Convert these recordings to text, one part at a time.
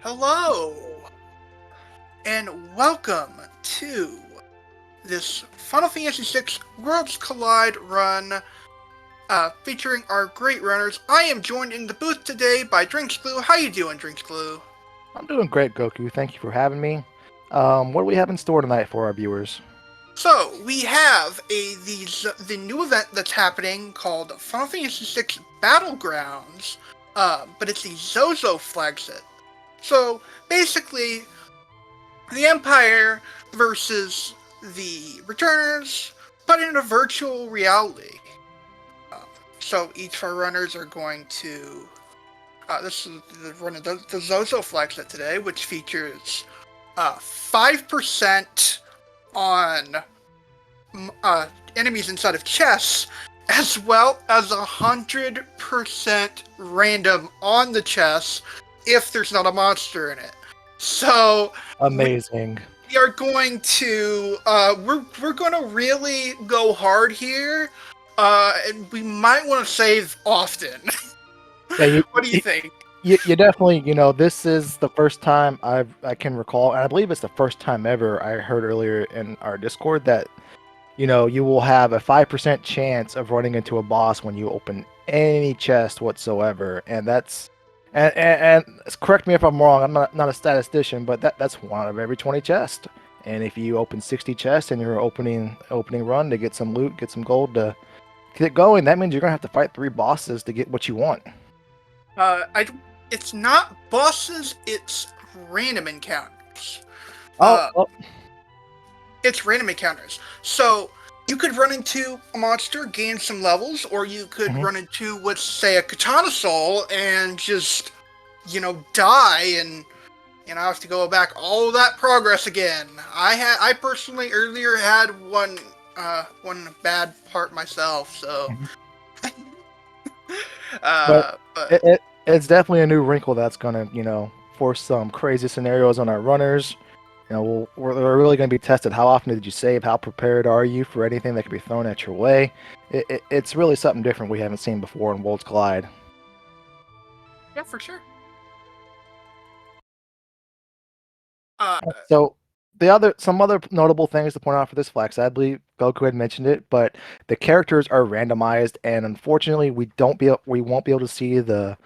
Hello, and welcome to this Final Fantasy VI Worlds Collide run featuring our great runners. I am joined in the booth today by Drinks Glue. How you doing, Drinks Glue? I'm doing great, Goku. Thank you for having me. What do we have in store tonight for our viewers? So, we have the new event that's happening called Final Fantasy VI Battlegrounds, but it's the Zozo flag set. So, basically, the Empire versus the Returners, but in a virtual reality. Uh, so each of our runners are going to. This is the run of the Zozo flag set today, which features 5% on enemies inside of chests, as well as 100% random on the chests if there's not a monster in it. So Amazing. we are going to we're going to really go hard here, and we might want to save often. Yeah, What do you think? you definitely, this is the first time I can recall, and I believe it's the first time ever I heard earlier in our Discord that, you will have a 5% chance of running into a boss when you open any chest whatsoever, and and correct me if I'm wrong. I'm not a statistician, but that's one out of every 20 chests. And if you open 60 chests and you're opening run to get some loot, get some gold to get going, that means you're gonna have to fight 3 bosses to get what you want. I it's not bosses, it's random encounters. Oh, Uh, oh. it's random encounters. So you could run into a monster, gain some levels, or you could Mhm. run into, let's say, a katana soul and just, die and have to go back all that progress again. I personally earlier had one bad part myself, so Mhm. But but it's definitely a new wrinkle that's gonna, force some crazy scenarios on our runners. We're really going to be tested. How often did you save? How prepared are you for anything that could be thrown at your way? It's really something different we haven't seen before in Worlds Collide. yeah, for sure. Uh, So some other notable things to point out for this flex, I believe Goku had mentioned it, but the characters are randomized, and unfortunately, we won't be able to see the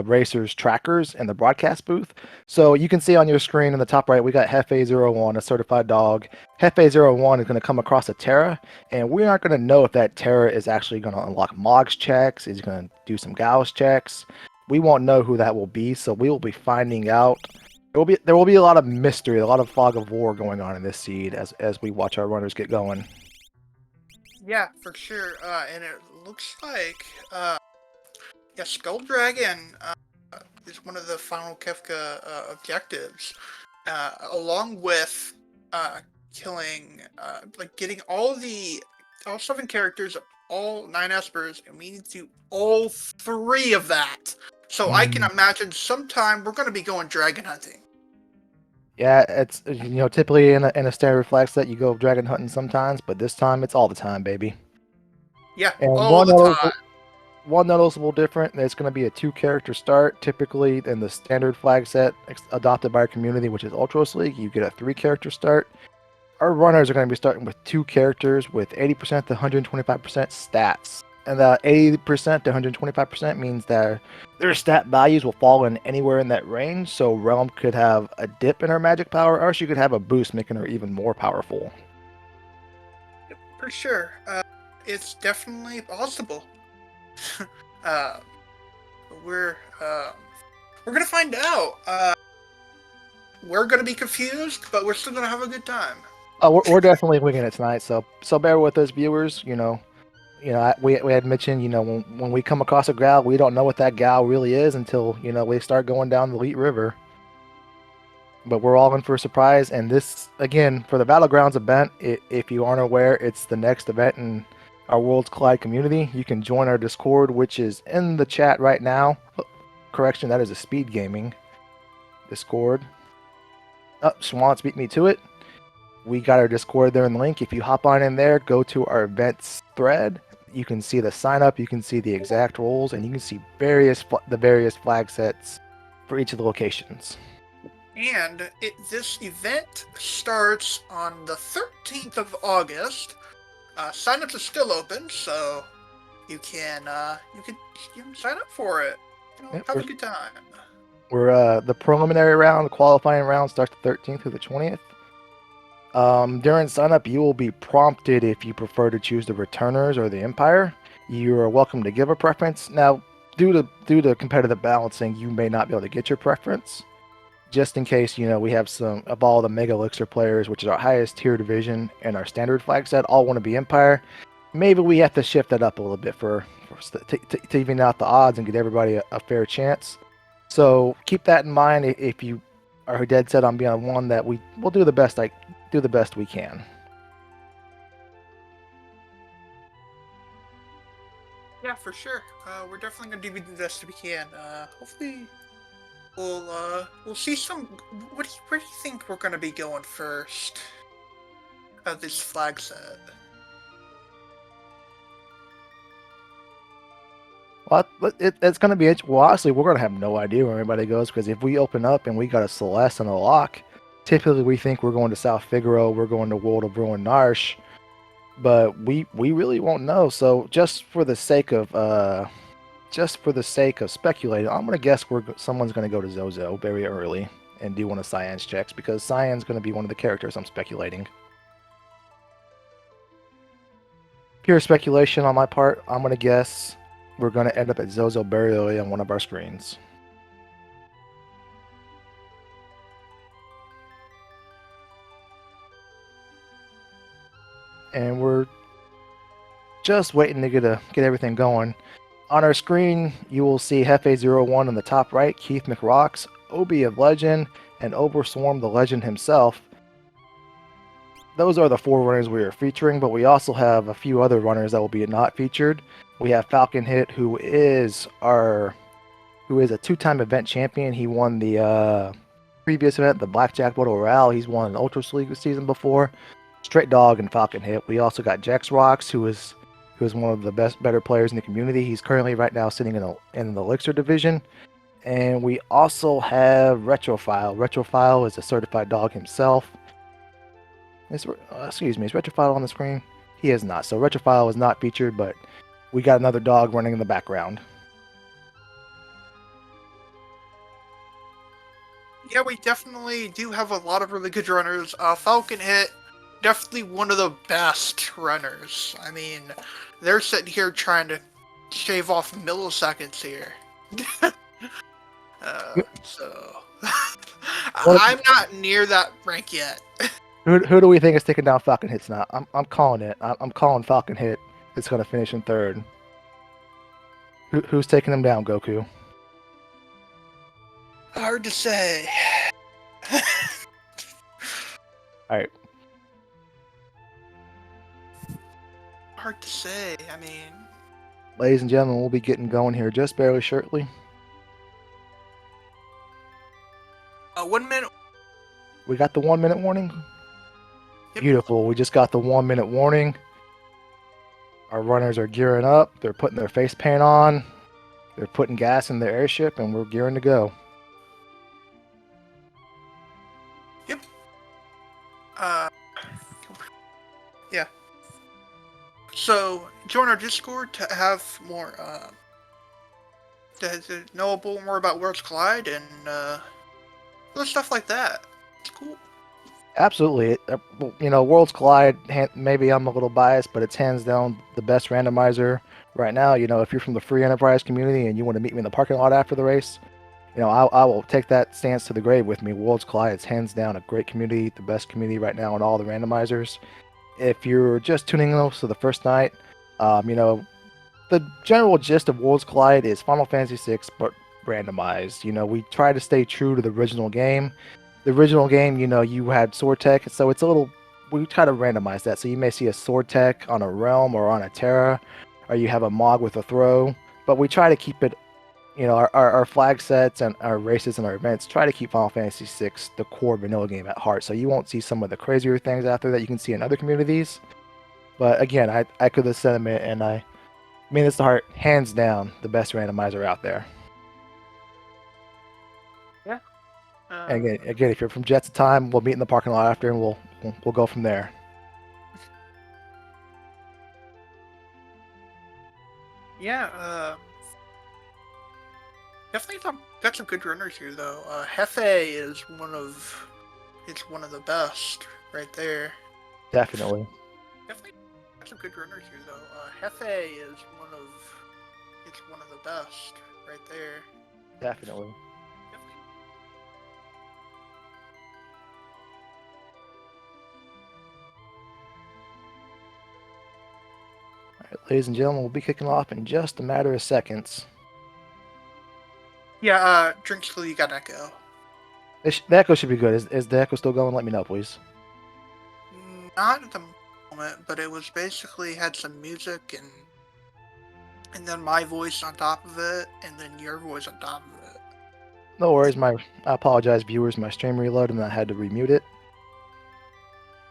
racers trackers in the broadcast booth. So you can see on your screen in the top right, we got Hefe01, a certified dog. Hefe01 is going to come across a Terra, and we aren't going to know if that Terra is actually going to unlock Mog's checks, is going to do some Gauss checks. We won't know who that will be, so we will be finding out. There will be a lot of mystery, a lot of fog of war going on in this seed as we watch our runners get going. yeah, for sure. And it looks like yeah, Skull Dragon is one of the final Kefka objectives, along with killing, getting all 7 characters, all 9 espers, and we need to do all 3 of that. So I can Mm. imagine sometime we're going to be going dragon hunting. Yeah, it's typically in a standard flag set you go dragon hunting sometimes, but this time it's all the time, baby. Yeah, And all the time. one noticeable different, there's going to be a 2 character start. Typically in the standard flag set adopted by our community, which is Ultros League, you get a 3 character start. Our runners are going to be starting with 2 characters with 80% to 125% stats. And the 80% to 125% means that their stat values will fall in anywhere in that range. So Realm could have a dip in her magic power, or she could have a boost, making her even more powerful. For sure. It's definitely possible. uh, we're uh, we're gonna find out. We're gonna be confused, but we're still gonna have a good time. We're definitely winging it tonight, so bear with us, viewers. We had mentioned, when we come across a gal, we don't know what that gal really is until we start going down the Leet River. But we're all in for a surprise. And this, again, for the Battlegrounds event, if you aren't aware, it's the next event in our Worlds Collide community. You can join our Discord, which is in the chat right now. Oh, correction, that is a SpeedGaming Discord. Oh, Schwantz beat me to it. We got our Discord there in the link. If you hop on in there, go to our events thread. You can see the sign up, you can see the exact roles, and you can see the various flag sets for each of the locations. And this event starts on the 13th of August. Signups are still open, so you can sign up for it. Yep, Have a good time. we're the preliminary round, the qualifying round starts the 13th through the 20th. During sign up, you will be prompted if you prefer to choose the returners or the Empire. You are welcome to give a preference. Now, due to competitive balancing, you may not be able to get your preference. Just in case, we have some of all the Mega Elixir players, which is our highest tier division, and our standard flag set, all want to be Empire. Maybe we have to shift that up a little bit to even out the odds and get everybody a fair chance. So keep that in mind if you are dead set on being one that we'll do the best we can. Yeah, for sure. We're definitely gonna do the best we can. Hopefully, we'll see some. Where do you think we're gonna be going first? This flag set. Well, it's going to be well. Honestly, we're going to have no idea where anybody goes because if we open up and we got a Celeste and a Lock, typically we think we're going to South Figaro, we're going to World of Ruin Narsh, but we really won't know. So just for the sake of speculating, I'm going to guess someone's going to go to Zozo very early and do one of Cyan's checks because Cyan's going to be one of the characters I'm speculating. Pure speculation on my part. I'm going to guess we're going to end up at Zozo very early on one of our screens. And we're just waiting to get everything going. On our screen, you will see Hefe01 on the top right, Keith McRocks, Obi of Legend, and Overswarm the Legend himself. Those are the 4 runners we are featuring, but we also have a few other runners that will be not featured. We have Falcon Hit, who is a 2-time event champion. He won the previous event, the Blackjack Battle Royale. He's won an Ultra League season before. Straight Dog and Falcon Hit. We also got Jax Rocks, who is one of the better players in the community. He's currently right now sitting in the Elixir division. And we also have Retrofile. Retrofile is a certified dog himself. Is Retrofile on the screen? He is not. So Retrofile is not featured, but we got another dog running in the background. Yeah, we definitely do have a lot of really good runners. Falcon Hit, definitely one of the best runners. I mean, they're sitting here trying to shave off milliseconds here. So I'm not near that rank yet. Who do we think is taking down Falcon Hits now? I'm calling it. I'm calling Falcon Hit. It's going to finish in 3rd. Who's taking him down, Goku? Hard to say. Alright. Hard to say. I mean, Ladies and gentlemen, we'll be getting going here just barely shortly. 1 minute. We got the 1 minute warning. Yep. Beautiful. We just got the 1 minute warning. Our runners are gearing up. They're putting their face paint on. They're putting gas in their airship, and we're gearing to go. Yep. Yeah. So join our Discord to have more to know a little more about Worlds Collide and little stuff like that. It's cool. Absolutely. Worlds Collide, maybe I'm a little biased, but it's hands down the best randomizer right now. If you're from the free enterprise community and you want to meet me in the parking lot after the race, I will take that stance to the grave with me. Worlds Collide is hands down a great community, the best community right now in all the randomizers. If you're just tuning in for the first night, the general gist of Worlds Collide is Final Fantasy VI, but randomized. We try to stay true to the original game. The original game, you had sword tech, so it's a little. We try to randomize that, so you may see a sword tech on a realm or on a Terra, or you have a Mog with a throw. But we try to keep it, our flag sets and our races and our events. Try to keep Final Fantasy VI the core vanilla game at heart, so you won't see some of the crazier things out there that you can see in other communities. But again, I echo the sentiment, and I mean this to heart, hands down, the best randomizer out there. Yeah. Uh, And again, if you're from Jets of Time, we'll meet in the parking lot after, and we'll go from there. yeah, definitely got some good runners here though. Hefe is one of the best right there. Definitely, Definitely got some good runners here though. Hefe is one of the best right there. definitely. Definitely. All right, ladies and gentlemen, we'll be kicking off in just a matter of seconds. Yeah, drink till you got echo. The echo should be good. Is the echo still going? Let me know, please. Not at the moment, but it was basically had some music and then my voice on top of it, and then your voice on top of it. No worries. I apologize, viewers. My stream reloaded and I had to remute it.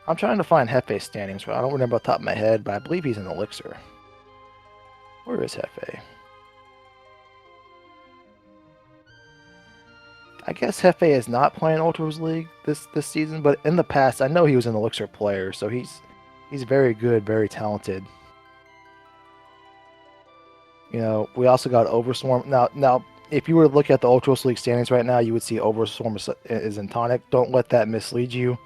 I'm trying to find Hefe's standings. I don't remember off the top of my head, but I believe he's in Elixir. Where is Hefe? I guess Hefe is not playing Ultras League this season, but in the past, I know he was an Elixir player, so he's very good, very talented. You know, we also got Overswarm. Now, if you were to look at the Ultras League standings right now, you would see Overswarm is in tonic. Don't let that mislead you.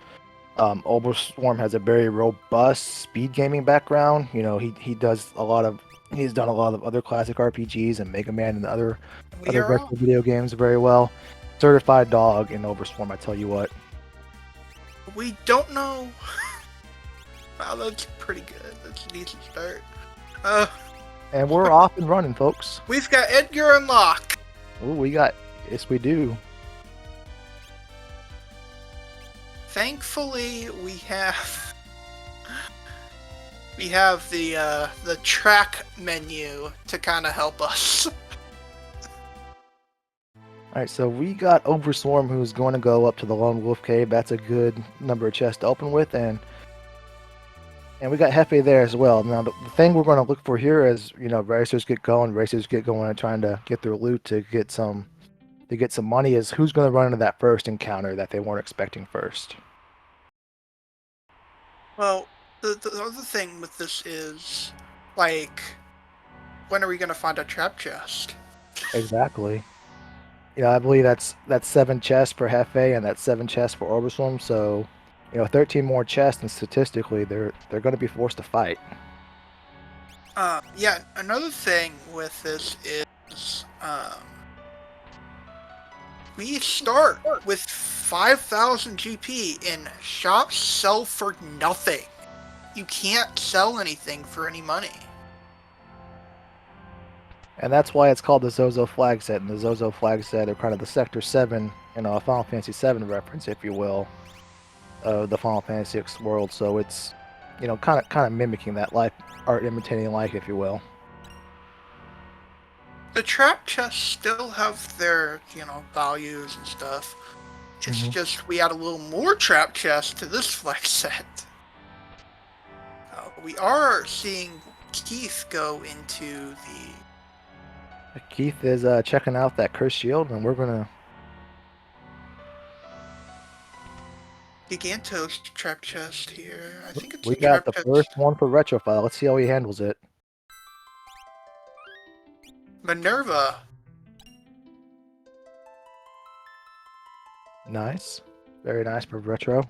Overswarm has a very robust speed gaming background. You know, he's done a lot of other classic RPGs and Mega Man and We other are up. retro video games very well. Certified dog in Overswarm, I tell you what. We don't know. Wow, that's pretty good. That's a decent start. Uh, And we're off and running, folks. we've got Edgar and Locke. Ooh, yes, we do. Thankfully, we have the track menu to kind of help us. All right, so we got Overswarm, who's going to go up to the Lone Wolf Cave. That's a good number of chests to open with, and we got Hefe there as well. Now, the thing we're going to look for here is, you know, racers get going and trying to get their loot to get some money. Is who's going to run into that first encounter that they weren't expecting first. Well, the other thing with this is, like, when are we gonna find a trap chest? Exactly. Yeah, I believe that's 7 chests for Hefe and that's 7 chests for Overswarm. So, you know, 13 more chests, and statistically, they're going to be forced to fight. Yeah. Another thing with this is, we start with 5,000 GP, and shops sell for nothing. You can't sell anything for any money. And that's why it's called the Zozo flag set. And the Zozo flag set are kind of the Sector 7, you know, a Final Fantasy 7 reference, if you will, of the Final Fantasy X world. So it's, you know, kind of mimicking that life, art imitating life, if you will. The trap chests still have their, values and stuff. It's just we add a little more trap chest to this flex set. We are seeing Keith go into the... Keith is checking out that cursed shield, and we're gonna... Giganto's trap chest here. I think it's We a got trap the chest. first one for Retrofile. Let's see how he handles it. Minerva. Nice. Very nice for Retro.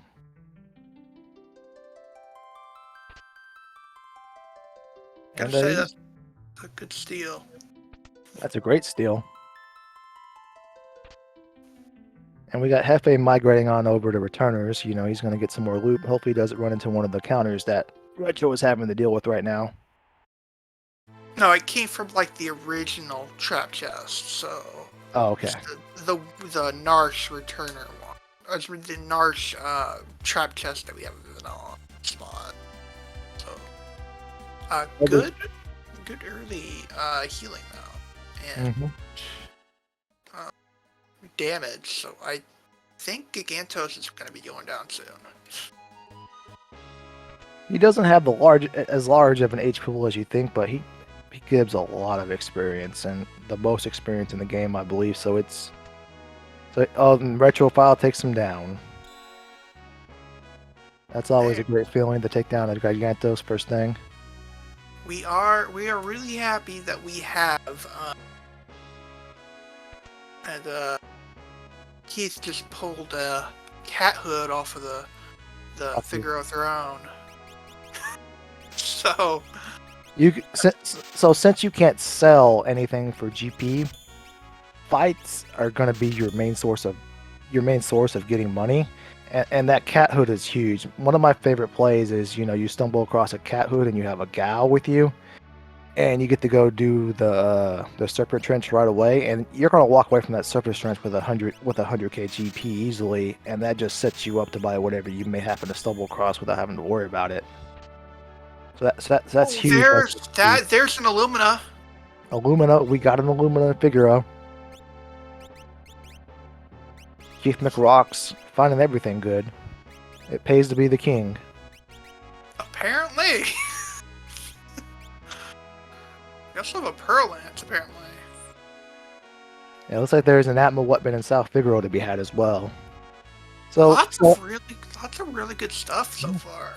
Gotta say that's a good steal. That's a great steal. And we got Hefe migrating on over to Returners. You know, he's going to get some more loot. Hopefully he doesn't run into one of the counters that Retro is having to deal with right now. No, it came from like the original trap chest, so... Oh, okay. The Narsh returner one. Or the Narsh trap chest that we have in the spot. So, good early healing though, and damage. So I think Gigantos is going to be going down soon. He doesn't have as large of an HP pool as you think, but he gives a lot of experience, and the most experience in the game, I believe. So it's So, and Retrofile takes him down. That's always a great feeling to take down a Gigantos first thing. We are really happy that we have and Keith just pulled a cat hood off of the Figaro throne. So since you can't sell anything for GP, fights are going to be your main source of getting money, and that cat hood is huge. One of my favorite plays is you stumble across a cat hood and you have a gal with you, and you get to go do the Serpent Trench right away, and you're going to walk away from that Serpent Trench with 100k GP easily, and that just sets you up to buy whatever you may happen to stumble across without having to worry about it. So that's huge. There's an Illumina. Illumina, we got an Illumina Figaro. Keith McRocks finding everything good. It pays to be the king. Apparently. You also have a Pearl Lance, apparently. Yeah, it looks like there's an Atma Weapon in South Figaro to be had as well. So lots of really good stuff so far.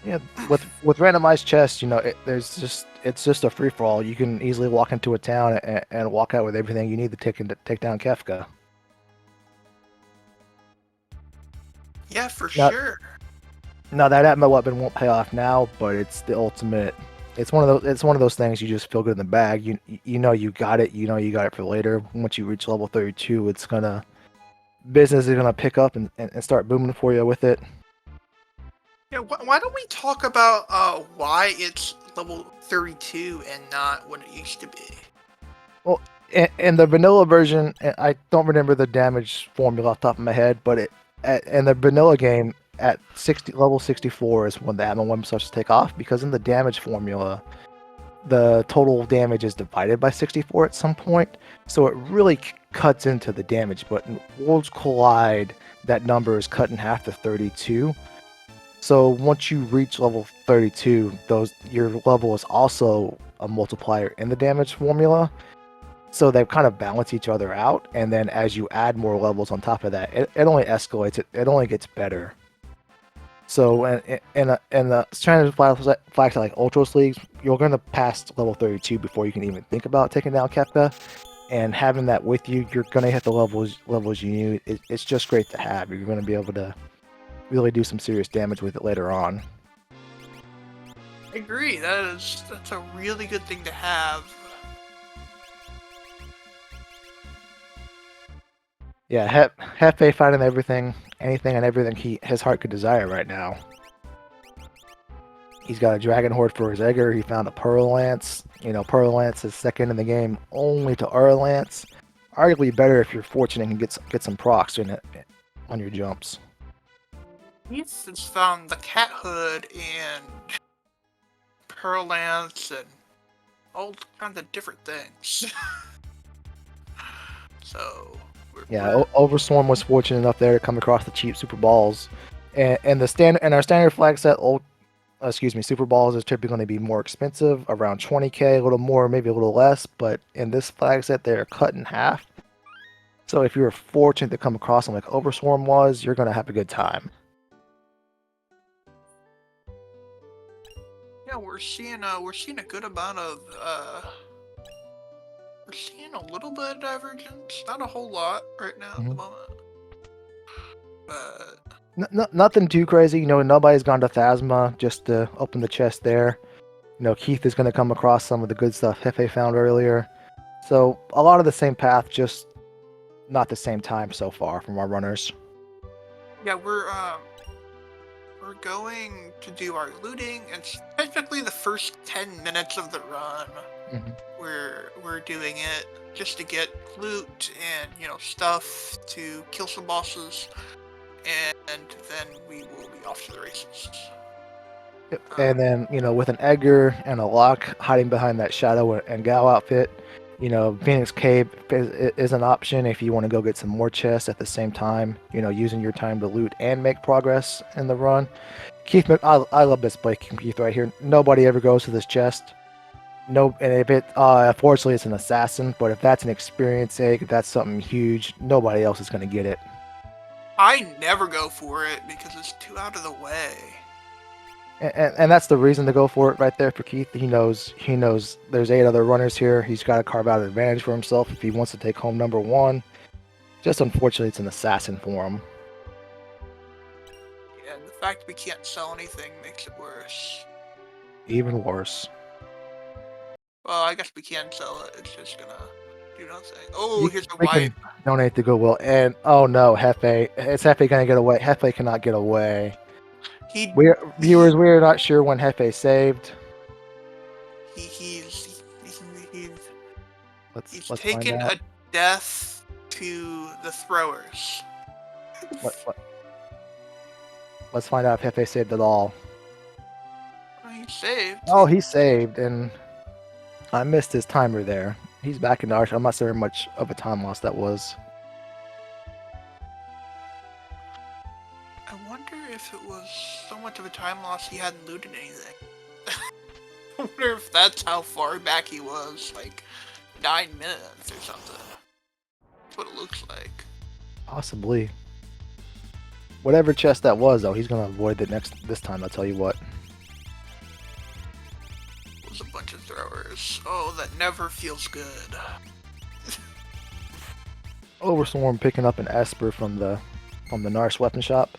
Yeah, with randomized chests, it's just a free for all. You can easily walk into a town and walk out with everything you need to take down Kefka. Yeah, for sure. Now that Atma Weapon won't pay off now, but it's the ultimate. It's one of those things you just feel good in the bag. You know you got it. You know you got it for later. Once you reach level 32, business is gonna pick up and start booming for you with it. Yeah, why don't we talk about why it's level 32 and not what it used to be? Well, in the vanilla version, I don't remember the damage formula off the top of my head, but in the vanilla game at level 64 is when the Atma Weapon starts to take off, because in the damage formula, the total damage is divided by 64 at some point, so it really cuts into the damage. But in Worlds Collide, that number is cut in half to 32. So once you reach level 32, your level is also a multiplier in the damage formula. So they kind of balance each other out, and then as you add more levels on top of that, it only escalates. It only gets better. So in the standard flags like Ultros leagues, you're going to pass level 32 before you can even think about taking down Kefka. And having that with you, you're going to hit the levels you need. It's just great to have. You're going to be able to really do some serious damage with it later on. I agree. That's a really good thing to have. Yeah, Hefe finding anything and everything his heart could desire right now. He's got a Dragon Horde for his Egger. He found a Pearl Lance. Pearl Lance is second in the game only to Earl Lance. Arguably better if you're fortunate and get some procs in it on your jumps. He's just found the Cat Hood and Pearl Lance and all kinds of different things. So Overstorm was fortunate enough there to come across the cheap Super Balls, and our standard flag set. Super Balls is typically going to be more expensive, around 20k, a little more, maybe a little less. But in this flag set, they're cut in half. So if you're fortunate to come across them like Overswarm was, you're going to have a good time. Yeah, we're seeing a good amount of we're seeing a little bit of divergence, not a whole lot right now at the moment. But nothing too crazy. Nobody's gone to Phasma just to open the chest there. Keith is going to come across some of the good stuff Hefe found earlier. So a lot of the same path, just not the same time so far from our runners. Yeah, we're going to do our looting. It's technically the first 10 minutes of the run. We're doing it just to get loot and stuff to kill some bosses, and then we will be off to the races. And then with an Edgar and a Locke hiding behind that Shadow and Gal outfit, Phoenix Cave is an option if you want to go get some more chests at the same time. Using your time to loot and make progress in the run. Keith, I love this play, Keith, right here. Nobody ever goes to this chest. No, and if it, unfortunately, it's an assassin. But if that's an experience egg, if that's something huge, nobody else is gonna get it. I never go for it because it's too out of the way. And that's the reason to go for it right there for Keith. He knows there's 8 other runners here. He's got to carve out an advantage for himself if he wants to take home number one. Just unfortunately, it's an assassin for him. Yeah, and the fact we can't sell anything makes it worse. Even worse. Well, I guess we can sell it. It's just gonna do nothing. Oh, here's a We wipe. can donate to Goodwill. And oh no, Hefe. Is Hefe gonna get away? Hefe cannot get away. Viewers, we're not sure when Hefe saved. He's Let's taken find out. a death to the throwers. Let's find out if Hefe saved at all. Oh, he saved. Oh, he saved, and I missed his timer there. He's back in the arch. I'm not sure how much of a time loss that was. I wonder if it was so much of a time loss he hadn't looted anything. I wonder if that's how far back he was, like 9 minutes or something. That's what it looks like. Possibly. Whatever chest that was, though, he's gonna avoid it this time. I'll tell you what. It was a bunch of throwers. Oh, that never feels good. Overswarm picking up an Esper from the Narsh weapon shop.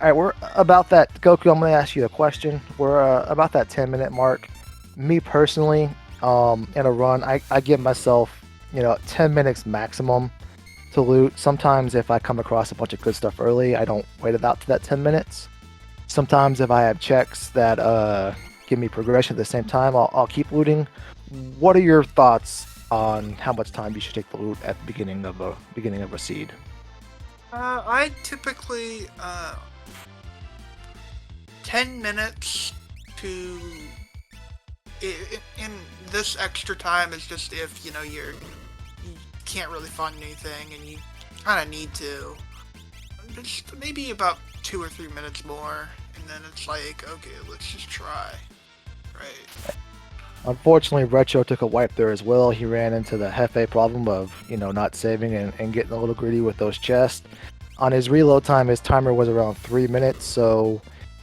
All right, we're about that. Goku, I'm gonna ask you a question. We're about that 10-minute mark. Me personally, in a run, I give myself 10 minutes maximum to loot. Sometimes if I come across a bunch of good stuff early, I don't wait it out to that 10 minutes. Sometimes if I have checks that give me progression at the same time, I'll keep looting. What are your thoughts on how much time you should take the loot at the beginning of a seed? I typically 10 minutes to. In this extra time is just if you can't really find anything and you kind of need to. Just maybe about 2 or 3 minutes more, and then it's like, okay, let's just try. Right. Unfortunately, Retro took a wipe there as well. He ran into the Hefe problem of not saving and getting a little greedy with those chests. On his reload time, his timer was around 3 minutes, so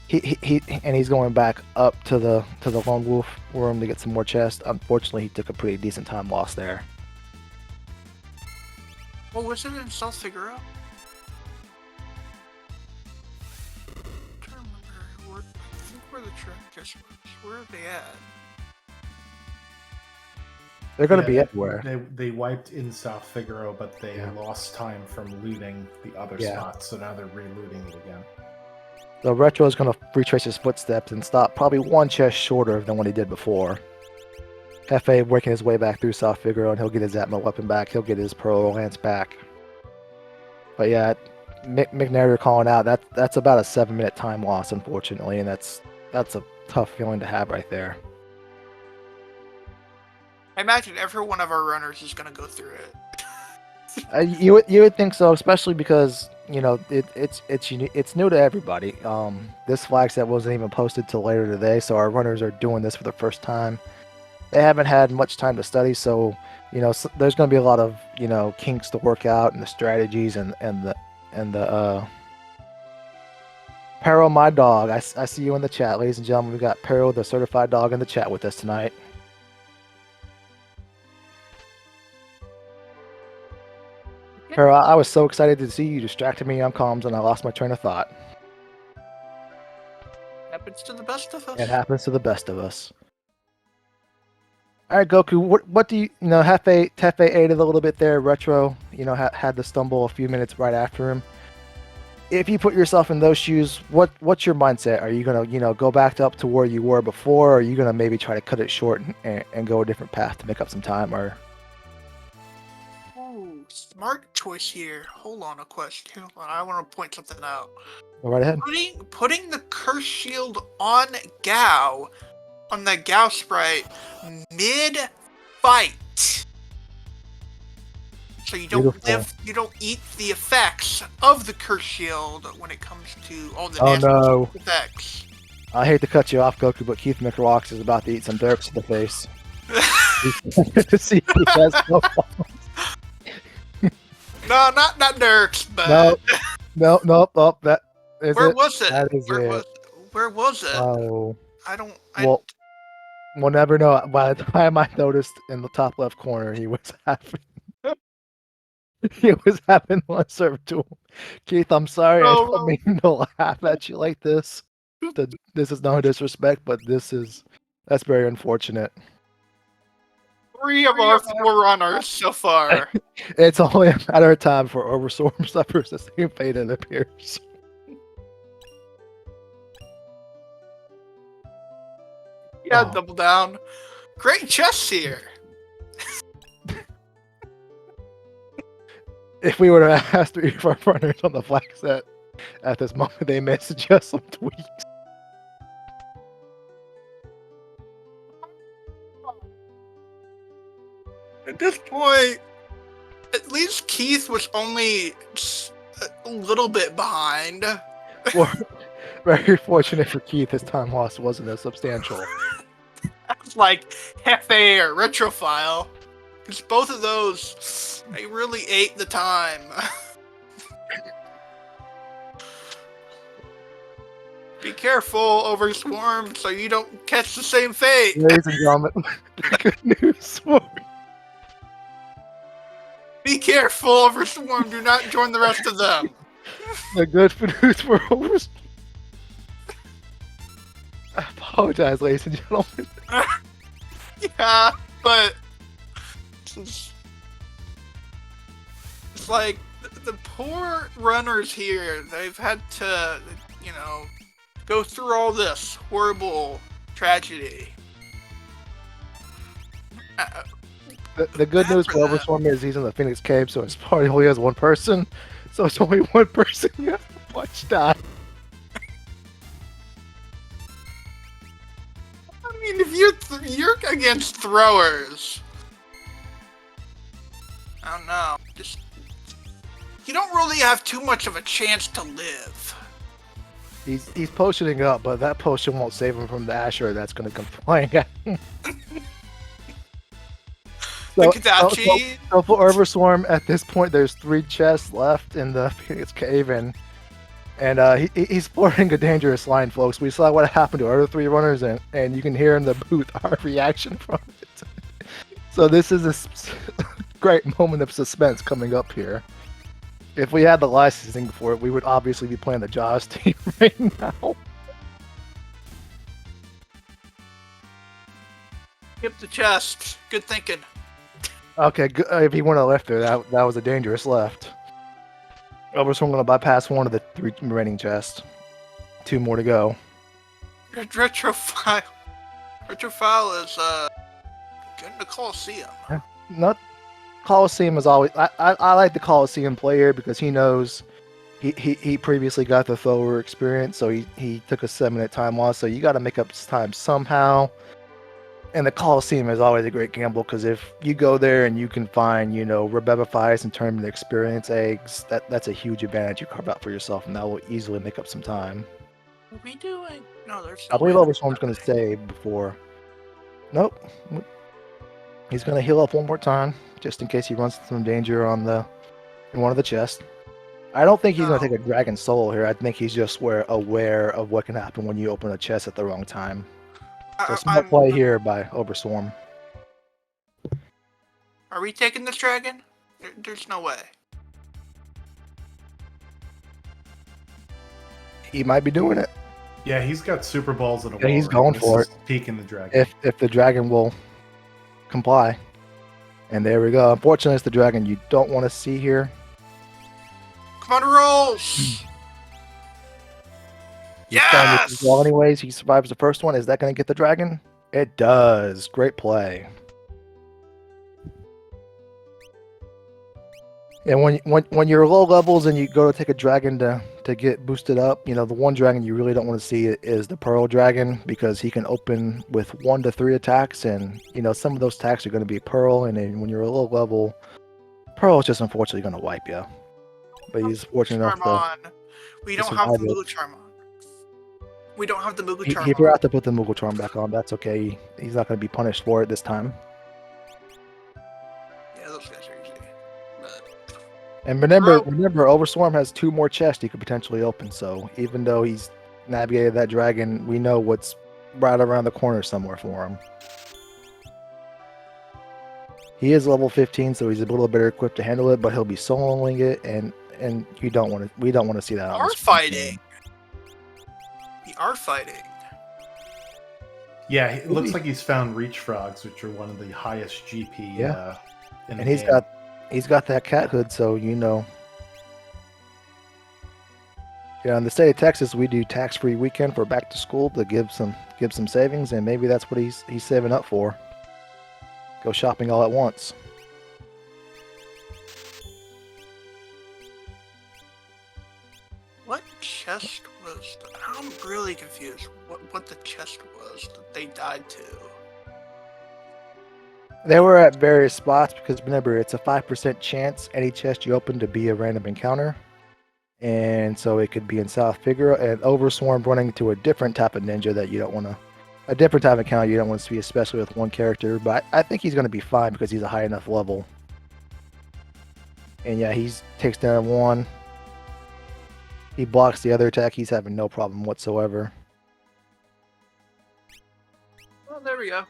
he's going back up to the Lone Wolf room to get some more chests. Unfortunately, he took a pretty decent time loss there. Well, was it in South Figaro? I'm trying to remember where the trackers was. Where are they at? They're going to be everywhere. They wiped in South Figaro, but they lost time from looting the other spots, so now they're relooting it again. So Retro is going to retrace his footsteps and stop probably one chest shorter than what he did before. Hefe working his way back through South Figaro, and he'll get his Atma weapon back. He'll get his Pearl Lance back. But yeah, McNair calling out. That's about a 7-minute time loss, unfortunately, and that's a tough feeling to have right there. I imagine every one of our runners is going to go through it. You would think so, especially because it's new to everybody. This flag set wasn't even posted till later today, so our runners are doing this for the first time. They haven't had much time to study, so there's going to be a lot of kinks to work out and the strategies and the Pero, my dog. I see you in the chat, ladies and gentlemen. We got Pero, the certified dog, in the chat with us tonight. Pero, I was so excited to see you. Distracted me on comms, and I lost my train of thought. Happens to the best of us. It happens to the best of us. All right, Goku. What do you Hefe aided a little bit there. Retro, had to stumble a few minutes right after him. If you put yourself in those shoes, what's your mindset? Are you gonna go back up to where you were before, or are you gonna maybe try to cut it short and go a different path to make up some time? Or smart choice here. Hold on a question. I want to point something out. Go right ahead. Putting the curse shield on Gao. On the Gao sprite mid-fight, so you don't you don't eat the effects of the curse shield when it comes to all the nasty effects. I hate to cut you off, Goku, but Keith McRocks is about to eat some derps to the face. To see if he has no. No, not Nerks, but No. That is where it. was it? That is it. Where was it? Oh, I don't. well, we'll never know. By the time I noticed in the top left corner, he was having. He was having one served to him. Keith, I'm sorry. I don't mean to laugh at you like this. This is no disrespect, but that's very unfortunate. 3 of our 4 runners so far. It's only a matter of time for Overstorm suffers the same fate, it appears. Yeah, double down. Great chess here. If we were to ask 3 of our runners on the flag set at this moment, they may suggest some tweaks. At this point, at least Keith was only a little bit behind. Well, very fortunate for Keith, his time loss wasn't as substantial. That's like Hefe or Retrofile. Because both of those, they really ate the time. Be careful, Overswarm, so you don't catch the same fate. Ladies and gentlemen, the good news for Be careful, Overswarm, do not join the rest of them. the good news for Overstorm. I apologize, ladies and gentlemen. Yeah, but it's like the poor runners here, they've had to, go through all this horrible tragedy. The good news for Overstorm is he's in the Phoenix Cave, so his party only has one person. So it's only one person you have to watch die. I mean, if you're against throwers, I don't know. You don't really have too much of a chance to live. He's potioning up, but that potion won't save him from the Asher that's going to come flying at him. So for Overswarm, at this point, there's 3 chests left in the Phoenix Cave, and he's sporting a dangerous line, folks. We saw what happened to our other 3 runners, and you can hear in the booth our reaction from it. So this is a great moment of suspense coming up here. If we had the licensing for it, we would obviously be playing the Jaws team right now. Skip the chest. Good thinking. Okay, if he went to the left there, that was a dangerous left. Overstorm going to bypass one of the 3 remaining chests. 2 more to go. Retrofile is getting the Coliseum. Not Coliseum is always. I like the Coliseum player because he knows he previously got the thrower experience, so he took a 7-minute time loss. So you got to make up time somehow. And the Coliseum is always a great gamble because if you go there and you can find, Rebebifies and turn them into experience eggs, that's a huge advantage you carve out for yourself, and that will easily make up some time. What are we doing? No, there's. I believe Overstorm's going to save before. Nope. He's going to heal up one more time just in case he runs into some danger in one of the chests. I don't think he's going to take a dragon solo here. I think he's just aware of what can happen when you open a chest at the wrong time. So smart play here by Overstorm. Are we taking this dragon? There's no way. He might be doing it. Yeah, he's got super balls in a wall. Yeah, he's going for it. Peeking the dragon. If the dragon will comply. And there we go. Unfortunately, it's the dragon you don't want to see here. Come on, rolls! Yes! Well, anyways, he survives the first one. Is that going to get the dragon? It does. Great play. And when you're low levels and you go to take a dragon to get boosted up, the one dragon you really don't want to see is the Pearl Dragon because he can open with 1 to 3 attacks, and some of those attacks are going to be Pearl, and then when you're a low level, Pearl is just unfortunately going to wipe you. But he's fortunate enough to. We don't have the Moogle Charm on. We don't have the Moogle Charm. He forgot to put the Moogle Charm back on. That's okay. He's not going to be punished for it this time. And remember, Bro, Overswarm has 2 more chests he could potentially open. So even though he's navigated that dragon, we know what's right around the corner somewhere for him. He is level 15, so he's a little better equipped to handle it, but he'll be soloing it, and we don't want to see that on the are screen. fighting. We are fighting. Yeah, it looks like he's found reach frogs, which are one of the highest GP Yeah. in And the game. he's got that cat hood, so Yeah, in the state of Texas, we do tax-free weekend for back to school to give some savings, and maybe that's what he's saving up for. Go shopping all at once. What chest was that? I'm really confused. What the chest was that they died to? They were at various spots because remember, it's a 5% chance any chest you open to be a random encounter. And so it could be in South Figaro and Overswarm running to a different type of ninja that you don't want to, a different type of encounter you don't want to see, especially with one character. But I think he's going to be fine because he's a high enough level. And yeah, he takes down one. He blocks the other attack. He's having no problem whatsoever. Well, there we go.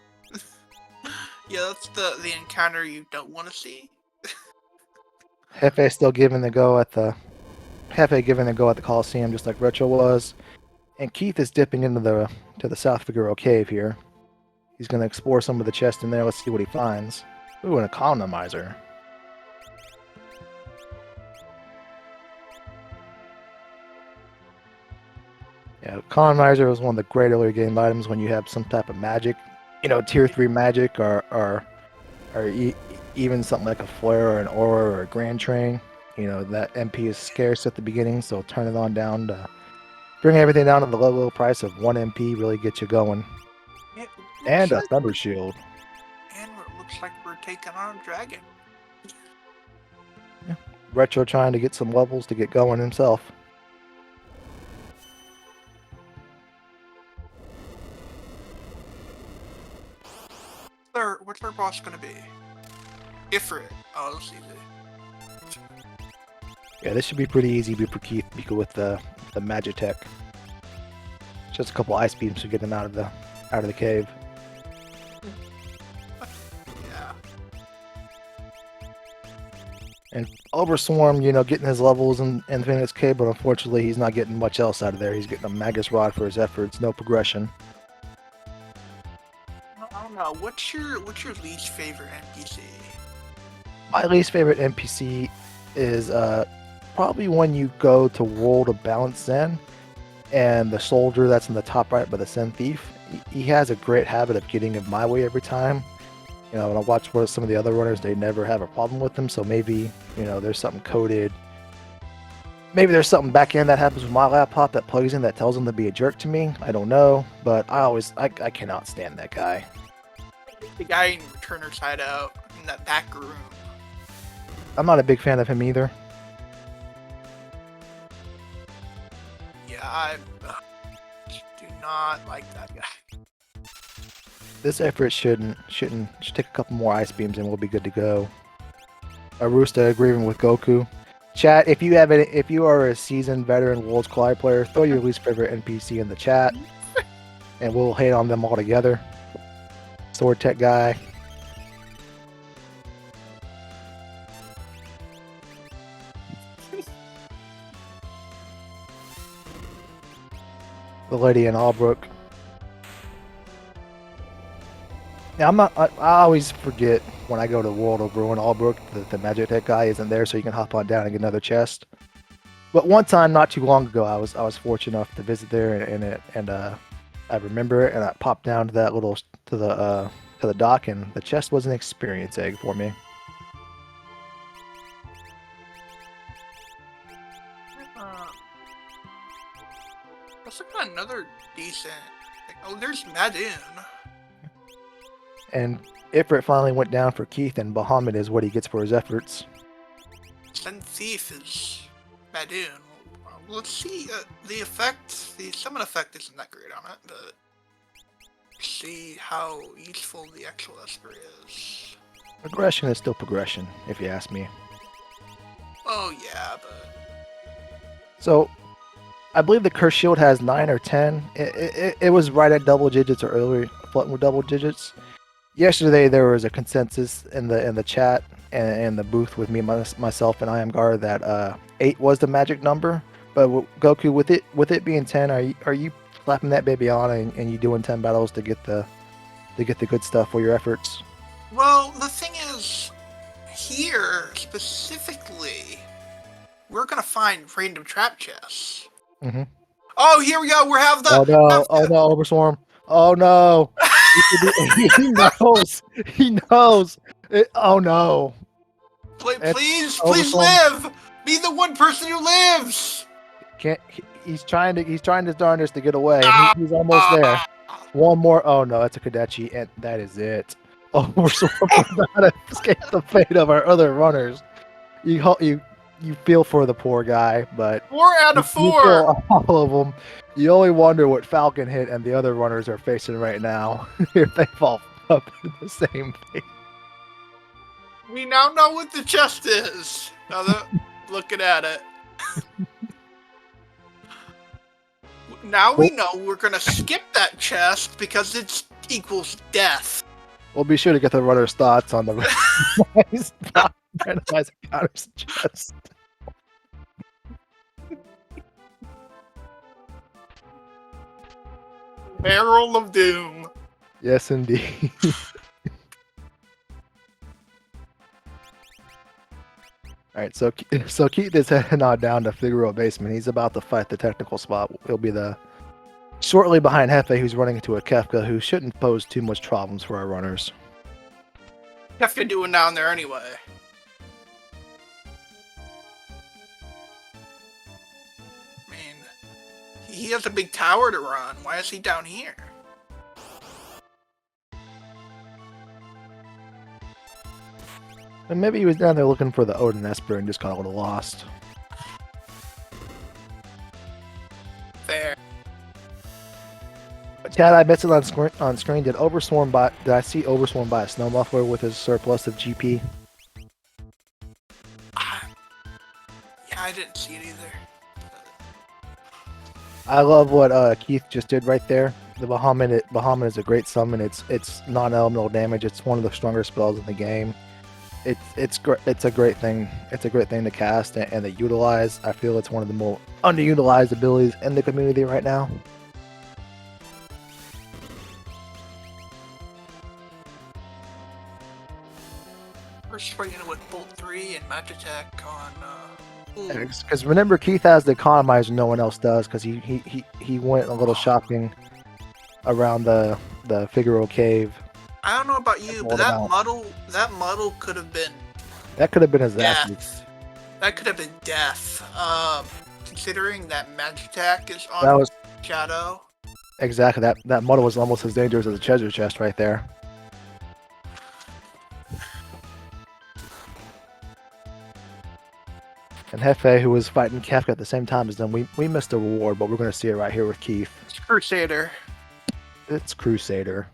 Yeah, that's the encounter you don't want to see. Hefe still giving the go at the Coliseum, just like Retro was. And Keith is dipping into the South Figaro cave here. He's going to explore some of the chests in there. Let's see what he finds. Ooh, and a Randomizer. Yeah, Colonizer is one of the great early game items when you have some type of magic, tier 3 magic or even something like a flare or an aura or a grand train. That MP is scarce at the beginning, so turn it on down to bring everything down to the low price of 1 MP really gets you going. And a Thunder Shield. And it looks like we're taking on a dragon. Yeah. Retro trying to get some levels to get going himself. What's our boss gonna be? Ifrit. Oh, that's easy. Yeah, this should be pretty easy for Keith with the Magitech. Just a couple ice beams to get him out of the cave. Yeah. And Overswarm, getting his levels in Phoenix Cave, but unfortunately he's not getting much else out of there. He's getting a Magus Rod for his efforts, no progression. I don't know. What's your least favorite NPC? My least favorite NPC is probably when you go to World of Balance Zen, and the soldier that's in the top right by the Zen Thief, he has a great habit of getting in my way every time. When I watch some of the other runners, they never have a problem with them, so maybe, there's something coded. Maybe there's something back end that happens with my laptop that plugs in that tells him to be a jerk to me. I don't know, but I cannot stand that guy. The guy in Returner's Hideout in that back room. I'm not a big fan of him either. Yeah, I do not like that guy. This effort should take a couple more ice beams and we'll be good to go. Arusta agreeing with Goku. Chat, if you are a seasoned veteran Worlds Collide player, throw your least favorite NPC in the chat, and we'll hate on them all together. Sword Tech guy. The lady in Albrook. Now, I always forget when I go to World of Ruin Albrook that the Magitech guy isn't there, so you can hop on down and get another chest. But one time, not too long ago, I was fortunate enough to visit there, and I remember it, and I popped down to that to the dock, and the chest was an experience egg for me. Let's look at another decent. Oh, there's Madoon. And Ifrit finally went down for Keith, and Bahamut is what he gets for his efforts. Zen Thief is Madoon. Let's see. The summon effect isn't that great on it, but see how useful the actual Esper is. Progression is still progression, if you ask me. Oh yeah, but So I believe the curse shield has 9 or 10. It was right at double digits or earlier, floating with double digits. Yesterday there was a consensus in the chat and the booth with me, myself, and I am Gar that 8 was the magic number. But Goku, with it being 10, are you slapping that baby on and you doing 10 battles to get the good stuff for your efforts? well, the thing is, here specifically, we're gonna find random trap chests. Mm-hmm. Oh, here we go. We have the. Oh no! Oh no! Overswarm! Oh no! He knows! He knows! Oh no! Please, please Overswarm. live. Be the one person who lives. Can't. He's trying to darn us to get away, and he's almost there. One more. Oh no! That's a Kadechi, and that is it. Overswarm will not escape the fate of our other runners. You feel for the poor guy, but 4 out of you 4. feel all of them. You only wonder what Falcon hit and the other runners are facing right now if they fall up in the same fate. We now know what the chest is. Now that looking at it. Now we know we're gonna skip that chest because it equals death. We'll be sure to get the runner's thoughts on the randomized encounters chest. Barrel of Doom. Yes, indeed. All right, so Keith is heading on down to Figueroa Basement. He's about to fight the technical spot. He'll be shortly behind Hefe, who's running into a Kefka, who shouldn't pose too much problems for our runners. Kefka doing down there anyway? I mean, he has a big tower to run. Why is he down here? And maybe he was down there looking for the Odin Esper and just got a little lost. Fair. Chad, I bet it on screen. Did I see Overswarm by a snow muffler with his surplus of GP? Yeah, I didn't see it either. I love what Keith just did right there. The Bahamut is a great summon. It's non-elemental damage. It's one of the stronger spells in the game. It's a great thing. It's a great thing to cast and to utilize. I feel it's one of the more underutilized abilities in the community right now. We're spraying with Bolt 3 and Match Attack on. Because remember, Keith has the economizer no one else does, because he went a little shopping around the Figueroa cave. I don't know about you, but that muddle could have been. That could have been his ass. Death. That could have been death. Considering that Magic Attack is on Shadow. Exactly. That muddle was almost as dangerous as a treasure chest right there. And Hefe, who was fighting Kefka at the same time as them, we missed a reward, but we're going to see it right here with Keith. It's Crusader. It's Crusader.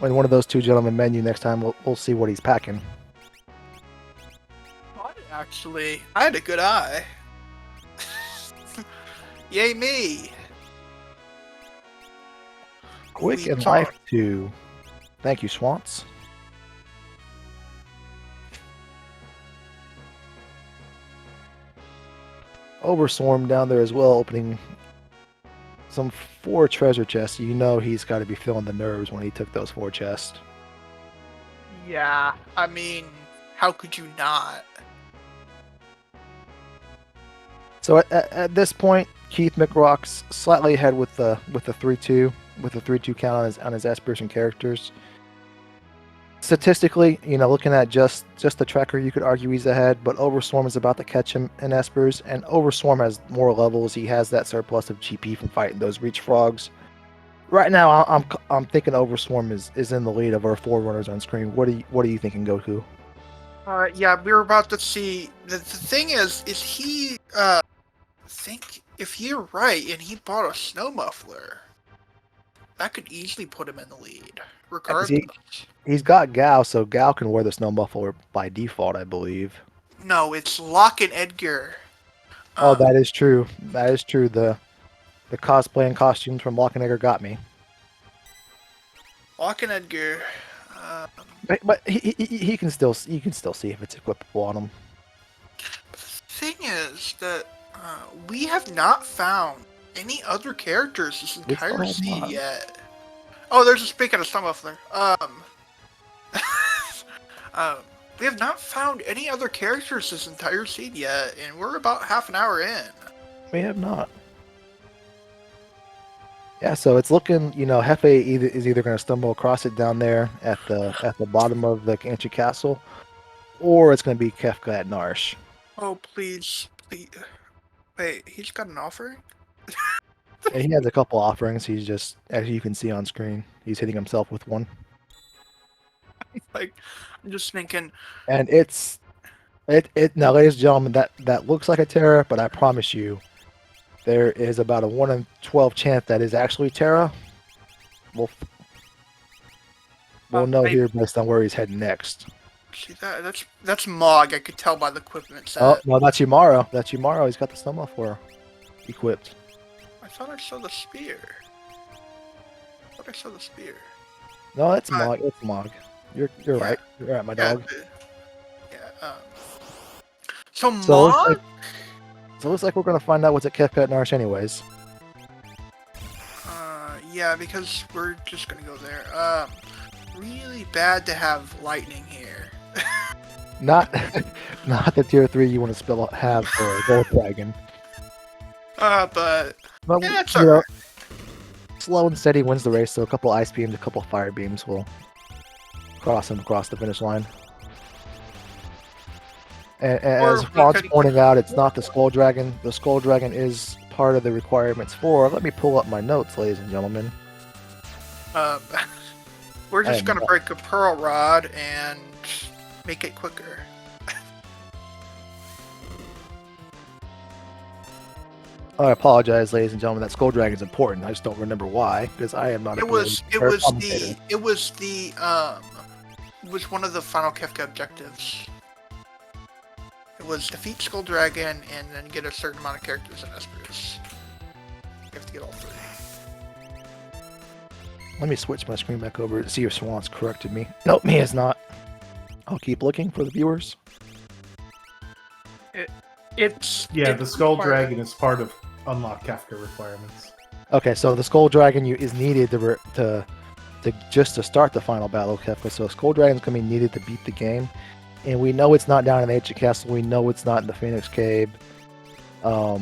When one of those two gentlemen menu next time, we'll see what he's packing. Actually, I had a good eye. Yay me! Quick and Life 2. Thank you, Swants. Overswarm down there as well, opening some 4 treasure chests. You know he's got to be feeling the nerves when he took those 4 chests. Yeah, I mean, how could you not? So at this point, Keith McRock's slightly ahead with the 3-2 count on his aspiration characters. Statistically, looking at just the tracker, you could argue he's ahead, but Overswarm is about to catch him in Espers, and Overswarm has more levels. He has that surplus of GP from fighting those Reach Frogs. Right now, I'm thinking Overswarm is in the lead of our 4 runners on screen. What are you thinking, Goku? Yeah, we were about to see. The thing is he? Think if you're right, and he bought a snow muffler. That could easily put him in the lead, Because regardless. he's got Gal, so Gal can wear the snow muffler by default, I believe. No, it's Locke and Edgar. Oh, that is true. That is true. The cosplay and costumes from Lock and Egger got me. Locke and Edgar. But he can still see if it's equipable on him. The thing is that we have not found any other characters this entire seed yet. Oh, there's a speaking of snow muffler. We have not found any other characters this entire seed yet, and we're about half an hour in. We have not. Yeah, so it's looking, Hefe is either going to stumble across it down there at the bottom of the ancient castle, or it's going to be Kefka at Narsh. Oh, please. Wait, he's got an offering? And he has a couple offerings. He's just, as you can see on screen, he's hitting himself with one. I'm just thinking. And now, ladies and gentlemen, that looks like a Terra, but I promise you, there is about a 1 in 12 chance that is actually Terra. We'll know here based on where he's heading next. See that's Mog. I could tell by the equipment set. Oh no, that's Yumaro. That's Yumaro. He's got the snow muffler equipped. I thought I saw the spear. No, that's Mog. It's Mog. You're right. You're right, my dog. Yeah. So Mog. So it looks like we're gonna find out what's at Kefka at Narsh anyways. Yeah, because we're just gonna go there. Really bad to have lightning here. Not the tier 3 you want to have for a gold dragon. But yeah, it's alright. Slow and steady wins the race, so a couple ice beams, a couple fire beams will cross him across the finish line. And as Juan's pointing out, it's not the Skull Dragon. The Skull Dragon is part of the requirements for. Let me pull up my notes, ladies and gentlemen. We're just gonna break a pearl rod and make it quicker. I apologize, ladies and gentlemen. That Skull Dragon is important. I just don't remember why, because I am not. It was one of the final Kefka objectives. It was defeat Skull Dragon and then get a certain amount of characters in Espers. You have to get all 3. Let me switch my screen back over to see if Swan's corrected me. Nope, he has not. I'll keep looking for the viewers. The Skull Dragon is part of Unlock Kefka requirements. Okay, so the Skull Dragon is needed to start the final battle of Kefka. So Skull Dragon is going to be needed to beat the game. And we know it's not down in the ancient castle. We know it's not in the Phoenix Cave. So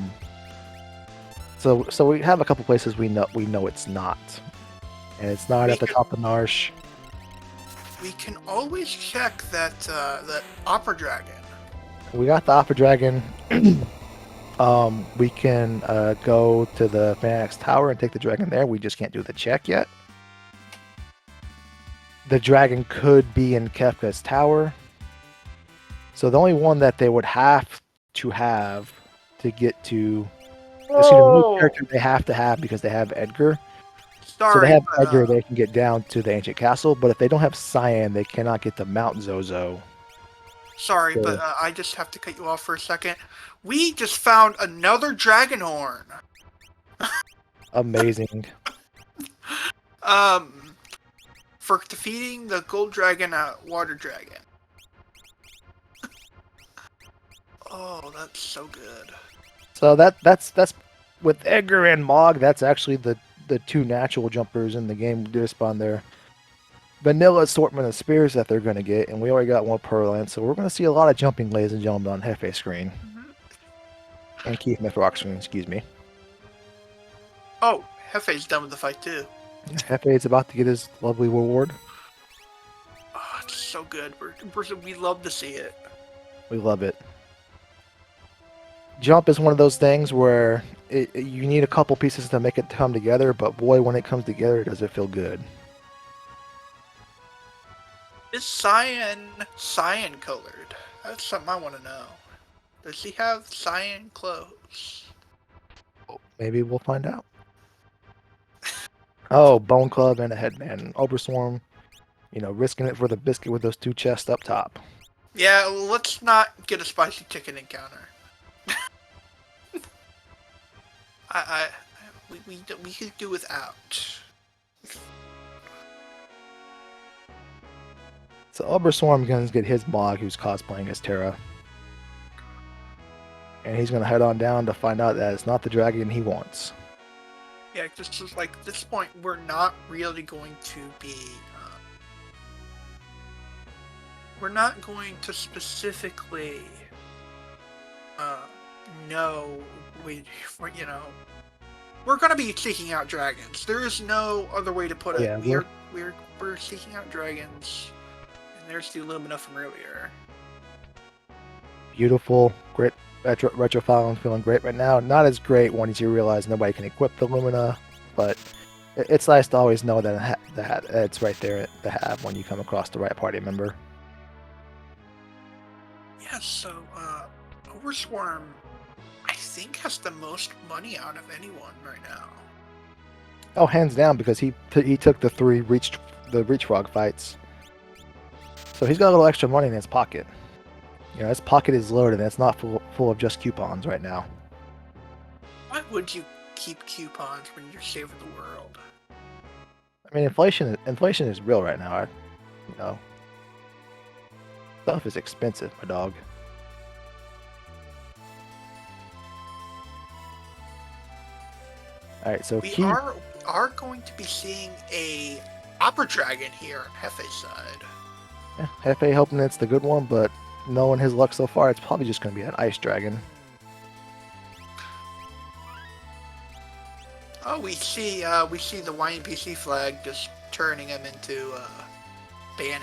we have a couple places we know it's not, and it's not at the top of Narsh. We can always check that Opera Dragon. We got the Opera Dragon. We can go to the Phoenix Tower and take the dragon there. We just can't do the check yet. The dragon could be in Kefka's tower. So the only one that they would have to get to, the character they have to have because they have Edgar. So they have Edgar, they can get down to the ancient castle. But if they don't have Cyan, they cannot get to Mount Zozo. Sorry, but I just have to cut you off for a second. We just found another dragon horn. Amazing. For defeating the gold dragon, water dragon. Oh, that's so good. So that's with Edgar and Mog. That's actually the 2 natural jumpers in the game to spawn their vanilla assortment of spears that they're going to get, and we already got 1 Pearland, so we're going to see a lot of jumping, ladies and gentlemen, on Hefe's screen. Mm-hmm. And Keith Mythrock's screen, excuse me. Oh, Hefe's done with the fight too. Hefe's about to get his lovely reward. Oh, it's so good. We love to see it. We love it. Jump is one of those things where you need a couple pieces to make it come together, but boy, when it comes together, does it feel good. Is Cyan colored? That's something I want to know. Does he have cyan clothes? Maybe we'll find out. Oh, Bone Club and a Headman. Overswarm, risking it for the biscuit with those two chests up top. Yeah, let's not get a spicy chicken encounter. We could do without. So Overswarm going to get his Mog, who's cosplaying as Terra. And he's going to head on down to find out that it's not the dragon he wants. Yeah, this is like, at this point, we're not really going to be... we're not going to specifically know, we're going to be seeking out dragons. There is no other way to put it. Yeah, we're seeking out dragons, and there's the Illumina from earlier. Beautiful, great retrofile. I'm feeling great right now. Not as great once you realize nobody can equip the Illumina, but it's nice to always know that it's right there to have when you come across the right party member. Yeah, so Overswarm, I think, has the most money out of anyone right now. Oh, hands down, because he took the reach frog fights, so he's got a little extra money in his pocket. His pocket is loaded, and it's not full of just coupons right now. Why would you keep coupons when you're saving the world? I mean, inflation is real right now. Stuff is expensive, my dog. All right, so we are going to be seeing a opera dragon here, Hefe's side. Yeah, Hefe hoping it's the good one, but knowing his luck so far, it's probably just going to be an ice dragon. Oh, we see the YNPC flag just turning him into Bannon.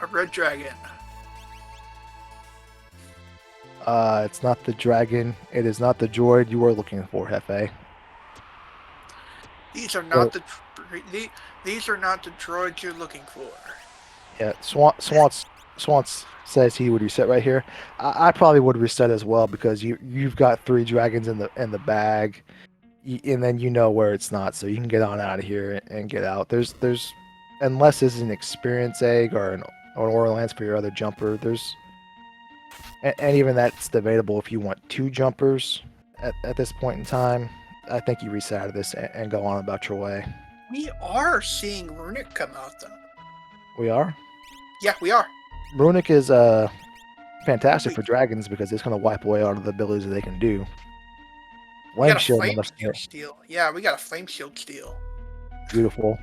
A red dragon. It's not the dragon. It is not the droid you are looking for, Hefe. These are not these are not the droids you're looking for. Yeah, Swans says he would reset right here. I probably would reset as well, because you've got 3 dragons in the bag, and then you know where it's not, so you can get on out of here and get out. There's unless this is an experience egg or an aura lance for your other jumper. And even that's debatable if you want 2 jumpers at this point in time. I think you reset out of this and go on about your way. We are seeing Runic come out, though. We are? Yeah, we are. Runic is fantastic for dragons, because it's going to wipe away all of the abilities that they can do. Flame shield steal. Yeah, we got a flame shield steal. Beautiful.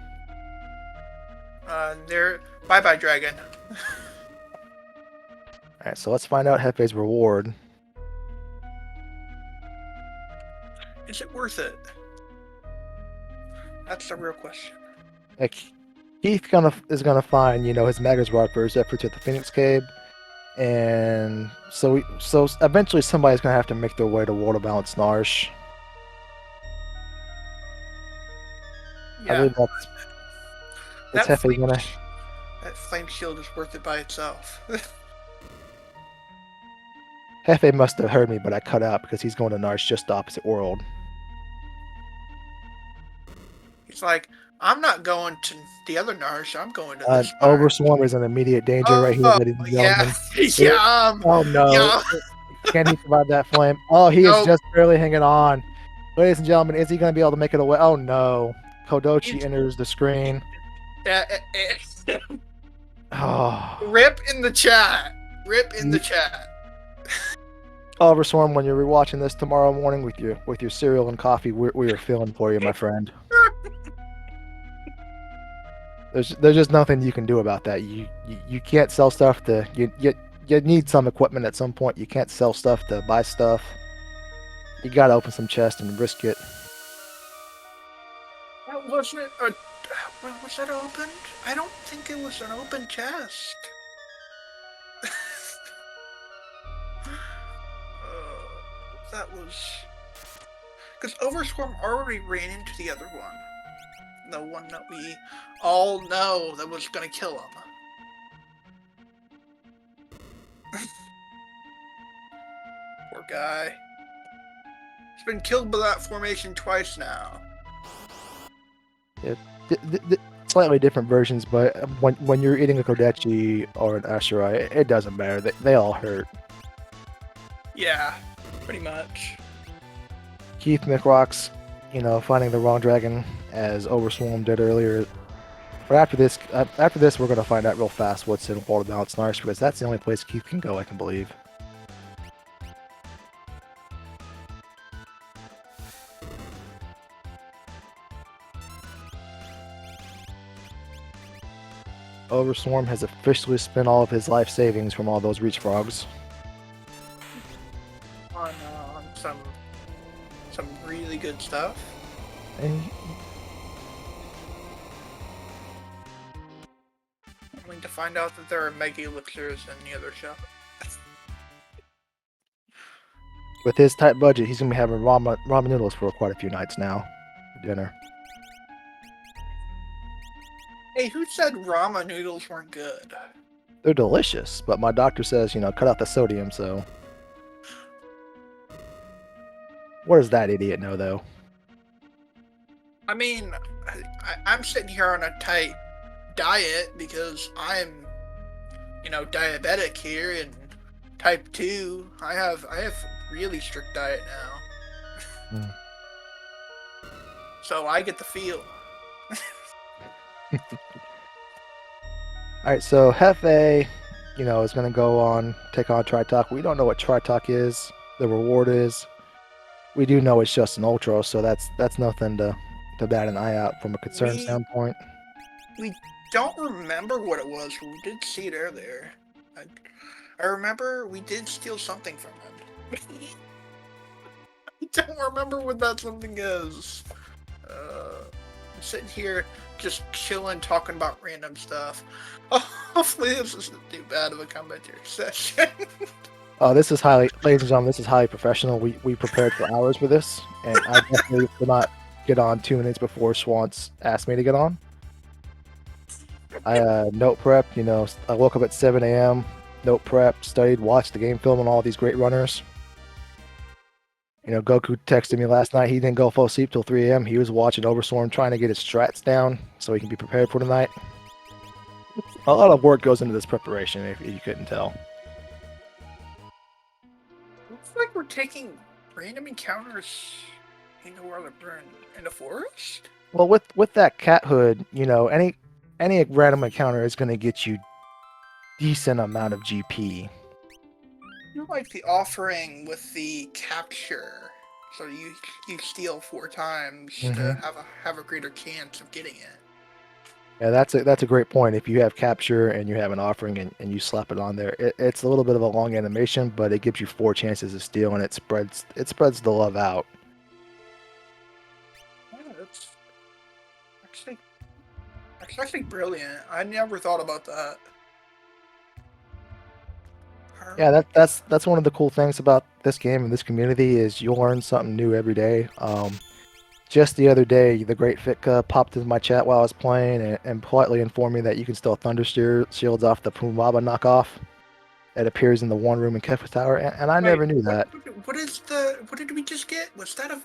Bye-bye, dragon. Alright, so let's find out Hefe's reward. Is it worth it? That's the real question. Keith is gonna find, his Magus Rod for his efforts at the Phoenix Cave, and so eventually somebody's gonna have to make their way to World of Balance Narsh. Yeah. I believe that's Hefe gonna. That flame shield is worth it by itself. Hefe must have heard me, but I cut out because he's going to Narsh, just the opposite world. He's like, I'm not going to the other Narsh, I'm going to this part. Overswarm is in immediate danger right here, ladies and gentlemen. Yeah. Oh no. Yeah. Can he survive that flame? Oh, he is just barely hanging on. Ladies and gentlemen, is he going to be able to make it away? Oh no. Kodochi enters the screen. Oh. Rip in the chat. Rip in the chat. Overswarm, when you're rewatching this tomorrow morning with your cereal and coffee, we are feeling for you, my friend. There's just nothing you can do about that. You can't sell stuff to you need some equipment at some point. You can't sell stuff to buy stuff. You gotta open some chests and risk it. That wasn't was that opened? I don't think it was an open chest. That was because Overswarm already ran into the other one. The one that we all know that was gonna kill him. Poor guy. It's been killed by that formation twice now. Slightly different versions, but when you're eating a Kodechi or an Ashirai, it doesn't matter. They all hurt. Yeah, pretty much. Keith McRock's, finding the wrong dragon as Overswarm did earlier. But after this, we're gonna find out real fast what's in World of Balance Narsh, because that's the only place Keith can go, I can believe. Overswarm has officially spent all of his life savings from all those Reach Frogs. On some really good stuff. And Only to find out that there are Mega Elixirs in the other shop. with his tight budget, he's gonna be having ramen noodles for quite a few nights now for dinner. Hey, who said ramen noodles weren't good? They're delicious, but my doctor says, cut out the sodium, so... What does that idiot know, though? I mean, I'm sitting here on a tight diet because I'm, diabetic here and type 2. I have really strict diet now. So I get the feel. Alright, so Hefe, is going to go on, take on Tritalk. We don't know what Tritalk is, the reward is. We do know it's just an Ultra, so that's nothing to bat an eye out from a concern standpoint. We don't remember what it was, but we did see it earlier. I remember we did steal something from him. I don't remember what that something is. I'm sitting here just chilling, talking about random stuff. Hopefully this isn't too bad of a commentary session. Ladies and gentlemen, this is highly professional. We prepared for hours for this, and I definitely will not get on 2 minutes before Schwantz asked me to get on. I note prep, I woke up at 7 a.m., note prep, studied, watched the game film on all these great runners. Goku texted me last night. He didn't go full sleep till 3 a.m. He was watching Overstorm, trying to get his strats down so he can be prepared for tonight. A lot of work goes into this preparation, if you couldn't tell. Looks like we're taking random encounters where they're in the forest. Well, with that cat hood, any random encounter is going to get you decent amount of GP. You like the offering with the capture, so you steal 4 times to have a greater chance of getting it. Yeah, that's a great point. If you have capture and you have an offering and you slap it on there, it's a little bit of a long animation, but it gives you 4 chances to steal, and it spreads the love out. Yeah, that's actually brilliant. I never thought about that. Yeah, that's one of the cool things about this game and this community is you'll learn something new every day. Just the other day, the Great Fitka popped into my chat while I was playing and politely informed me that you can still thunder shields off the Pumaba knockoff that appears in the one room in Kefka Tower, and I never knew that. What did we just get? Was that a...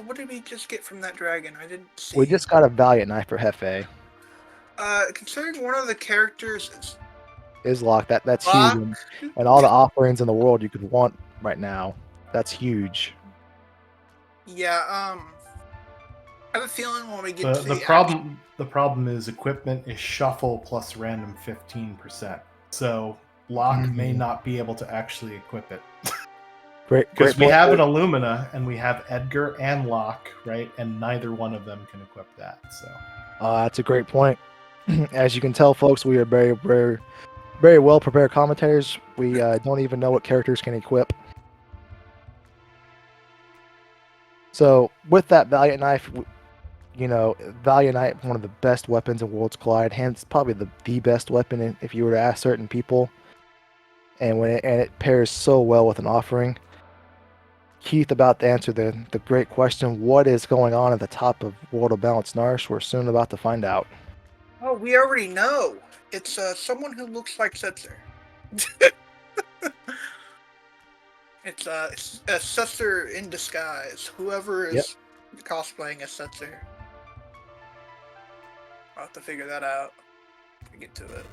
What did we just get from that dragon? I didn't see. We just got a Valiant Knife for Hefe. Considering one of the characters is locked, that's huge, and all the offerings in the world you could want right now, that's huge. Yeah, I have a feeling when we get to the problem is equipment is shuffle plus random 15%. So Locke may not be able to actually equip it. Because we have an Illumina and we have Edgar and Locke, right? And neither one of them can equip that. So that's a great point. As you can tell, folks, we are very, very, very well prepared commentators. We don't even know what characters can equip. So with that Valiant Knife, Valiant Knife, one of the best weapons in Worlds Collide, hence probably the best weapon if you were to ask certain people. And it pairs so well with an offering. Keith about to answer the great question, what is going on at the top of World of Balance Narsh? We're soon about to find out. Oh, we already know. It's someone who looks like Setzer. It's a Setzer in disguise. Whoever is cosplaying as Setzer. I'll have to figure that out. To get to it.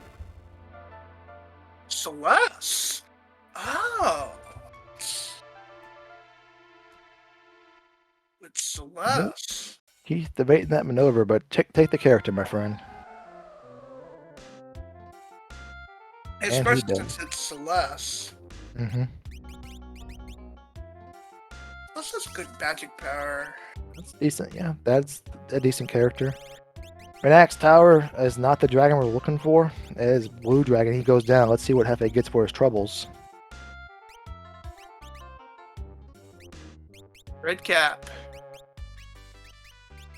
Celeste! Oh! It's Celeste. He's debating that maneuver, but take the character, my friend. Especially since it's Celeste. Mm-hmm. Celeste has good magic power. That's decent, yeah. That's a decent character. Renax Tower is not the dragon we're looking for. It is Blue Dragon. He goes down. Let's see what Hefe gets for his troubles. Red cap.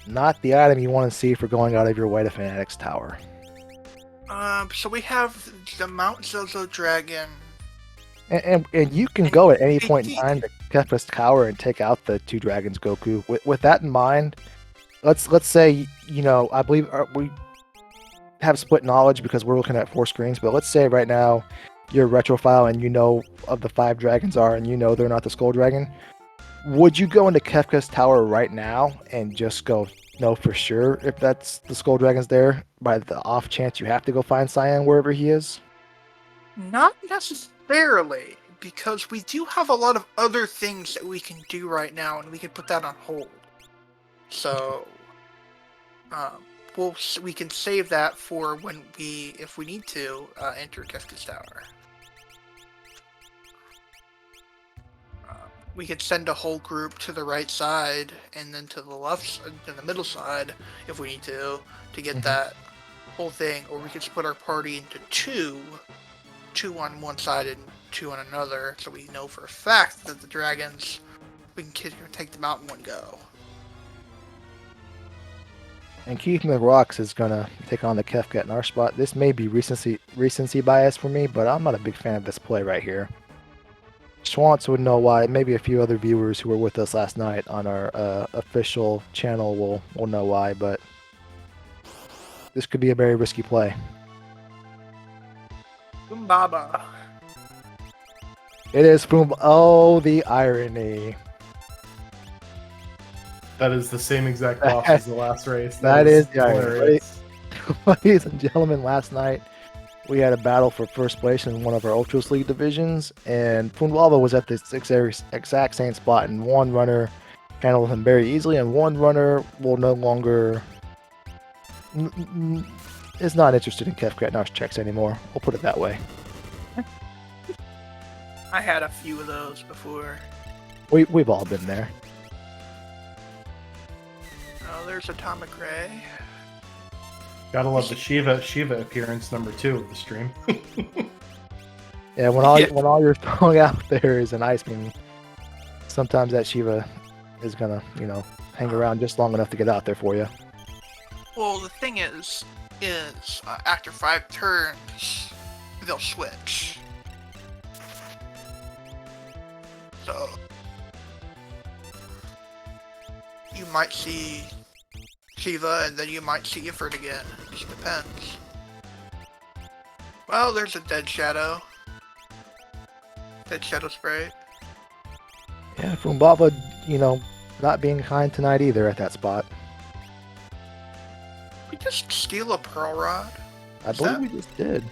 Not the item you want to see for going out of your way to Fanatics Tower. So we have the Mount Zozo Dragon. And you can go at any point in time to Kefka's Tower and take out the 2 dragons, Goku. With that in mind, let's say, I believe we have split knowledge because we're looking at 4 screens, but let's say right now you're a retrophile and you know of the 5 dragons are and you know they're not the Skull Dragon. Would you go into Kefka's Tower right now and just go know for sure if that's the Skull Dragon's there by the off chance you have to go find Cyan wherever he is? Not necessarily, because we do have a lot of other things that we can do right now, and we can put that on hold. So, we can save that for when if we need to, enter Kefka's Tower. We could send a whole group to the right side, and then to the left, to the middle side, if we need to get that whole thing, or we could split our party into 2 on one side and 2 on another, so we know for a fact that the dragons, we can take them out in one go. And Keith McRocks is going to take on the Kefka in our spot. This may be recency bias for me, but I'm not a big fan of this play right here. Schwantz would know why. Maybe a few other viewers who were with us last night on our official channel will know why, but this could be a very risky play. Boombaba. It is Boom. Oh, the irony. That is the same exact boss as the last race. That is the irony. Ladies and gentlemen, last night we had a battle for first place in one of our Ultras League divisions, and Poonwalva was at this exact same spot, and one runner handled him very easily, and one runner will no longer is not interested in Kefka checks anymore. We'll put it that way. I had a few of those before. We've all been there. Oh, there's Atomic Ray. Gotta love the Shiva appearance number 2 of the stream. Yeah, when all you're throwing out there is an ice beam, sometimes that Shiva is gonna, hang around just long enough to get out there for you. Well, the thing is after 5 turns, they'll switch. So you might see Shiva, and then you might see Ifrit again. It just depends. Well, there's a Dead Shadow. Dead Shadow Spray. Yeah, Fumbaba, not being kind tonight either at that spot. We just steal a Pearl Rod? I believe we just did.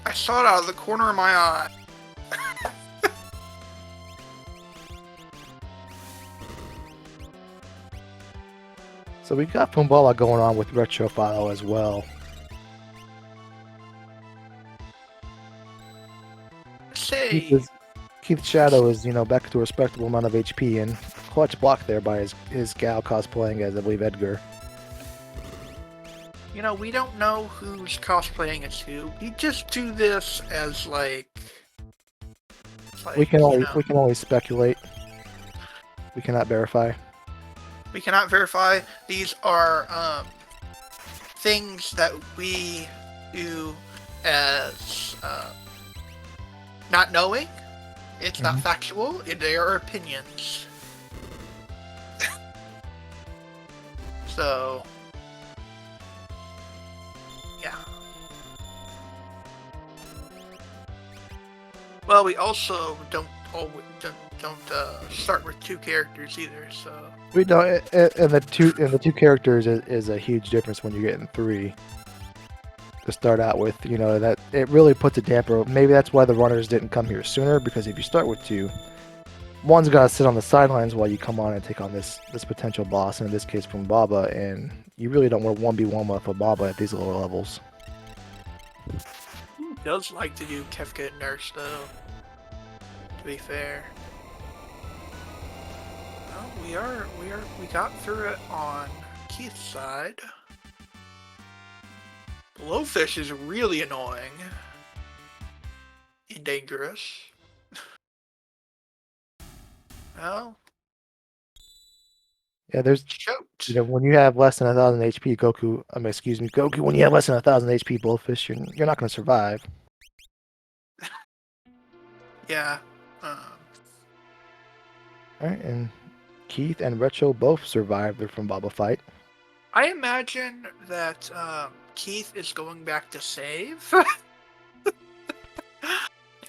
I saw it out of the corner of my eye. So we've got Pumbala going on with Retrofile as well. Keith Shadow is, back to a respectable amount of HP, and clutch block there by his gal cosplaying as, I believe, Edgar. We don't know who's cosplaying as who. We just do this as we can only speculate. We cannot verify. We cannot verify. These are things that we do as not knowing. It's not factual. They are opinions. So, yeah. Well, we also don't start with 2 characters either, so. We don't, and the two characters is a huge difference when you're getting 3 to start out with. You know, that it really puts a damper. Maybe that's why the runners didn't come here sooner, because if you start with 2, one's gonna sit on the sidelines while you come on and take on this potential boss, and in this case from Baba, and you really don't want 1v1 with a Baba at these lower levels. He does like to do Kefka and Nurse, though, to be fair. Well, we got through it on Keith's side. Blowfish is really annoying and dangerous. Well, yeah, there's choked. You know, when you have less than 1,000 HP, Goku. Goku. When you have less than 1,000 HP, Blowfish, you're not going to survive. Yeah. All right, and Keith and Retro both survived the from Baba fight. I imagine that Keith is going back to save.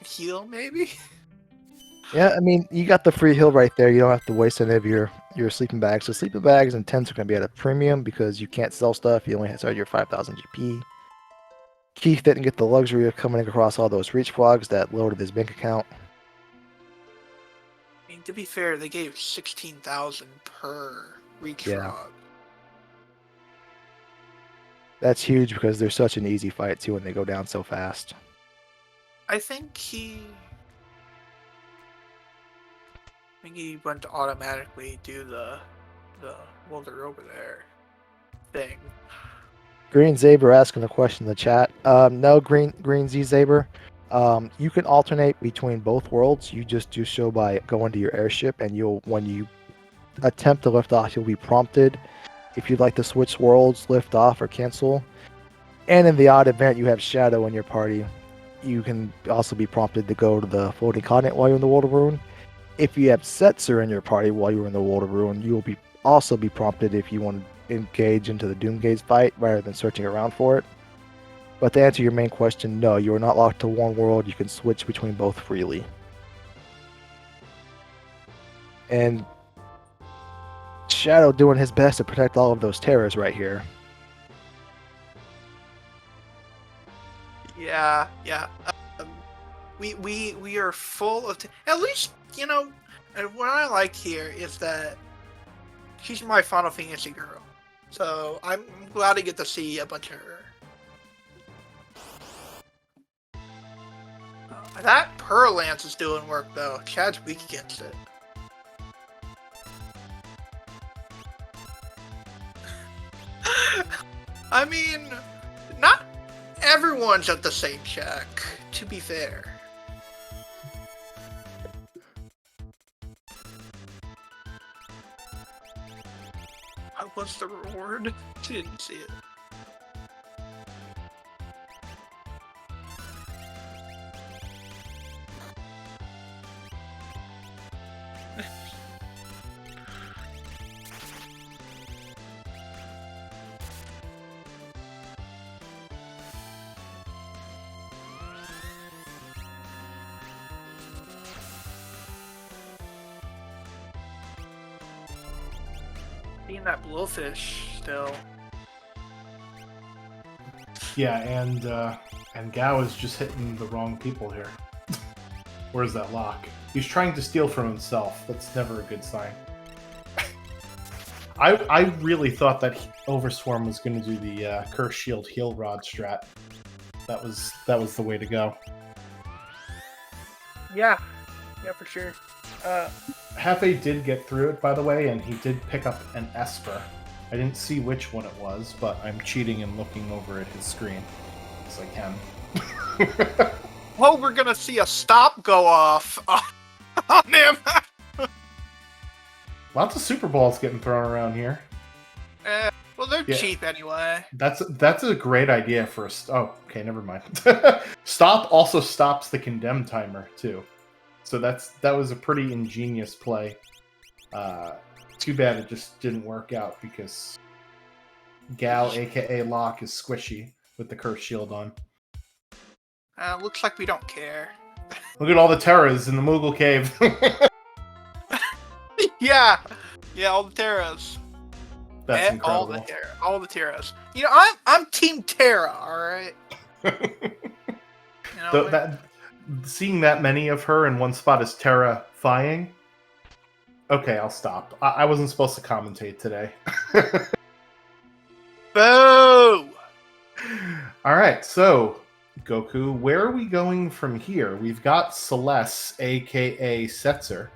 Heal, maybe? Yeah, I mean, you got the free heal right there. You don't have to waste any of your sleeping bags. So sleeping bags and tents are going to be at a premium because you can't sell stuff. You only have your 5,000 GP. Keith didn't get the luxury of coming across all those reach frogs that loaded his bank account. I mean, to be fair, they gave 16,000 per reach frog. That's huge because they're such an easy fight too when they go down so fast. I think he went to automatically do the while they're over there thing. Green Zaber asking a question in the chat. No, Green Z Zaber. You can alternate between both worlds. You just do so by going to your airship, and when you attempt to lift off, you'll be prompted if you'd like to switch worlds, lift off, or cancel. And in the odd event you have Shadow in your party, you can also be prompted to go to the floating continent while you're in the World of Ruin. If you have Setzer in your party while you're in the World of Ruin, you will also be prompted if you want to engage into the Doomgaze fight rather than searching around for it. But to answer your main question, no, you are not locked to one world. You can switch between both freely. And Shadow doing his best to protect all of those terrors right here. Yeah. We are full of. At least, you know, and what I like here is that she's my Final Fantasy girl. So I'm glad to get to see a bunch of her. That Pearl Lance is doing work, though. Chad's weak against it. I mean, not everyone's at the same check, to be fair. What was the reward? Didn't see it. Seeing that blowfish still. Yeah, and Gao is just hitting the wrong people here. Where's that lock? He's trying to steal from himself. That's never a good sign. I really thought that Overswarm was going to do the Curse Shield Heal Rod strat. That was the way to go. Yeah, for sure. Hefe did get through it, by the way, and he did pick up an Esper. I didn't see which one it was, but I'm cheating and looking over at his screen as I can. Well, we're gonna see a stop go off on him. Lots of Super Balls getting thrown around here. Well, they're cheap anyway. That's a great idea for a... Oh, okay, never mind. Stop also stops the condemn timer, too. So that was a pretty ingenious play. Too bad it just didn't work out because Gal, aka Locke, is squishy with the curse shield on. Looks like we don't care. Look at all the terras in the Moogle Cave. Yeah, all the Terras. That's incredible. All the Terras. You know, I'm Team Terra. All right. You know, Seeing that many of her in one spot is terrifying. Okay, I'll stop. I wasn't supposed to commentate today. Boo! All right, so Goku, where are we going from here? We've got Celeste, aka Setzer,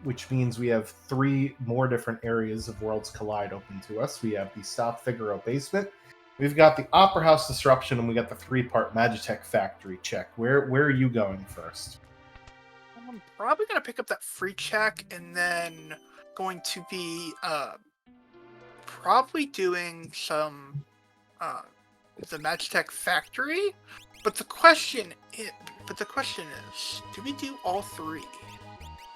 which means we have 3 more different areas of Worlds Collide open to us. We have the South Figaro basement, we've got the Opera House disruption, and we got the 3-part Magitech factory check. Where are you going first? I'm probably gonna pick up that free check, and then going to be probably doing some the Magitech factory. But the question is, do we do all 3?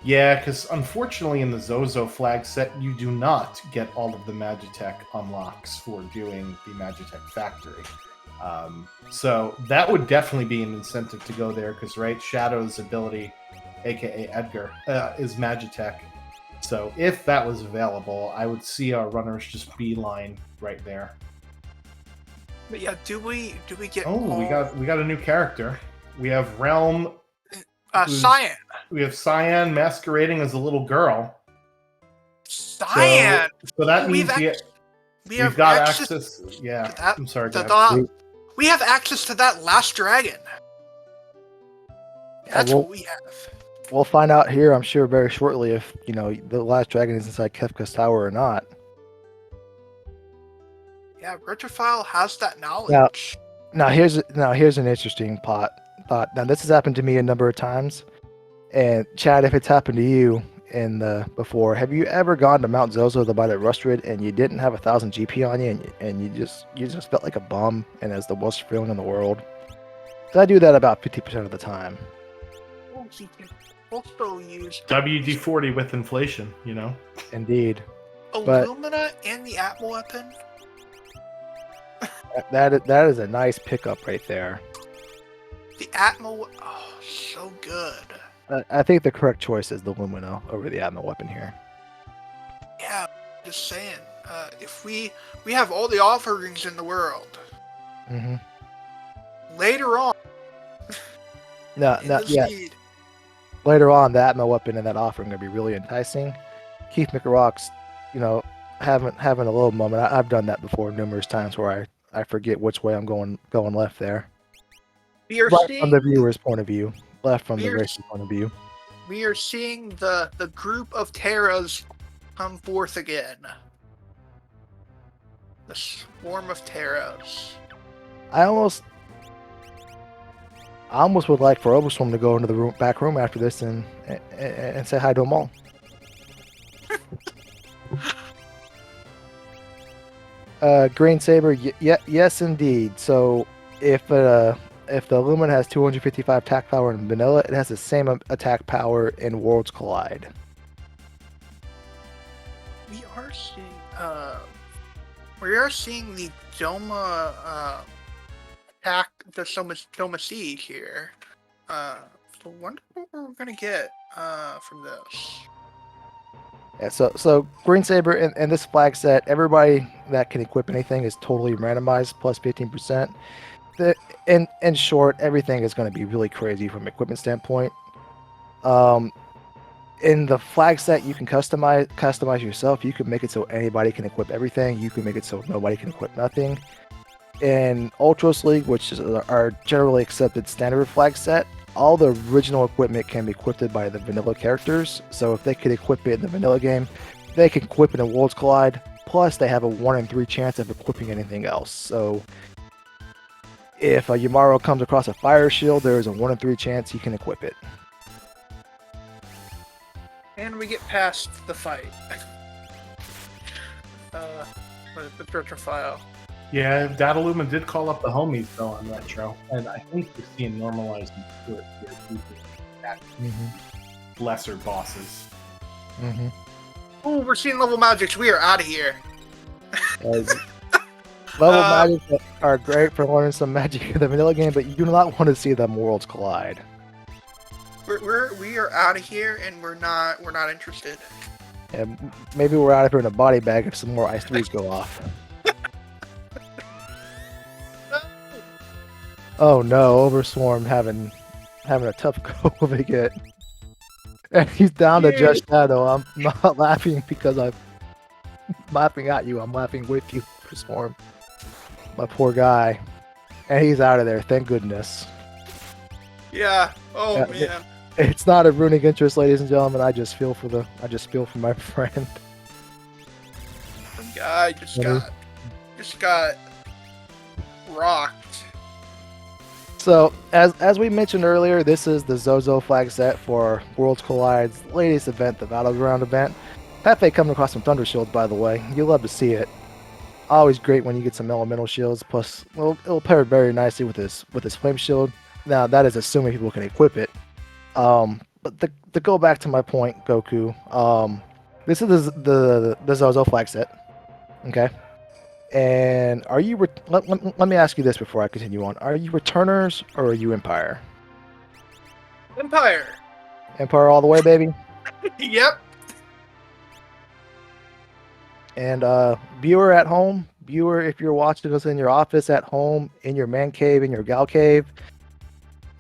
Yeah, because unfortunately in the Zozo flag set, you do not get all of the Magitech unlocks for doing the Magitech factory. So that would definitely be an incentive to go there, because, right, Shadow's ability, aka Edgar, is Magitech. So if that was available, I would see our runners just beeline right there. But yeah, do we get? Oh, we got a new character. We have Realm. Cyan. We have Cyan masquerading as a little girl. Cyan. So that means we've got access. Yeah, I'm sorry. We have access to that last dragon. That's what we have. We'll find out here, I'm sure, very shortly if, you know, the last dragon is inside Kefka's tower or not. Yeah, Retrophile has that knowledge. Now here's an interesting thought. Now this has happened to me a number of times, and Chad, if it's happened to you before, have you ever gone to Mount Zozo to buy the Rustrid and you didn't have 1,000 GP on you, and you just felt like a bum and as the worst feeling in the world? So I do that about 50% of the time. Also use WD-40 with inflation, you know. Indeed. Illumina and the Atmo weapon. That is a nice pickup right there. The Atmo, oh, so good. I think the correct choice is the Lumina over the Atmo weapon here. Yeah, just saying. If we have all the offerings in the world. Mm-hmm. Later on. Later on, the Atmo weapon and that offering are going to be really enticing. Keith McRock's, you know, having a little moment. I've done that before numerous times where I forget which way I'm going left there. From the viewer's point of view. Left from the racer's point of view. We are seeing the group of Terras come forth again. The swarm of Terras. I almost would like for Overswarm to go into the back room after this and say hi to them all. Green Saber, yes indeed. So if the Lumen has 255 attack power in vanilla, it has the same attack power in Worlds Collide. We are seeing the Doma attack the Doma Siege here. So I wonder what we're gonna get from this. Yeah, so Green Saber in this flag set, everybody that can equip anything is totally randomized, plus 15%. In short, everything is going to be really crazy from an equipment standpoint. In the flag set, you can customize yourself. You can make it so anybody can equip everything. You can make it so nobody can equip nothing. In Ultros League, which is our generally accepted standard flag set, all the original equipment can be equipped by the vanilla characters. So if they could equip it in the vanilla game, they can equip it in Worlds Collide. Plus, they have a 1 in 3 chance of equipping anything else. So if a Yamaro comes across a fire shield, there is a 1 in 3 chance he can equip it. And we get past the fight. With Retrophile. Yeah, Datalumen did call up the homies though on Retro, and I think we're seeing normalizing to it here. Lesser bosses. Mm-hmm. Oh, we're seeing level magics. We are out of here. Level magics are great for learning some magic in the vanilla game, but you do not want to see them Worlds Collide. We are out of here, and we're not interested. And maybe we're out of here in a body bag if some more ice 3s go off. Oh no, Overswarm having a tough go of it. And he's down to just shadow. I'm not laughing because I'm laughing at you. I'm laughing with you, Overswarm. My poor guy. And he's out of there, thank goodness. Yeah. Oh man. It's not a runic interest, ladies and gentlemen. I just feel for my friend. Some guy just got rocked. So, as we mentioned earlier, this is the Zozo flag set for Worlds Collide's latest event, the Battleground event. Hefe coming across some Thunder Shields, by the way. You'll love to see it. Always great when you get some Elemental Shields. Plus, well, it'll pair very nicely with his Flame Shield. Now, that is assuming people can equip it. But to go back to my point, Goku, this is the Zozo flag set, okay? And are you, let me ask you this before I continue on. Are you returners or are you Empire? Empire. Empire all the way, baby? Yep. And viewer at home, if you're watching us in your office, at home, in your man cave, in your gal cave,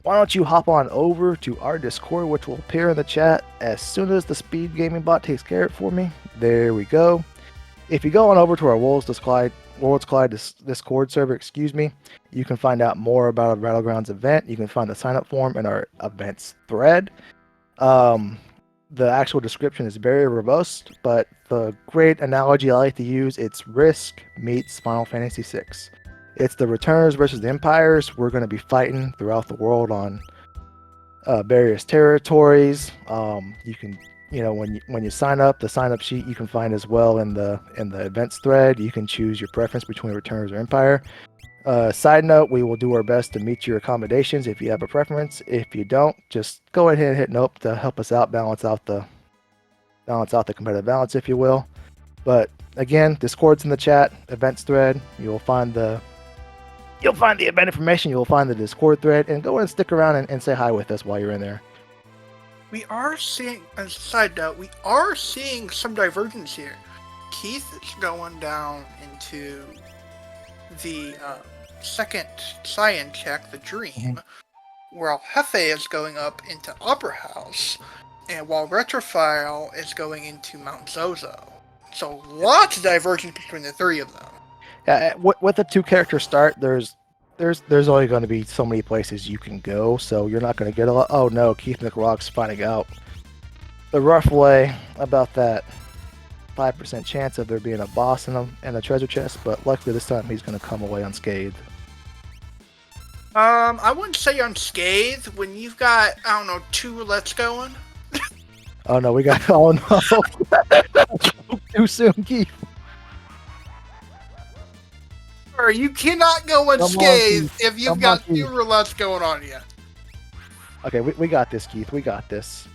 why don't you hop on over to our Discord, which will appear in the chat as soon as the SpeedGaming bot takes care of it for me. There we go. If you go on over to our Worlds Collide Discord server, you can find out more about our Battlegrounds event. You can find the sign up form in our events thread. The actual description is very robust, but the great analogy I like to use, it's Risk meets Final Fantasy VI. It's the returners versus the empires. We're going to be fighting throughout the world on various territories. You can, when you sign up, the sign up sheet you can find as well in the events thread. You can choose your preference between returners or empire. Side note, we will do our best to meet your accommodations if you have a preference. If you don't, just go ahead and hit nope to help us out, balance out the competitive balance, if you will. But again, Discord's in the chat, events thread. You'll find the event information. You'll find the Discord thread, and go and stick around and say hi with us while you're in there. We are seeing, as a side note, we are seeing some divergence here. Keith is going down into the second Cyan check, the Dream, while Hefe is going up into Opera House, and while Retrophile is going into Mount Zozo. So lots of divergence between the three of them. Yeah, with a 2-character start, there's only going to be so many places you can go, so you're not going to get a lot. Oh no, Keith McRock's finding out the rough way about that 5% chance of there being a boss in a treasure chest, but luckily this time he's going to come away unscathed. I wouldn't say unscathed when you've got, 2 roulettes going. Oh no, we got, oh no, too soon, Keith. You cannot go unscathed if you've got 2 roulettes going on you. Okay, we got this, Keith. We got this.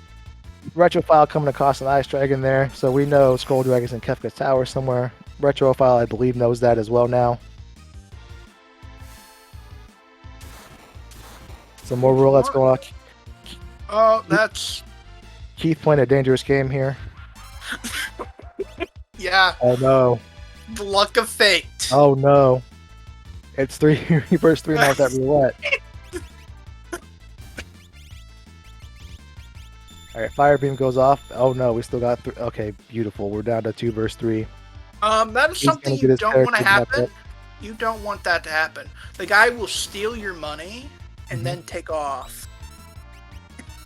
Retrophile coming across an Ice Dragon there, so we know Skull Dragon's in Kefka's Tower somewhere. Retrophile, I believe, knows that as well now. Some more roulettes going on. Oh, that's... Keith playing a dangerous game here. Yeah. Oh no. The luck of fate. Oh no. It's 3, he burst 3 now with that roulette. Alright, Fire Beam goes off. Oh no, we still got 3. Okay, beautiful. We're down to 2 versus 3. That is something you don't want to happen. You don't want that to happen. The guy will steal your money and then take off.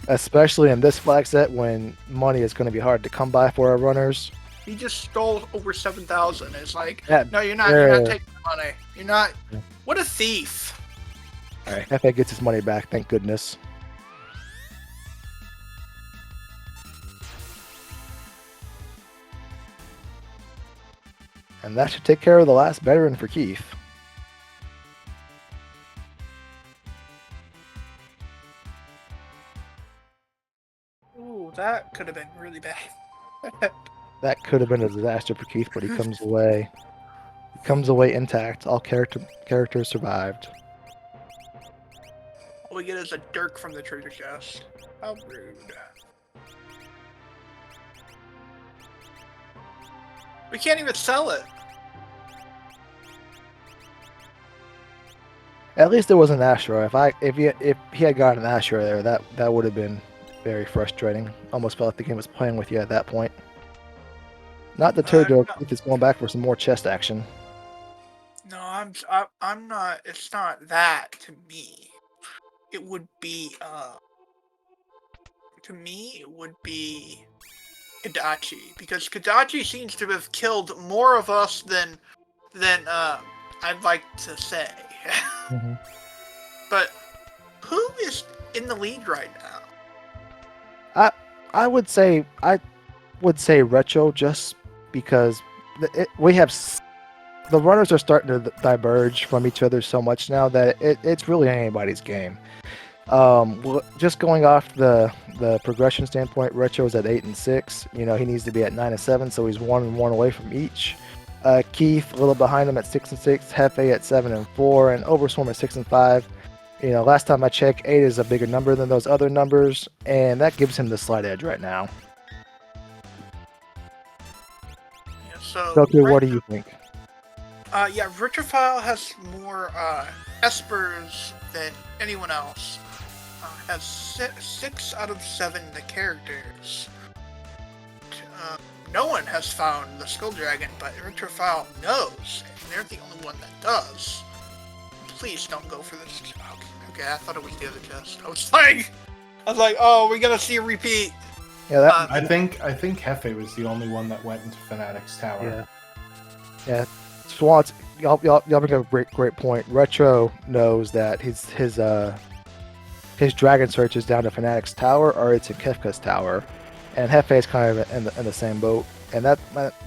Especially in this flag set when money is going to be hard to come by for our runners. He just stole over 7,000. It's like, yeah, no, you're not taking the money. You're not. Yeah. What a thief. Alright, Hefe gets his money back, thank goodness. And that should take care of the last veteran for Keith. Ooh, that could have been really bad. That could have been a disaster for Keith, but he comes away. He comes away intact. All characters survived. All we get is a dirk from the treasure chest. How rude. We can't even sell it. At least there was an Astro. If he had gotten an Astro there, that would have been very frustrating. Almost felt like the game was playing with you at that point. Not deterred though. No. Keith is going back for some more chest action. No, I'm not. It's not that to me. It would be to me it would be Kadachi, because Kadachi seems to have killed more of us than I'd like to say. Mm-hmm. But who is in the lead right now? I would say Retro, just because we have the runners are starting to diverge from each other so much now that it's really anybody's game. Just going off the progression standpoint, Retro is at 8 and 6. You know, he needs to be at 9 and 7, so he's 1 and 1 away from each. Keith a little behind him at 6 and 6. Hefe at 7 and 4, and Overswarm at 6 and 5. You know, last time I checked, 8 is a bigger number than those other numbers, and that gives him the slight edge right now. Yeah, so Goku, what do you think? Yeah, Retrophile has more espers than anyone else. Has 6 out of 7 the characters. No one has found the Skull Dragon, but Retrophile knows, and they're the only one that does. Please don't go for this. Okay, I thought it was the other chest. I was like, oh, we're gonna see a repeat. Yeah, I think Hefe was the only one that went into Fanatic's Tower. Yeah. Swans, y'all bring up a great point. Retro knows that his Dragon Search is down to Fanatic's Tower or it's in Kefka's Tower, and Hefe is kind of in the same boat. And that,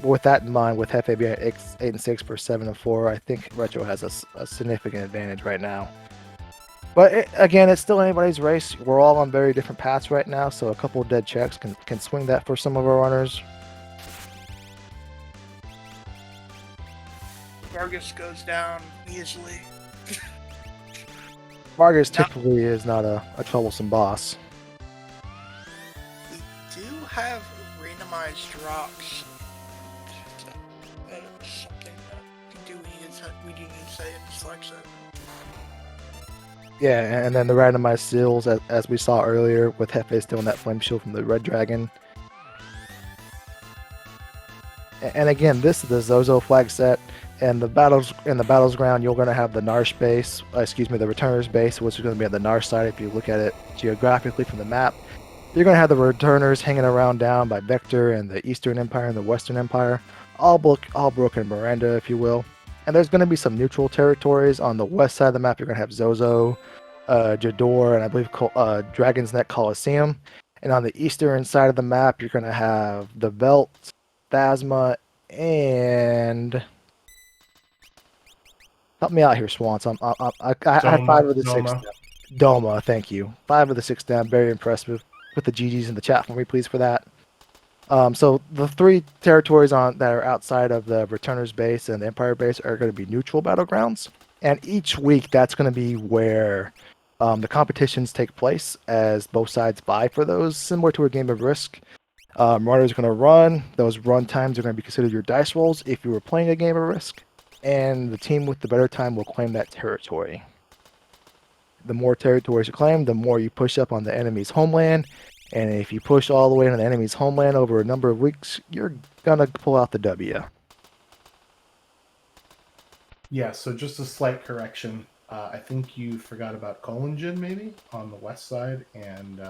with that in mind, with Hefe being at 8 and 6 for 7 and 4, I think Retro has a significant advantage right now. But again, it's still anybody's race. We're all on very different paths right now, so a couple of dead checks can swing that for some of our runners. Vargas goes down easily. Vargas typically is not a troublesome boss. We do have randomized drops. That is something that we do need to say in Flex it. Yeah, and then the randomized seals, as we saw earlier, with Hefe still in that flame shield from the Red Dragon. And again, this is the Zozo flag set, and the battles ground, you're going to have the Narsh base, the Returners base, which is going to be on the Narsh side. If you look at it geographically from the map, you're going to have the Returners hanging around down by Vector and the Eastern Empire and the Western Empire, all broken Miranda, if you will. And there's going to be some neutral territories on the west side of the map. You're going to have Zozo, Jador, and I believe Dragon's Neck Coliseum. And on the eastern side of the map, you're going to have the Velt, Phasma, and help me out here, Swans. I have 5 of the 6 down. Doma, thank you. 5 of the 6 down. Very impressive. Put the GGs in the chat for me, please, for that. So the 3 territories that are outside of the Returners base and the Empire base are going to be neutral battlegrounds. And each week, that's going to be where the competitions take place, as both sides vie for those, similar to a game of Risk. Runners are going to run. Those run times are going to be considered your dice rolls if you were playing a game of Risk. And the team with the better time will claim that territory. The more territories you claim, the more you push up on the enemy's homeland. And if you push all the way into the enemy's homeland over a number of weeks, you're going to pull out the W. Yeah, so just a slight correction. I think you forgot about Kolingen, maybe, on the west side, and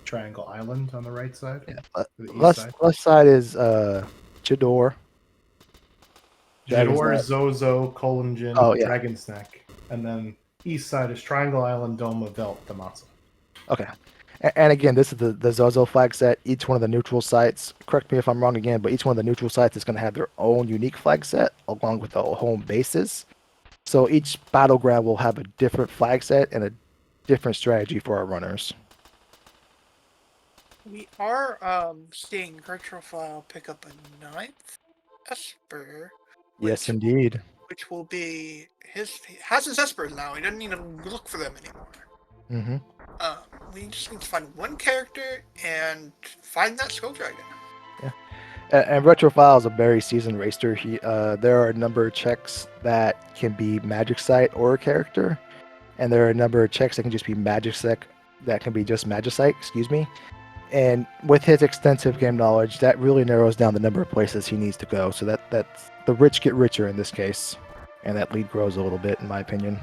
Triangle Island on the right side. Yeah, left side is Jador. Jador, Zozo, Kolingen, Dragon's Neck. And then east side is Triangle Island, Doma, Velt, Damaso. Okay. And again, this is the Zozo flag set. Each one of the neutral sites, correct me if I'm wrong again, but each one of the neutral sites is going to have their own unique flag set along with the home bases. So each battleground will have a different flag set and a different strategy for our runners. We are seeing Retrophile pick up a 9th Esper. Yes, indeed. Which will be he has his Espers now. He doesn't need to look for them anymore. Mm-hmm. we just need to find one character and find that Skull Dragon. Yeah. And Retrophile is a very seasoned racer. There are a number of checks that can be Magic Sight or a character, and there are a number of checks that can just be Magic Sight, that can be just Magicite, excuse me. And with his extensive game knowledge, that really narrows down the number of places he needs to go. So that's the rich get richer in this case, and that lead grows a little bit, in my opinion.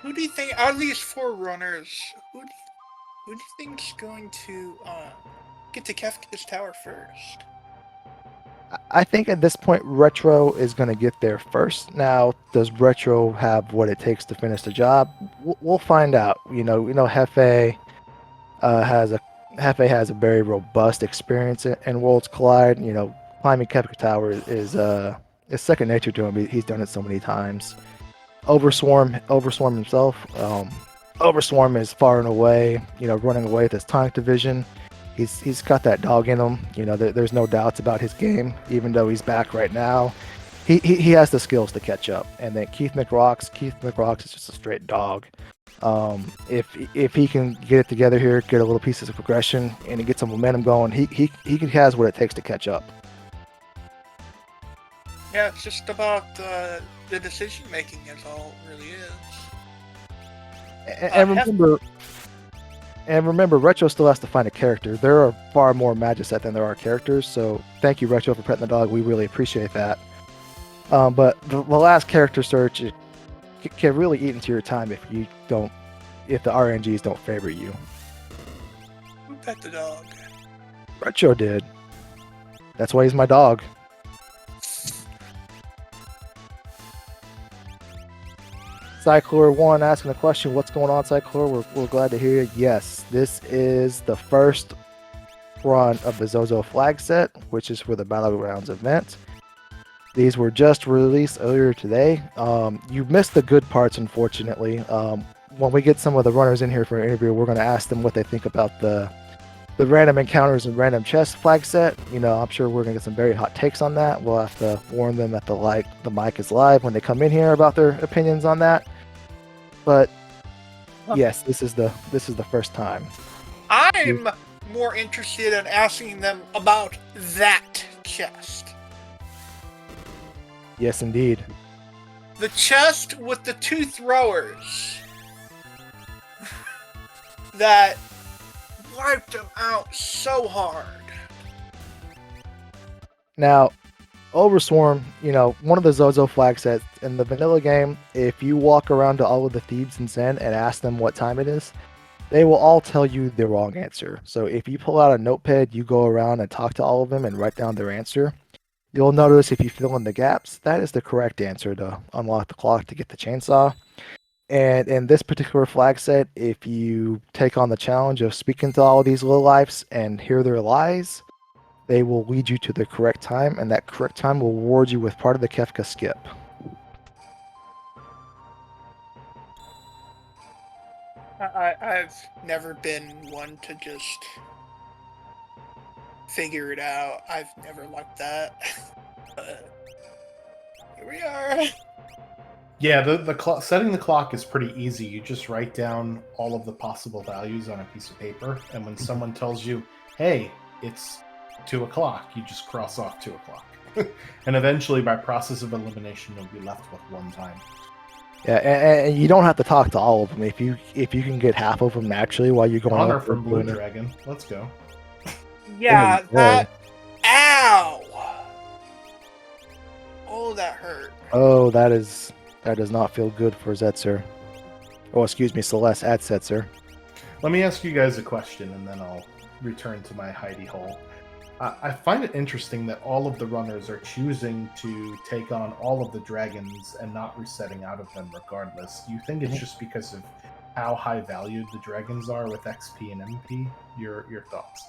Who do you think out of these 4 runners? Who do you think is going to get to Kefka's Tower first? I think at this point, Retro is going to get there first. Now, does Retro have what it takes to finish the job? We'll find out. Hefe has a very robust experience in Worlds Collide. Climbing Kefka Tower is second nature to him. He's done it so many times. Overswarm himself. Overswarm is far and away, running away with his tonic division. He's got that dog in him. There's no doubts about his game, even though he's back right now. He has the skills to catch up. And then Keith McRocks is just a straight dog. If he can get it together here, get a little pieces of progression, and get some momentum going, he has what it takes to catch up. Yeah, it's just about the decision making is all it really is. And remember, Retro still has to find a character. There are far more Magicite than there are characters, so thank you, Retro, for petting the dog. We really appreciate that. But the last character search can really eat into your time if the RNGs don't favor you. Who pet the dog? Retro did. That's why he's my dog. Cyclor1 asking a question. What's going on, Cyclor? We're glad to hear you. Yes, this is the first run of the Zozo flag set, which is for the Battlegrounds event. These were just released earlier today. You missed the good parts, unfortunately. When we get some of the runners in here for an interview, we're going to ask them what they think about the random encounters and random chest flag set. I'm sure we're going to get some very hot takes on that. We'll have to warn them that the mic is live when they come in here about their opinions on that. But yes, this is the first time. I'm more interested in asking them about that chest. Yes, indeed. The chest with the 2 throwers that wiped them out so hard. Now, Overswarm, one of the Zozo flag sets in the vanilla game, if you walk around to all of the Thebes and Zen and ask them what time it is, they will all tell you the wrong answer. So if you pull out a notepad, you go around and talk to all of them and write down their answer. You'll notice if you fill in the gaps, that is the correct answer to unlock the clock to get the chainsaw. And in this particular flag set, if you take on the challenge of speaking to all of these lowlifes and hear their lies, they will lead you to the correct time, and that correct time will reward you with part of the Kefka skip. I've never been one to just figure it out. I've never liked that. But here we are. Yeah, the setting the clock is pretty easy. You just write down all of the possible values on a piece of paper, and when someone tells you, hey, it's 2 o'clock, you just cross off 2 o'clock. And eventually, by process of elimination, you'll be left with 1 time. Yeah, and you don't have to talk to all of them. If you can get half of them naturally while you're going Honor up from Blue Dragon. Let's go. Yeah, that... Ow! Oh, that hurt. Oh, that does not feel good for Zetzer. Oh, excuse me, Celeste at Zetzer. Let me ask you guys a question, and then I'll return to my hidey hole. I find it interesting that all of the runners are choosing to take on all of the dragons and not resetting out of them regardless. Do you think it's just because of how high valued the dragons are with XP and MP? Your thoughts?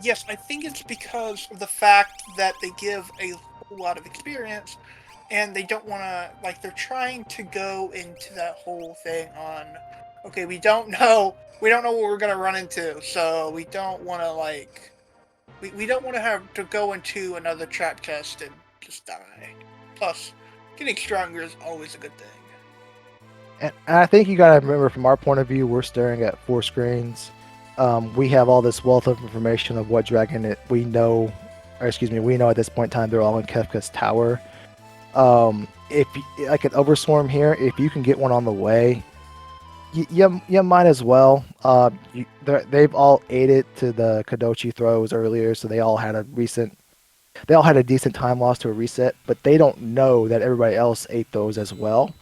Yes, I think it's because of the fact that they give a whole lot of experience, and they don't want to, they're trying to go into that whole thing on, okay, we don't know what we're going to run into, so we don't want to, we don't want to have to go into another trap test and just die. Plus, getting stronger is always a good thing. And I think you gotta remember, from our point of view, we're staring at 4 screens. We have all this wealth of information of what dragon we know, or excuse me, we know at this point in time they're all in Kefka's tower. If like an overswarm here, if you can get one on the way, you might as well. They've all ate it to the Kadochi throws earlier, so they all had a decent time loss to a reset, but they don't know that everybody else ate those as well.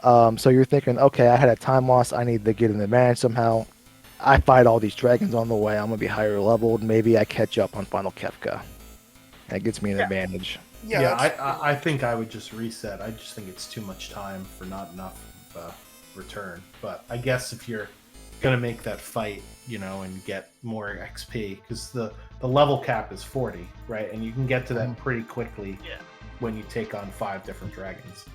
So you're thinking, okay, I had a time loss, I need to get an advantage somehow. I fight all these dragons on the way, I'm gonna be higher leveled, maybe I catch up on Final Kefka. That gets me an advantage. Yeah, I think I would just reset. I just think it's too much time for not enough return. But I guess if you're gonna make that fight, and get more XP, because the level cap is 40, right? And you can get to that pretty quickly when you take on 5 different dragons.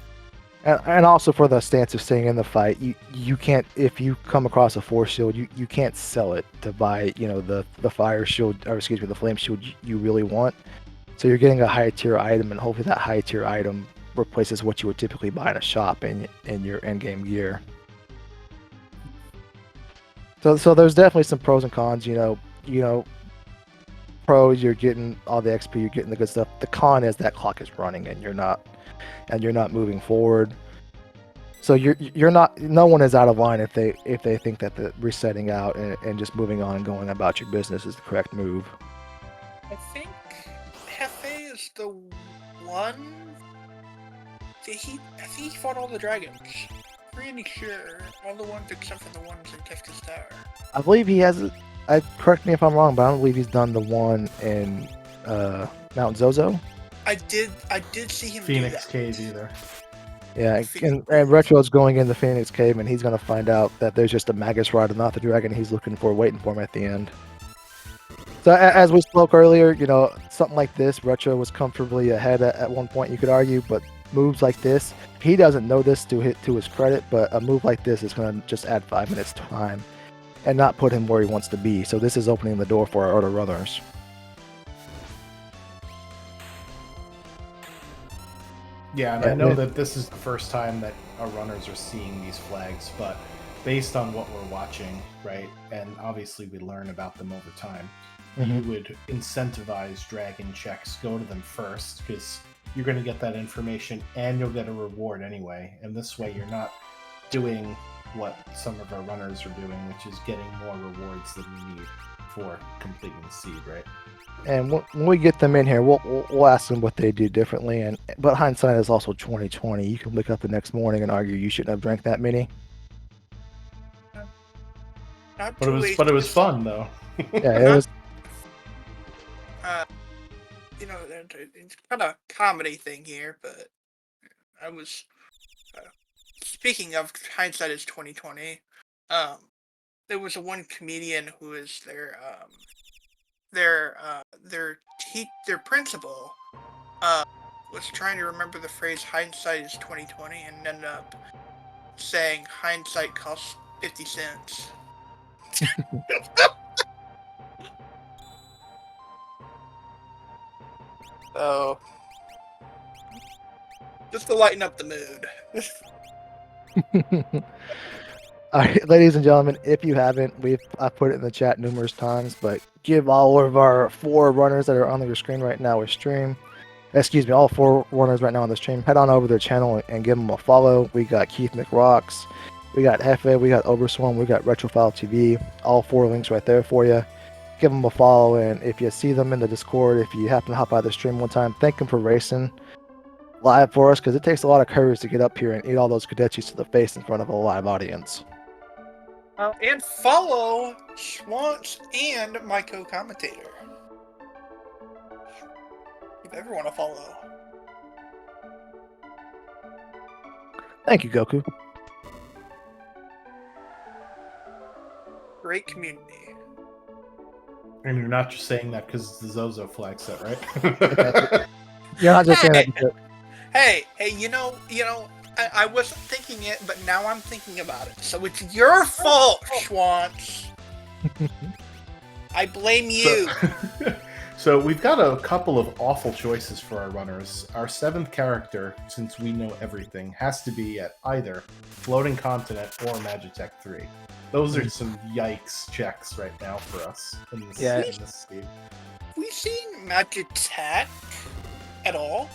And also for the stance of staying in the fight, you can't, if you come across a force shield, you can't sell it to buy the fire shield, or excuse me, the flame shield you really want. So you're getting a high tier item, and hopefully that high tier item replaces what you would typically buy in a shop in your end game gear. So there's definitely some pros and cons. Pros, you're getting all the XP, you're getting the good stuff. The con is that clock is running and you're not moving forward. So you're not. No one is out of line if they think that the resetting out and just moving on and going about your business is the correct move. I think Hefe is the one. I think he fought all the dragons. Pretty sure all the ones except for the ones in Kefka's Tower. I believe he has. Correct me if I'm wrong, but I don't believe he's done the one in Mount Zozo. I did see him Phoenix do that. Cave either. Yeah, and Retro's going into Phoenix Cave, and he's going to find out that there's just a Magus Rod and not the dragon he's looking for, waiting for him at the end. So as we spoke earlier, something like this, Retro was comfortably ahead at one point, you could argue, but moves like this, he doesn't know this to his credit, but a move like this is going to just add 5 minutes time and not put him where he wants to be. So this is opening the door for our other runners. Yeah, and I know that this is the first time that our runners are seeing these flags, but based on what we're watching, right, and obviously we learn about them over time, you would incentivize dragon checks, go to them first, because you're going to get that information and you'll get a reward anyway, and this way you're not doing what some of our runners are doing, which is getting more rewards than we need for completing the seed, right? And when we get them in here, we'll ask them what they do differently. But hindsight is also 2020. You can wake up the next morning and argue you shouldn't have drank that many. But it was fun though. Yeah, it was. It's kind of a comedy thing here, but I was speaking of hindsight is 2020. There was one comedian who is their principal was trying to remember the phrase hindsight is 2020 and ended up saying hindsight costs 50 cents. So just to lighten up the mood. All right, ladies and gentlemen, if you haven't, I've put it in the chat numerous times, but give all of our 4 runners that are on your screen right now a stream. Excuse me, all 4 runners right now on the stream. Head on over to their channel and give them a follow. We got Keith McRocks, we got Hefe, we got Overswarm, we got Retrofile TV. All 4 links right there for you. Give them a follow, and if you see them in the Discord, if you happen to hop out of the stream one time, thank them for racing live for us, because it takes a lot of courage to get up here and eat all those Kadechis to the face in front of a live audience. And follow Schwantz and my co-commentator. If you ever want to follow. Thank you, Goku. Great community. And you're not just saying that because it's the Zozo flag set, right? You're not just saying that because... Hey, I wasn't thinking it, but now I'm thinking about it. So it's your fault, Schwantz. I blame you. So we've got a couple of awful choices for our runners. Our 7th character, since we know everything, has to be at either Floating Continent or Magitech 3. Those are some yikes checks right now for us in this game. Have we seen Magitech at all?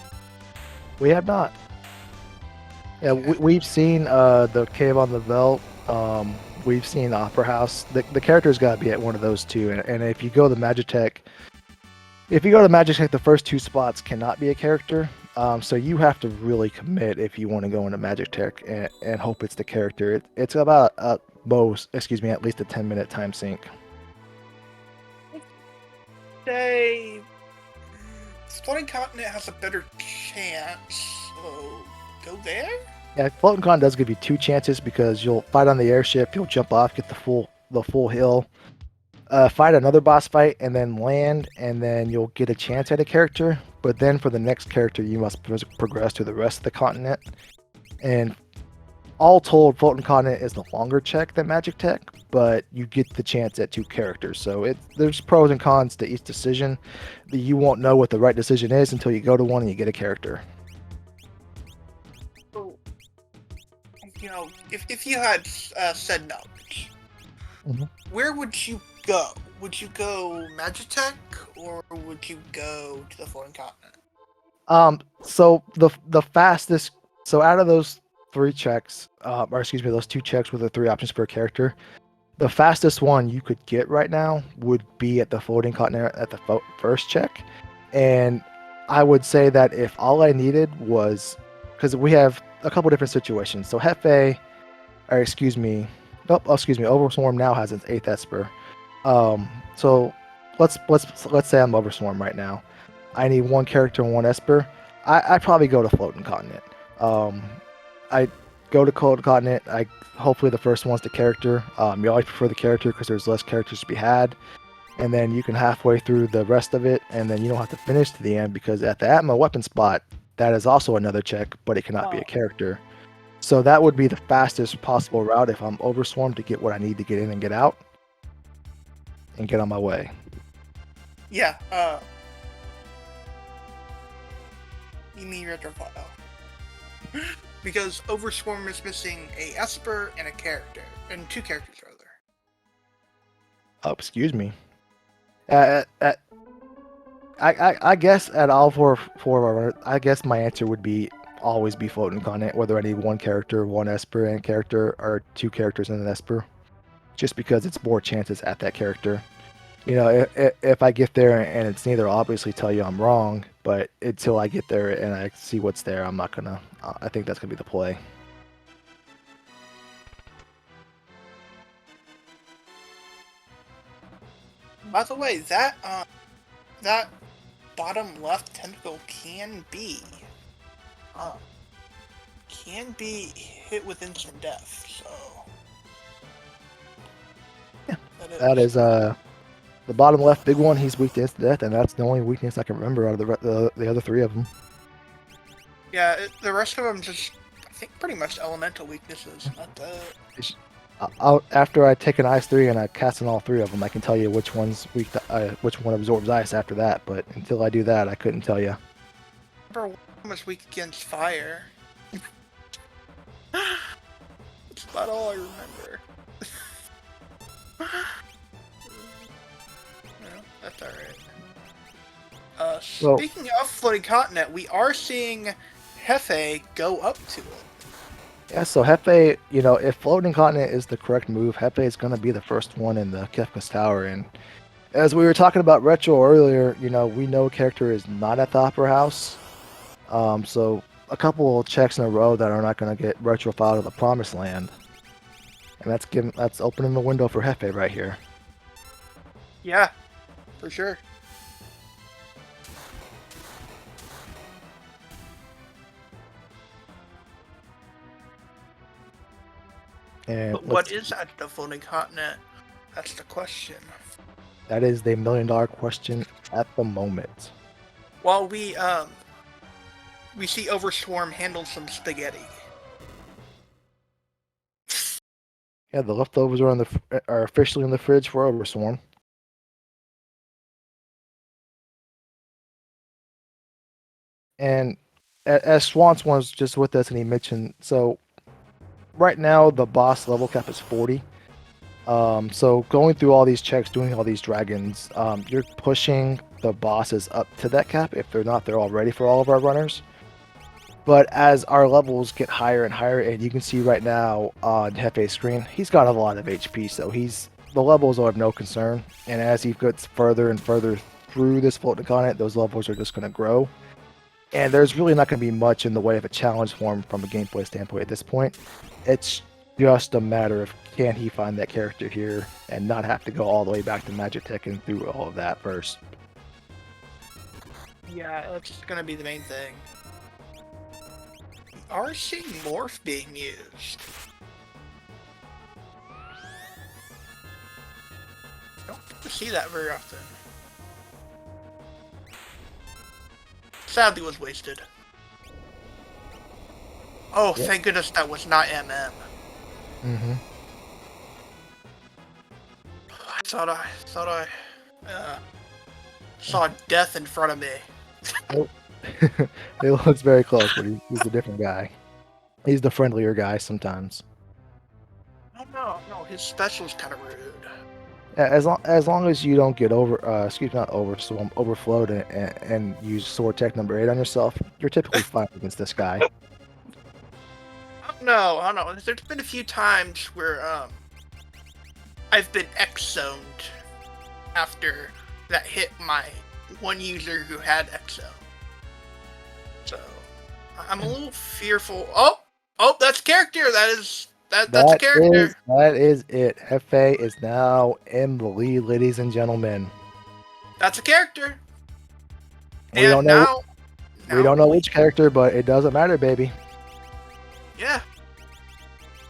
We have not. Yeah, we've seen the Cave on the Veldt. We've seen Opera House. The character's got to be at one of those two. And if you go to Magitech, the first 2 spots cannot be a character. So you have to really commit if you want to go into Magitech and hope it's the character. It's about at least a 10-minute time sink. Say, Floating Continent has a better chance, so go there? Yeah, Floating Con does give you 2 chances because you'll fight on the airship, you'll jump off, get the full hill, fight another boss fight, and then land, and then you'll get a chance at a character. But then for the next character, you must progress to the rest of the continent. And all told, Floating Continent is the longer check than Magitech, but you get the chance at 2 characters. So there's pros and cons to each decision. You won't know what the right decision is until you go to one and you get a character. You know, if you had said no, where would you go? Would you go Magitech or would you go to the Floating Continent? So the fastest. So out of those 3 checks, those 2 checks with the 3 options per character, the fastest one you could get right now would be at the Floating Continent at the first check. And I would say that if all I needed was, because we have a couple different situations. So Overswarm now has its 8th Esper. So let's say I'm Overswarm right now. I need 1 character and 1 Esper. I probably go to Floating Continent. I go to Floating Continent. Hopefully the first one's the character. You always prefer the character because there's less characters to be had. And then you can halfway through the rest of it, and then you don't have to finish to the end because at the Atma weapon spot, that is also another check, but it cannot be a character. So that would be the fastest possible route if I'm Overswarmed to get what I need to get in and get out and get on my way. Yeah, you mean Retrofile. Because Overswarm is missing a Esper and a character, and 2 characters rather. Oh, excuse me. I guess at all 4 of our runners, I guess my answer would always be Floating Continent, whether I need 1 character, 1 Esper and character, or 2 characters and an Esper, just because it's more chances at that character. You know, if I get there and it's neither, I'll obviously tell you I'm wrong, but until I get there and I see what's there, I'm not gonna. I think that's gonna be the play. By the way, that bottom left tentacle can be hit with instant death. So yeah, that is the bottom left big one. He's weak to instant death, and that's the only weakness I can remember out of the other 3 of them. Yeah, the rest of them just, I think, pretty much elemental weaknesses. Not that. After I take an ice 3 and I cast on all 3 of them, I can tell you which one's weak which one absorbs ice after that. But until I do that, I couldn't tell you. Remember one was weak against fire. That's about all I remember. No, that's alright. Speaking of Floating Continent, we are seeing Hefe go up to it. Yeah, so Hefe, if Floating Continent is the correct move, Hefe is going to be the first one in the Kefka's Tower. And as we were talking about Retro earlier, we know character is not at the Opera House. So a couple of checks in a row that are not going to get Retro filed to the Promised Land. And that's opening the window for Hefe right here. Yeah, for sure. And but what is at the Floating Continent? That's the question. That is the $1 million question at the moment. While we see Overswarm handle some spaghetti. Yeah, the leftovers are officially in the fridge for Overswarm. And as Swans was just with us, and he mentioned, so right now the boss level cap is 40. So going through all these checks, doing all these dragons, you're pushing the bosses up to that cap. If they're not, they're all ready for all of our runners. But as our levels get higher and higher, and you can see right now on Hefe's screen, he's got a lot of HP, so the levels are of no concern. And as he gets further and further through this floating continent, those levels are just going to grow. And there's really not going to be much in the way of a challenge for him from a gameplay standpoint at this point. It's just a matter of can he find that character here and not have to go all the way back to Magic Tech and through all of that first. Yeah, that's gonna be the main thing. We are seeing Morph being used. Don't get to see that very often. Sadly was wasted. Oh, Yep. Thank goodness that was not MM. Mm-hmm. I thought I saw death in front of me. Nope. It looks very close, but he's a different guy. He's the friendlier guy sometimes. Oh no, his special's kind of rude. Yeah, as long as you don't get overflowed and use sword tech number 8 on yourself, you're typically fine against this guy. No, I don't know. There's been a few times where I've been X-zoned after that hit my one user who had X-zone. So I'm a little fearful. Oh, that's a character. That's a character. That is it. Hefe is now in the lead, ladies and gentlemen. That's a character. We don't know which character, but it doesn't matter, baby. Yeah.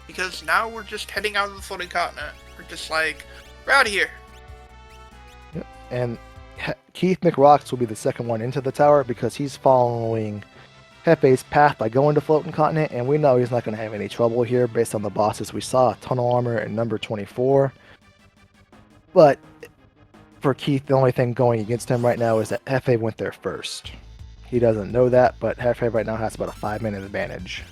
Because now we're just heading out of the floating continent. We're just like, we're out of here. Yep. And Keith McRocks will be the second one into the tower because he's following Hefe's path by going to floating continent, and we know he's not going to have any trouble here based on the bosses we saw, Tunnel Armor and number 24. But for Keith, the only thing going against him right now is that Hefe went there first. He doesn't know that, but Hefe right now has about a 5-minute advantage.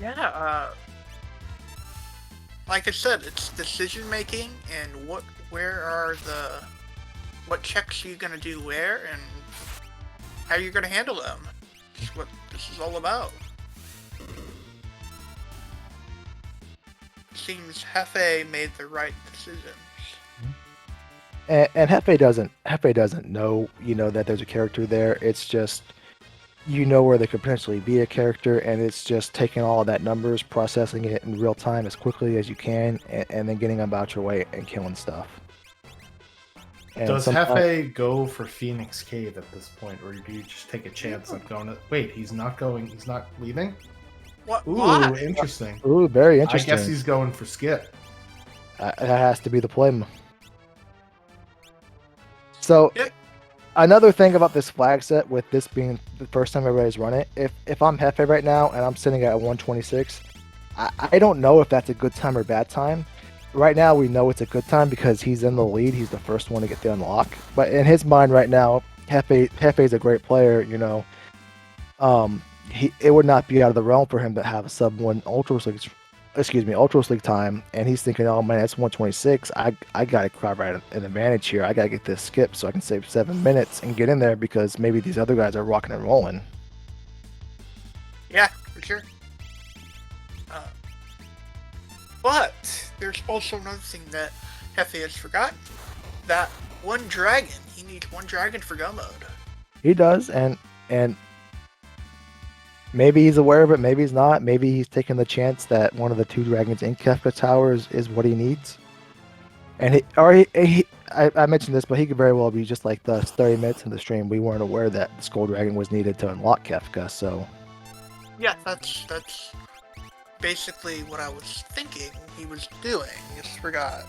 Yeah, like I said, it's decision making and what checks are you gonna do where and how you're gonna handle them. That's what this is all about. Seems Hefe made the right decisions. And Hefe doesn't know, that there's a character there. It's just, where there could potentially be a character, and it's just taking all of that numbers, processing it in real time as quickly as you can, and then getting about your way and killing stuff. And does Hefe go for Phoenix Cave at this point, or do you just take a chance of going to... Wait, he's not leaving? What? Ooh, What? interesting. Ooh, very interesting. I guess he's going for Skip. That has to be the play. So... Yep. Another thing about this flag set, with this being the first time everybody's run it, if I'm Hefe right now and I'm sitting at 126, I don't know if that's a good time or bad time. Right now we know it's a good time because he's in the lead. He's the first one to get the unlock. But in his mind right now, Hefe's a great player. It would not be out of the realm for him to have a sub-1 Ultra League time, and he's thinking, oh man, it's 126. I gotta grab an advantage here. I gotta get this skip so I can save 7 minutes and get in there because maybe these other guys are rocking and rolling. Yeah, for sure. But there's also another thing that Hefe has forgotten. That one dragon. He needs one dragon for go mode. He does, and maybe he's aware of it, maybe he's not. Maybe he's taking the chance that one of the 2 dragons in Kefka Tower is what he needs. And I mentioned this, but he could very well be just like the 30 minutes in the stream. We weren't aware that the Skull Dragon was needed to unlock Kefka, so... Yeah, that's basically what I was thinking he was doing. Just forgot.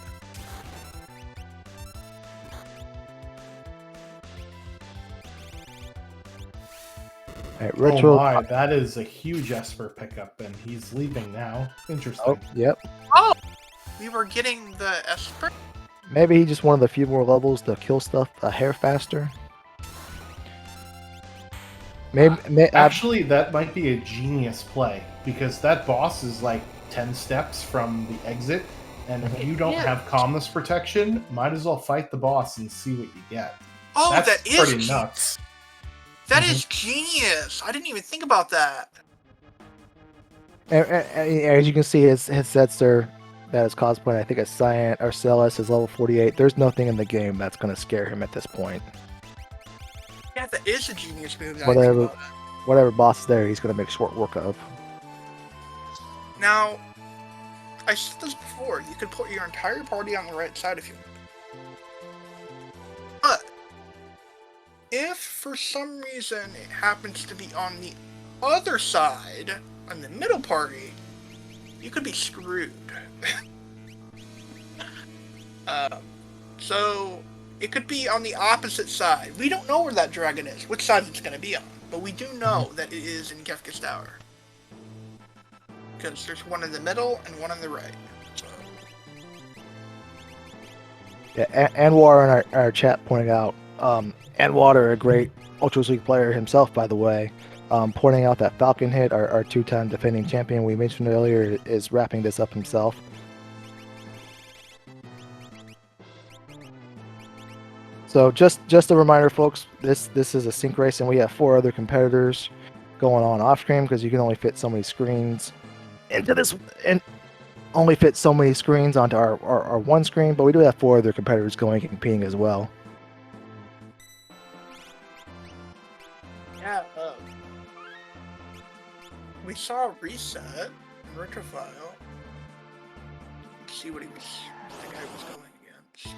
Right, Retro... Oh my, that is a huge Esper pickup, and he's leaving now. Interesting. Oh, yep. Oh! We were getting the Esper? Maybe he just wanted a few more levels to kill stuff a hair faster. Actually, that might be a genius play, because that boss is like 10 steps from the exit, and if you don't have calmness protection, might as well fight the boss and see what you get. Oh, That's that is pretty nuts. That is genius. I didn't even think about that. And as you can see, his sets are that is cosplay. I think a Cyan or Celis is level 48. There's nothing in the game that's going to scare him at this point. Yeah, that is a genius move. Whatever boss is there, he's going to make short work of. Now, I said this before. You could put your entire party on the right side if you want. But if for some reason it happens to be on the other side, on the middle party, you could be screwed. So it could be on the opposite side. We don't know where that dragon is, which side it's going to be on, but we do know that it is in Kefka's Tower. Because there's one in the middle and one on the right. So. Yeah, Anwar in our chat pointing out, Anwar, a great Ultra League player himself, by the way, pointing out that Falcon Hit, our two-time defending champion we mentioned earlier, is wrapping this up himself. So just a reminder, folks, this is a sync race, and we have 4 other competitors going on off screen because you can only fit so many screens into this, and only fit so many screens onto our one screen, but we do have 4 other competitors going and competing as well. Yeah, we saw Reset and Retrofile. Let's see what the guy was going against.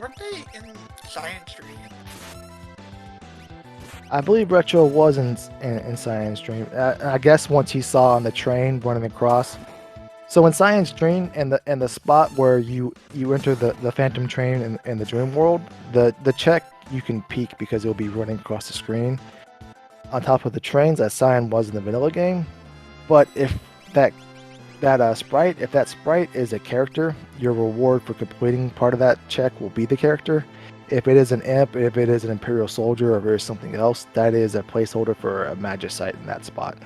Weren't they in Science Stream? I believe Retro was in Science Dream. I guess once he saw on the train running across. So in Science Dream, and the spot where you enter the Phantom Train in the Dream World, the check you can peek because it'll be running across the screen on top of the trains, as Cyan was in the vanilla game. But if that sprite is a character, your reward for completing part of that check will be the character. If it is an imp, if it is an Imperial soldier, or if it is something else, that is a placeholder for a Magicite in that spot.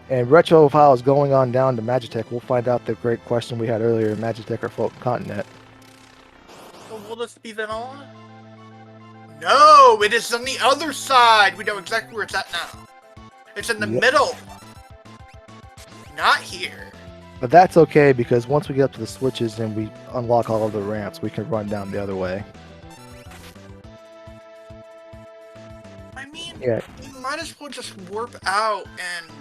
And Retrofile is going on down to Magitech. We'll find out the great question we had earlier, Magitech or Floating Continent. Well, will this be vanilla? No, it is on the other side. We know exactly where it's at now. It's in the middle. Not here. But that's okay, because once we get up to the switches and we unlock all of the ramps, we can run down the other way. I mean, yeah. You might as well just warp out and,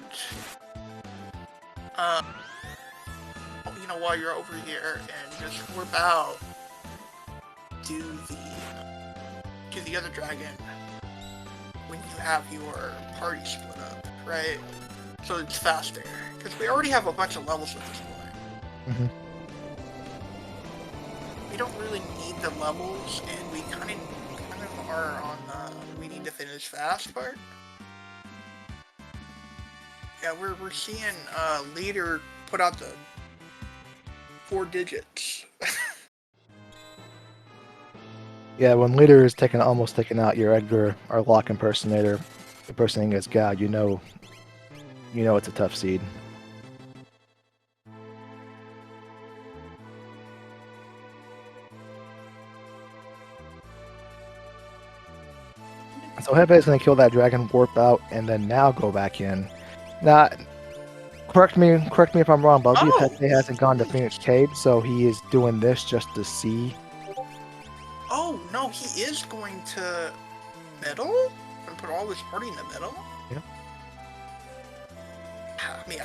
while you're over here, and just warp out to the other dragon when you have your party split up, right? So it's faster. Because we already have a bunch of levels at this point. We don't really need the levels, and we kind of are on the we need to finish fast part. Yeah, we're seeing Leader put out the 4 digits. Yeah, when Leader is almost taking out your Edgar, our lock impersonator, impersonating as Gao, you know it's a tough seed. So Hefe is going to kill that dragon, warp out, and then now go back in. Now, correct me if I'm wrong, but I believe Hefe hasn't gone to Phoenix Cave, so he is doing this just to see. Oh, no, he is going to middle? And put all his party in the middle? Yeah. I mean,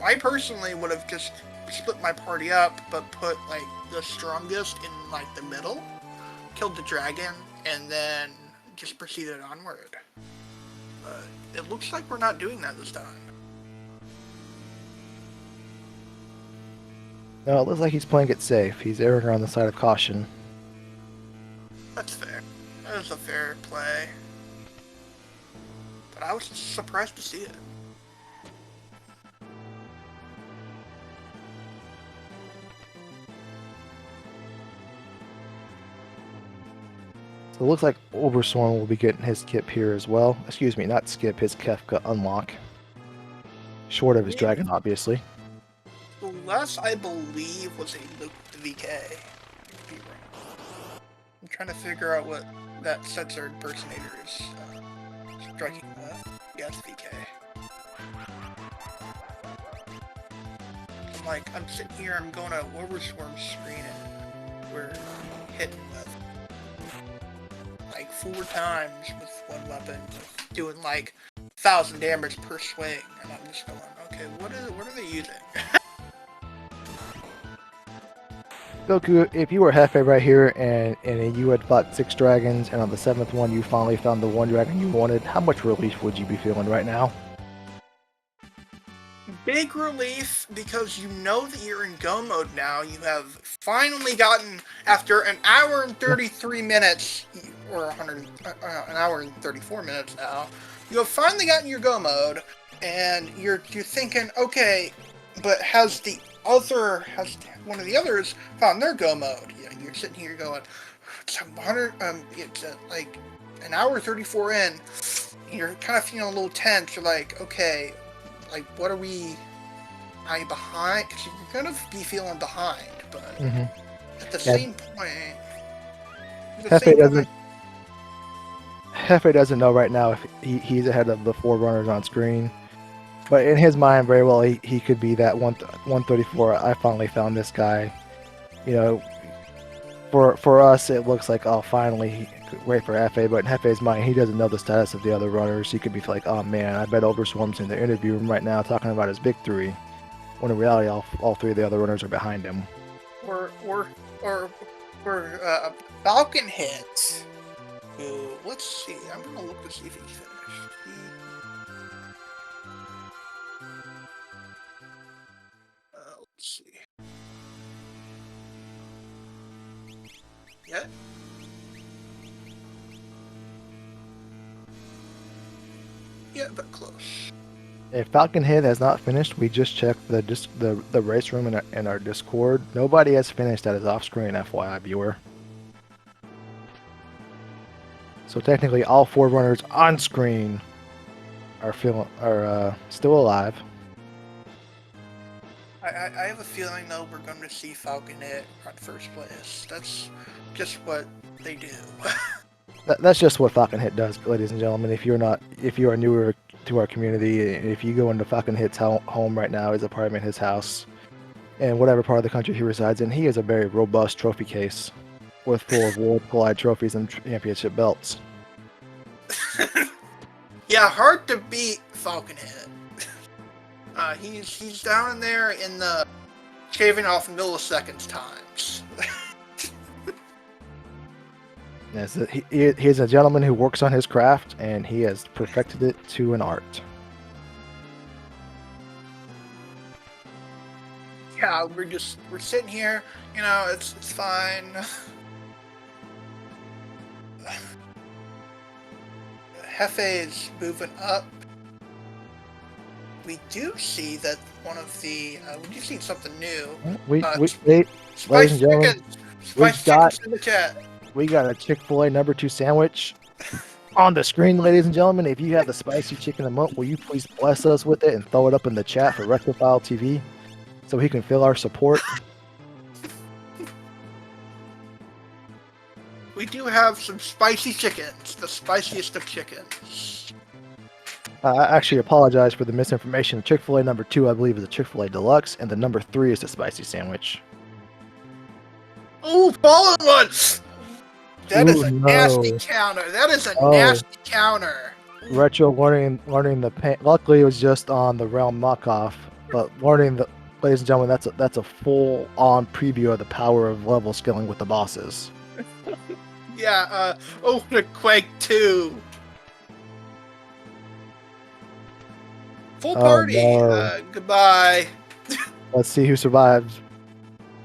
I personally would have just split my party up, but put, like, the strongest in, like, the middle, killed the dragon, and then just proceeded onward. But it looks like we're not doing that this time. No, it looks like he's playing it safe. He's erring on the side of caution. That's fair. That was a fair play. But I was surprised to see it. So it looks like Overstorm will be getting his Skip here as well. Excuse me, not Skip, his Kefka unlock. Short of his dragon, obviously. The last I believe was a Luke VK. I'm trying to figure out what that Setzer impersonator is striking with. Yes, VK. I'm sitting here, I'm going to Overstorm screen and we're hitting with 4 times with one weapon, doing 1,000 damage per swing, and I'm just going, okay, what are they using? Goku, if you were Hefe right here and you had fought 6 dragons and on the 7th one you finally found the one dragon you wanted, how much relief would you be feeling right now? Big relief, because you know that you're in go mode now. You have finally gotten, after an hour and 33 minutes, or an hour and 34 minutes now, you have finally gotten your go mode, and you're thinking, okay, but has one of the others found their go mode? You're sitting here going, it's an hour 34 in, and you're kind of feeling a little tense. You're like, okay, what are we? Are you behind? Because you're gonna be feeling behind, but at the same point, Hefe doesn't know right now if he's ahead of the 4 runners on screen, but in his mind, very well, he could be that 134. I finally found this guy. For us, it looks like, oh, finally, wait for Hefe, but in Hefe's mind, he doesn't know the status of the other runners. He could be like, oh man, I bet Overswarm's in the interview room right now talking about his victory, when in reality, all 3 of the other runners are behind him. Or Falcon Hit, who, let's see, I'm gonna look to see if he's finished. Let's see. Yeah. Yeah, but close. If Falcon Head has not finished, we just checked the race room in our Discord. Nobody has finished that is off screen, FYI viewer. So technically, all 4 runners on screen are still alive. I have a feeling though we're going to see Falcon Hit on first place. That's just what they do. That's just what Falcon Hit does, ladies and gentlemen. If you are newer to our community, if you go into Falcon Hit's home right now, his apartment, his house, and whatever part of the country he resides in, he has a very robust trophy case with full of World Collide trophies and championship belts. Yeah, hard to beat Falcon Hit. He's down in there in the shaving off milliseconds times. Yes, he's a gentleman who works on his craft, and he has perfected it to an art. Yeah, we're sitting here, it's fine. Hefe is moving up. We do see that one of the we do see something new. Ladies and gentlemen, Spice chickens in the chat. We got a Chick-fil-A number 2 sandwich on the screen, ladies and gentlemen. If you have the spicy chicken emote, will you please bless us with it and throw it up in the chat for Rectifile TV so he can feel our support? We do have some spicy chickens, the spiciest of chickens. I actually apologize for the misinformation. Chick-fil-A number 2, I believe, is a Chick-fil-A Deluxe, and the number 3 is the spicy sandwich. Oh, fallen one! That is a nasty counter. That is a nasty counter. Retro learning the pain. Luckily, it was just on the Realm knockoff, but ladies and gentlemen, that's a full-on preview of the power of level scaling with the bosses. Yeah. The Quake 2. Full party. No. Goodbye. Let's see who survives.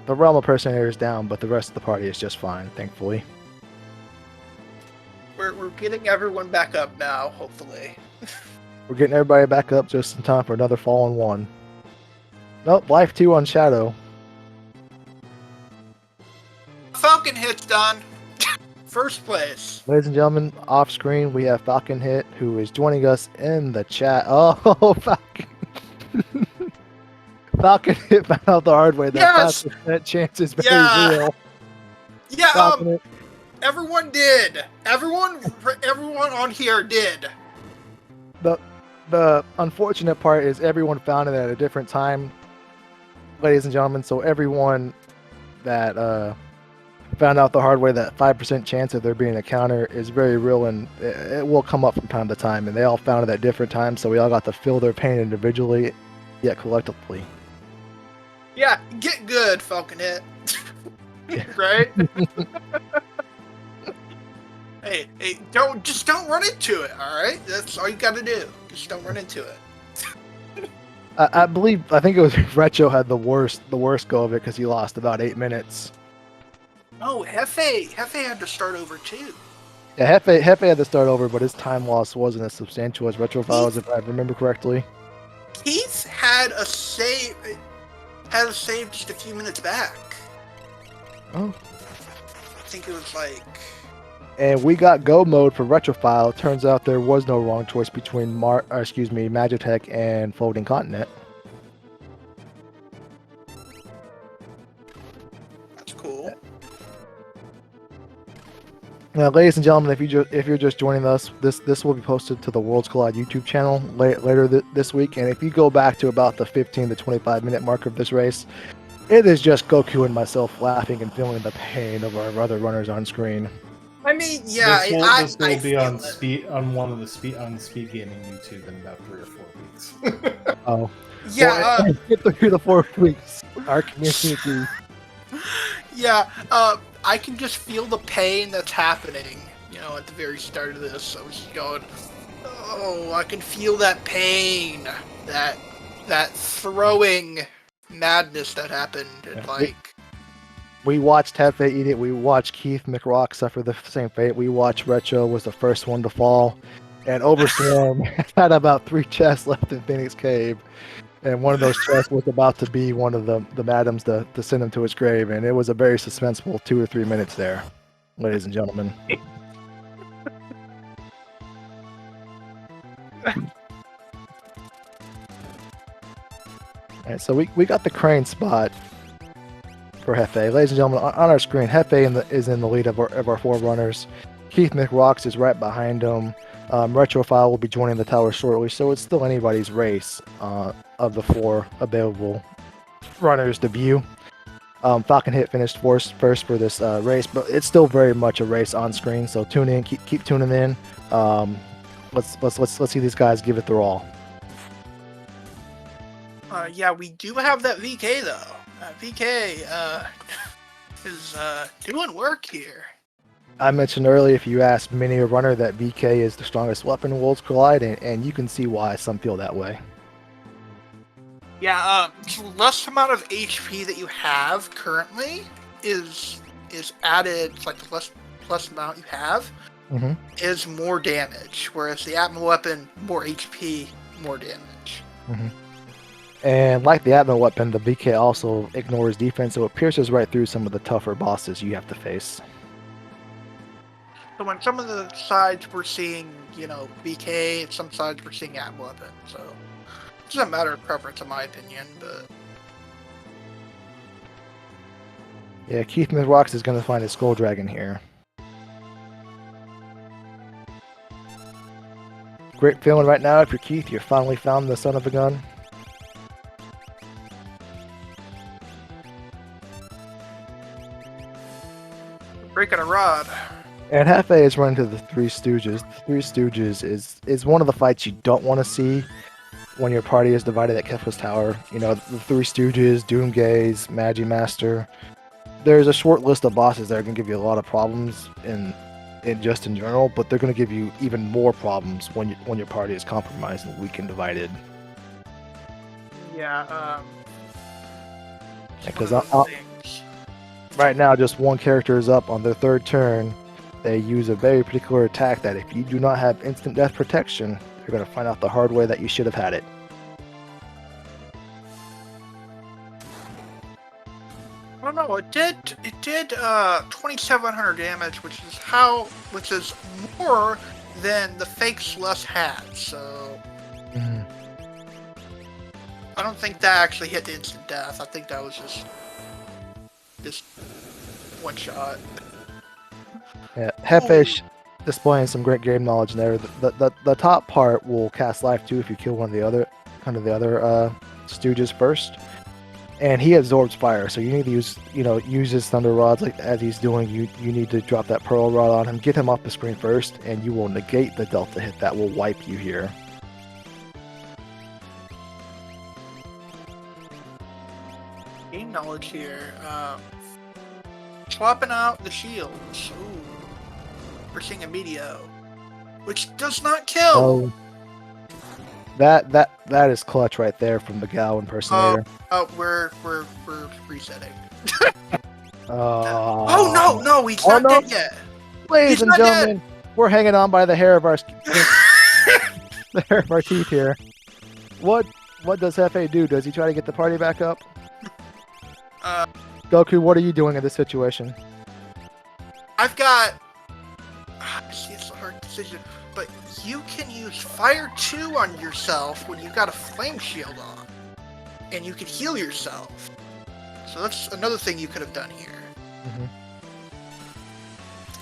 The Realm impersonator is down, but the rest of the party is just fine, thankfully. We're getting everyone back up now, hopefully. We're getting everybody back up just in time for another fallen one. Nope, life 2 on Shadow. Falcon Hit's done. First place. Ladies and gentlemen, off screen we have Falcon Hit, who is joining us in the chat. Oh, Falcon! Falcon Hit found out the hard way that Yes! 5% chance is very Yeah. real. Yeah, Falcon Hit. everyone did. Everyone on here did. The unfortunate part is everyone found it at a different time, ladies and gentlemen. So everyone that found out the hard way that 5% chance of there being a counter is very real, and it will come up from time to time. And they all found it at different times, so we all got to feel their pain individually, yet collectively. Yeah, get good, Falcon Hit. Right? Hey, don't run into it. All right, that's all you got to do. Just don't run into it. I think it was Retro had the worst go of it because he lost about 8 minutes. Oh, Hefe had to start over too. Yeah, Hefe had to start over, but his time loss wasn't as substantial as Retrofiles, if I remember correctly. Keith had a save just a few minutes back. Oh. I think it was like. And we got go mode for Retrofile. Turns out there was no wrong choice between Magitech and Folding Continent. That's cool. Now, ladies and gentlemen, if you're just joining us, this will be posted to the Worlds Collide YouTube channel later this week. And if you go back to about the 15 to 25 minute mark of this race, it is just Goku and myself laughing and feeling the pain of our other runners on screen. I mean, yeah, this will be on SpeedGaming YouTube in about 3 or 4 weeks. Oh, yeah, well, 3 to 4 weeks. Our community. Yeah, I can just feel the pain that's happening. You know, at the very start of this, I was just going, "Oh, I can feel that pain, that throwing madness that happened." And we watched Hefe eat it. We watched Keith McRock suffer the same fate. We watched Retro was the first one to fall. And Overstorm had about 3 chests left in Phoenix Cave. And one of those chests was about to be one of the madams to send him to his grave. And it was a very suspenseful 2 or 3 minutes there, ladies and gentlemen. Alright, so we got the crane spot for Hefe. Ladies and gentlemen, on our screen, Hefe is in the lead of our 4 runners. Keith McRocks is right behind him. Retrofile will be joining the tower shortly, so it's still anybody's race of the 4 available runners to view. Falcon Hit finished first for this race, but it's still very much a race on screen. So tune in, keep tuning in. Let's see these guys give it their all. Yeah, we do have that VK though. VK is doing work here. I mentioned earlier, if you ask many a runner, that VK is the strongest weapon in Worlds Collide, and you can see why some feel that way. Yeah, the less amount of HP that you have currently is added. It's like the less amount you have is more damage, whereas the Atma weapon, more HP, more damage. And like the Atma weapon, the VK also ignores defense, so it pierces right through some of the tougher bosses you have to face. So on some of the sides we're seeing, VK, and some sides we're seeing Atma weapon. So it's just a matter of preference, in my opinion. But yeah, Keith McRocks is going to find his Skull Dragon here. Great feeling right now. If you're Keith, you finally found the son of a gun. breaking a rod. And Hefe is running to the Three Stooges. The Three Stooges is one of the fights you don't want to see when your party is divided at Kefla's Tower. The Three Stooges, Doomgaze, Magimaster. There's a short list of bosses that are going to give you a lot of problems in general, but they're going to give you even more problems when your party is compromised and weak and divided. Yeah. Because right now, just one character is up on their third turn. They use a very particular attack that if you do not have instant death protection, you're going to find out the hard way that you should have had it. I don't know. It did 2,700 damage, which is more than the fake Celeste had. So I don't think that actually hit the instant death. I think that was just one shot. Yeah, Hefe's displaying some great game knowledge there. The top part will cast life too if you kill one of the other stooges first, and he absorbs fire. So you need to use his thunder rods like as he's doing. You need to drop that pearl rod on him, get him off the screen first, and you will negate the delta hit that will wipe you here. Game knowledge here. Swapping out the shields. Ooh. We're seeing a Meteor, which does not kill. Oh, that is clutch right there from the Gal impersonator. We're resetting. Oh no, he's not dead yet. Ladies and gentlemen, we're hanging on by the hair of our teeth here. What does Hefe do? Does he try to get the party back up? Goku, what are you doing in this situation? I've got. See, it's a hard decision, but you can use Fire 2 on yourself when you've got a Flame Shield on, and you can heal yourself. So that's another thing you could have done here. Mm-hmm.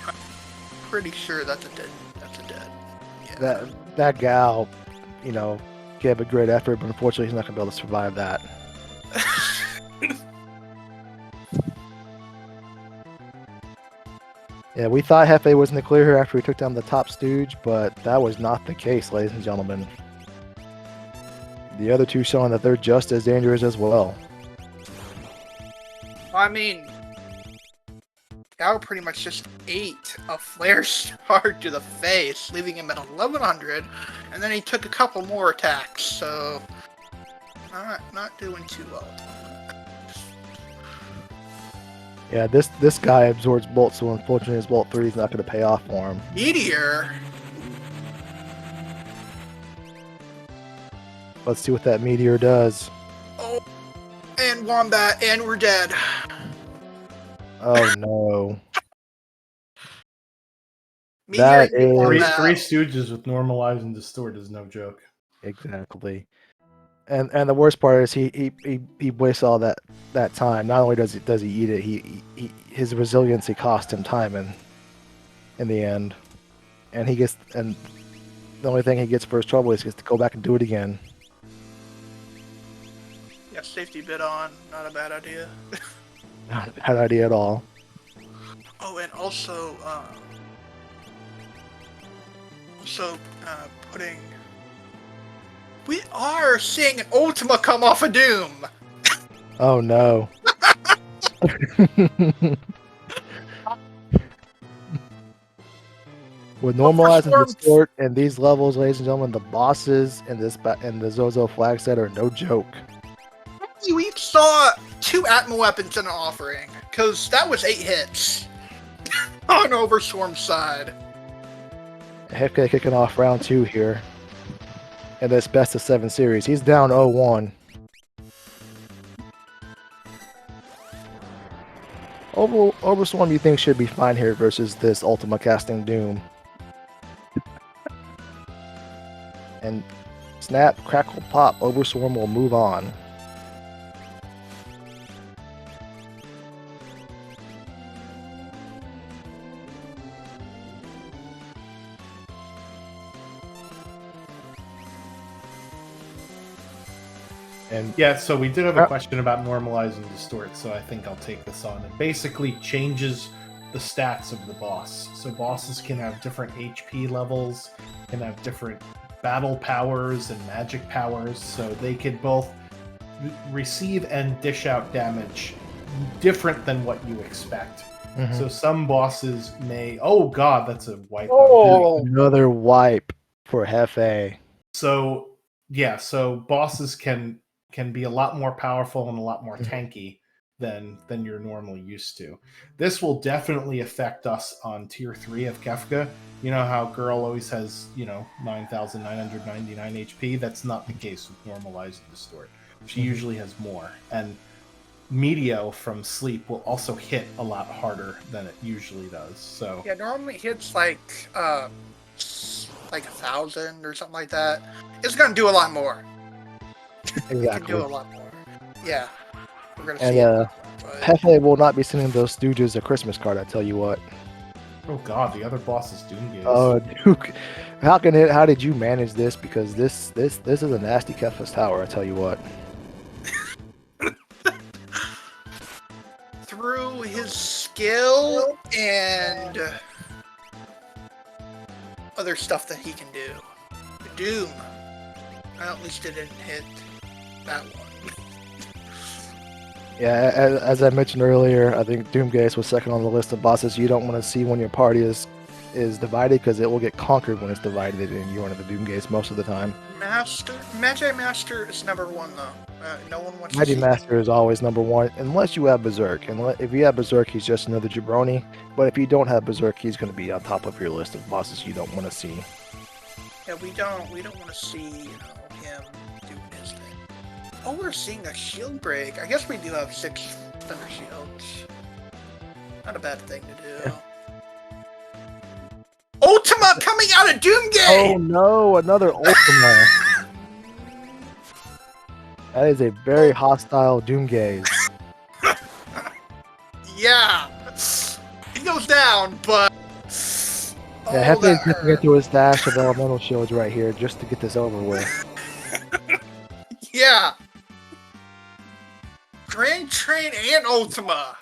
I'm pretty sure that's a dead. Yeah. That Gal, gave a great effort, but unfortunately he's not gonna be able to survive that. Yeah, we thought Hefe was in the clear here after we took down the top stooge, but that was not the case, ladies and gentlemen. The other two showing that they're just as dangerous as well. I mean, Gal pretty much just ate a flare star to the face, leaving him at 1100, and then he took a couple more attacks, so not doing too well. Yeah, this guy absorbs bolts, so unfortunately his bolt 3 is not going to pay off for him. Meteor? Let's see what that meteor does. Oh, and Wombat, and we're dead. Oh no. Meteor three stooges with normalize and distort is no joke. Exactly. And the worst part is he wastes all that time. Not only does he eat it, his resiliency cost him time in the end. And the only thing he gets for his trouble is he gets to go back and do it again. Yeah, safety bit on, not a bad idea. Not a bad idea at all. Oh, and also putting. We are seeing an Ultima come off of Doom! Oh no. With normalize and distort in these levels, ladies and gentlemen, the bosses in the Zozo flag set are no joke. We saw 2 Atma weapons in an offering, because that was 8 hits on Overswarm's side. Hefke kicking off round 2 here. In this best of 7 series. He's down 0-1. Overswarm you think should be fine here versus this Ultima casting Doom. And snap, crackle, pop, Overswarm will move on. And yeah, so we did have a question about normalize and distort, so I think I'll take this on. It basically changes the stats of the boss. So bosses can have different HP levels, can have different battle powers and magic powers, so they could both receive and dish out damage different than what you expect. Mm-hmm. So some bosses may... Oh god, that's a wipe. Oh, another wipe for Hefe. So, yeah, so bosses can be a lot more powerful and a lot more tanky than you're normally used to. This will definitely affect us on tier 3 of Kefka. You know how Girl always has, 9,999 HP? That's not the case with Normalize and Distort. She usually has more. And Meteo from sleep will also hit a lot harder than it usually does. So yeah, normally it hits like 1,000 or something like that. It's gonna do a lot more. Exactly. It can do a lot more. Yeah, we're gonna And see it. But... Hefe will not be sending those stooges a Christmas card. I tell you what. oh god, the other boss is Doomgaze. Oh, Duke, how did you manage this? Because this is a nasty Kefla's Tower. I tell you what. Through his skill and other stuff that he can do. Doom. At least it didn't hit that one. Yeah, as I mentioned earlier, I think Doomgaze was second on the list of bosses you don't want to see when your party is divided, because it will get conquered when it's divided and you're under the Doomgaze most of the time. Magi Master is number one though. No one wants Mighty to see Master is always number one, unless you have Berserk. And if you have Berserk, he's just another jabroni. But if you don't have Berserk, he's going to be on top of your list of bosses you don't want to see. Yeah, we don't want to see, him doing his thing. Oh, we're seeing a shield break. I guess we do have 6 thunder shields. Not a bad thing to do. Yeah. Ultima coming out of Doomgaze! Oh no, another Ultima. That is a very hostile Doomgaze. Yeah! He goes down, but... Yeah, Hefe's going to get to his stash of elemental shields right here just to get this over with. Yeah! Grand Train and Ultima!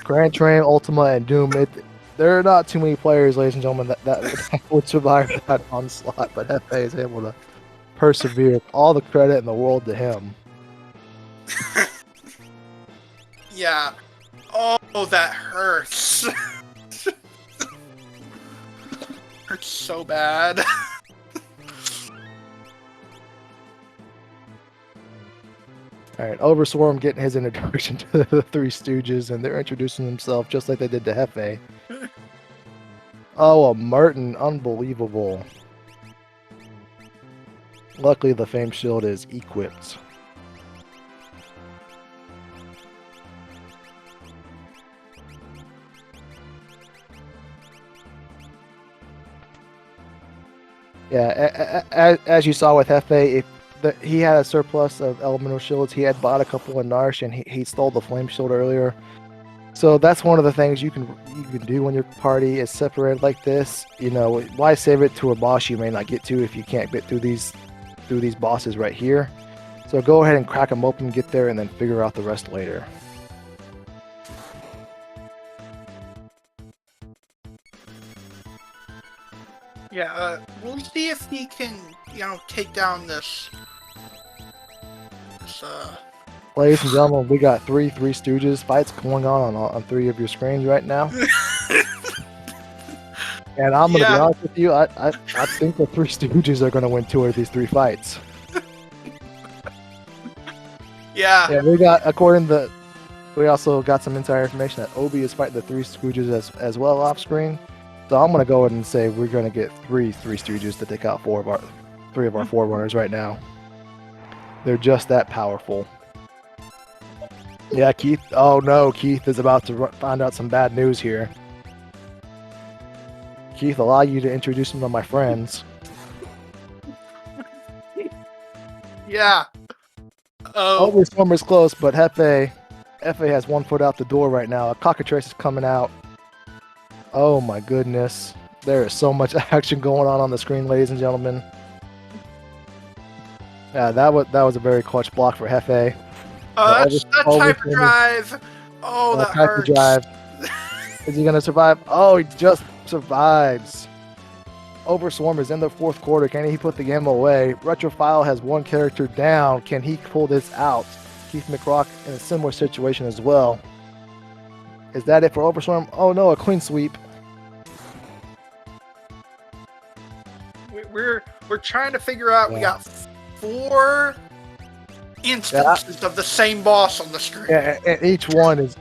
Grand Train, Ultima, and Doom. There are not too many players, ladies and gentlemen, that would survive that onslaught, but Hefe is able to persevere. All the credit in the world to him. Yeah. Oh, that hurts. Hurts so bad. Alright, Overswarm getting his introduction to the Three Stooges, and they're introducing themselves just like they did to Hefe. Oh, a Merton, unbelievable. Luckily, the Fame Shield is equipped. Yeah, as you saw with Hefe, he had a surplus of elemental shields. He had bought a couple in Narsh, and he stole the Flame Shield earlier. So that's one of the things you can do when your party is separated like this. Why save it to a boss you may not get to if you can't get through these bosses right here? So go ahead and crack them open, get there, and then figure out the rest later. Yeah, we'll see if he can, take down this. Ladies and gentlemen, we got three Stooges fights going on 3 of your screens right now. And I'm going to be honest with you, I think the Three Stooges are going to win 2 of these 3 fights. Yeah. Yeah, we also got some insider information that Obi is fighting the Three Stooges as well off screen. So I'm going to go ahead and say we're going to get Three Stooges to take out 3 of our Forerunners right now. They're just that powerful. Yeah, Keith. Oh no, Keith is about to find out some bad news here. Keith, allow you to introduce him to my friends. Yeah. Overswarmer's close, but Hefe has 1 foot out the door right now. A Cockatrice is coming out. Oh my goodness. There is so much action going on the screen, ladies and gentlemen. Yeah, that was a very clutch block for Hefe. That's hyperdrive. Oh, that hurts. Hyperdrive. Is he going to survive? Oh, he just survives. Overswarm is in the 4th quarter. Can he put the game away? Retrofile has 1 character down. Can he pull this out? Keith McRock in a similar situation as well. Is that it for Overswarm? Oh no, a clean sweep. We're trying to figure out. Yeah. We got 4 instances of the same boss on the screen. Yeah, and each one is.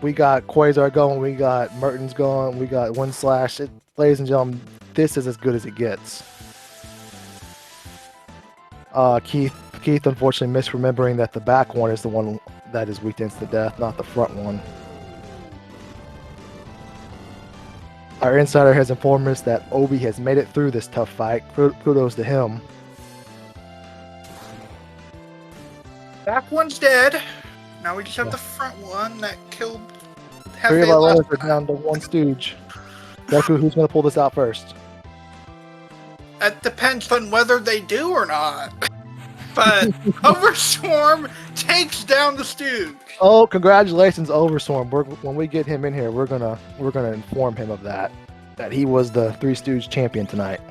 We got Quasar going, we got Mertens going, we got Wind Slash. Ladies and gentlemen, this is as good as it gets. Keith unfortunately misremembering that the back one is the one that is weak to instant death, not the front one. Our insider has informed us that Obi has made it through this tough fight. Kudos to him. Back one's dead. Now we just have the front one that killed Hefe. 3 of our runners are down to 1 stooge. Goku, who's going to pull this out first? That depends on whether they do or not. But Overswarm takes down the stooge. Oh, congratulations, Overswarm. When we get him in here, we're gonna inform him of that he was the Three Stooge champion tonight.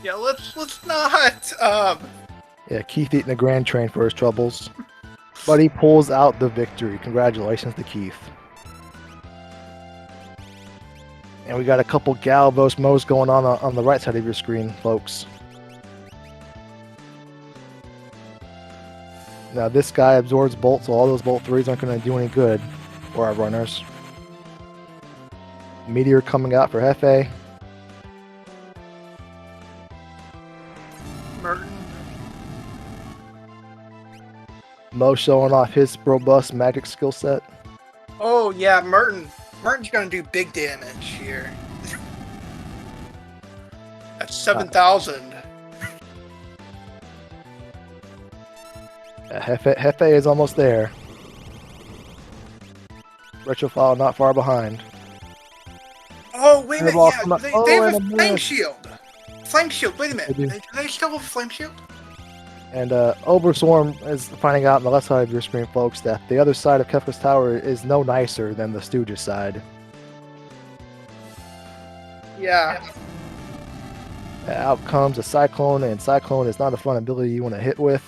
Yeah, let's not. Yeah, Keith eating the Grand Train for his troubles, but he pulls out the victory. Congratulations to Keith. And we got a couple Galvos modes going on the right side of your screen, folks. Now this guy absorbs bolts, so all those bolt 3s aren't going to do any good for our runners. Meteor coming out for Hefe. Merton. Mo showing off his robust magic skill set. Oh yeah, Merton's gonna do big damage here. That's 7,000. Hefe is almost there. Retrofile not far behind. Oh wait a minute, yeah, they have a and flame shield. Flame shield. Wait a minute, do they still have a flame shield? And Overswarm is finding out on the left side of your screen, folks, that the other side of Kefka's Tower is no nicer than the Stooges side. Yeah. Out comes a Cyclone, and Cyclone is not a fun ability you want to hit with.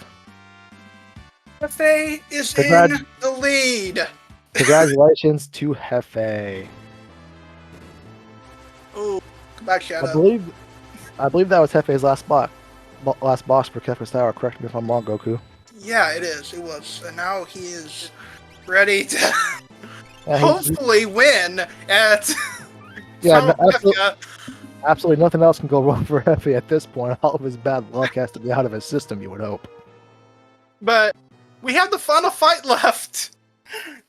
Hefe is in the lead. Congratulations to Hefe. Oh, come back, Shadow. I believe that was Hefe's last boss for Kefka's Tower. Correct me if I'm wrong, Goku. Yeah, it is. It was. And now he is ready to hopefully win at absolutely nothing else can go wrong for Hefe at this point. All of his bad luck has to be out of his system, you would hope. But we have the final fight left.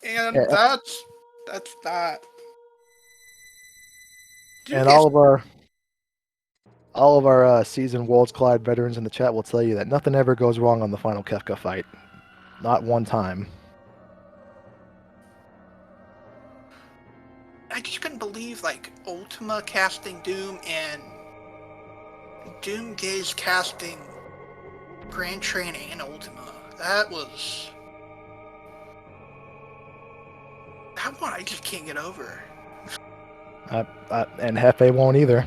And that's not. And all of our seasoned Worlds Collide veterans in the chat will tell you that nothing ever goes wrong on the final Kefka fight. Not one time. I just couldn't believe, like, Ultima casting Doom and Doom Gaze casting Grand Training and Ultima. That one I just can't get over. And Hefe won't either.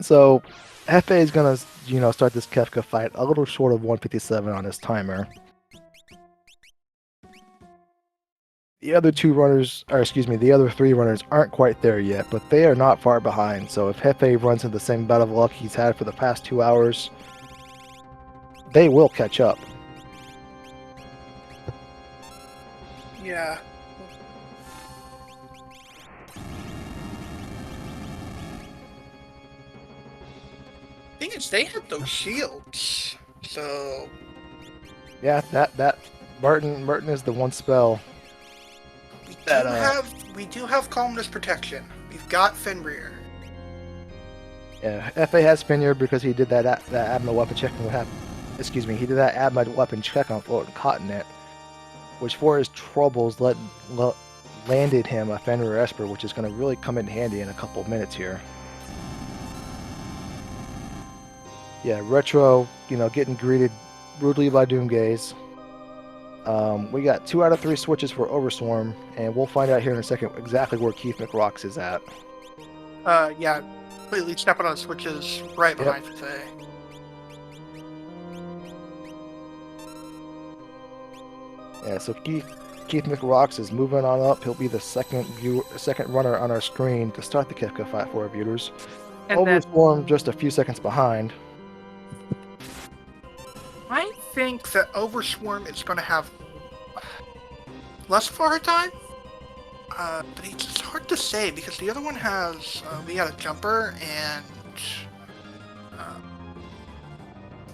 So, Hefe is gonna, start this Kefka fight a little short of 157 on his timer. The other three runners aren't quite there yet, but they are not far behind. So if Hefe runs into the same bout of luck he's had for the past 2 hours, they will catch up. Yeah. Thing is, they have those shields, so. Yeah, that Merton is the one spell. We do have Calmness Protection. We've got Fenrir. Yeah, Hefe has Fenrir because he did that Admiral weapon check on he did that Admiral weapon check on Floating Continent, which for his troubles landed him a Fenrir Esper, which is going to really come in handy in a couple of minutes here. Yeah, Retro, getting greeted brutally by Doomgaze. We got 2 out of 3 switches for Overswarm, and we'll find out here in a second exactly where Keith McRocks is at. Yeah, completely stepping on switches right behind Hefe. Yeah, so Keith McRocks is moving on up. He'll be the second runner on our screen to start the Kefka fight for our viewers. And Overswarm just a few seconds behind. I think that Overswarm is going to have less of a hard time. But it's hard to say because the other one has we got a jumper and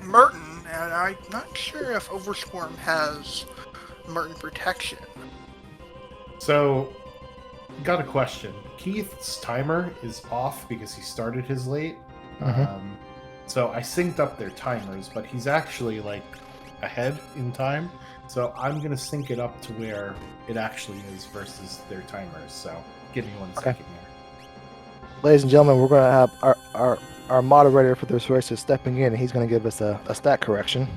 Merton, and I'm not sure if Overswarm has Merton protection. So, got a question. Keith's timer is off because he started his late. So I synced up their timers, but he's actually like ahead in time. So I'm gonna sync it up to where it actually is versus their timers. So give me 1 second here. Ladies and gentlemen, we're going to have our moderator for this race is stepping in, and he's going to give us a stat correction.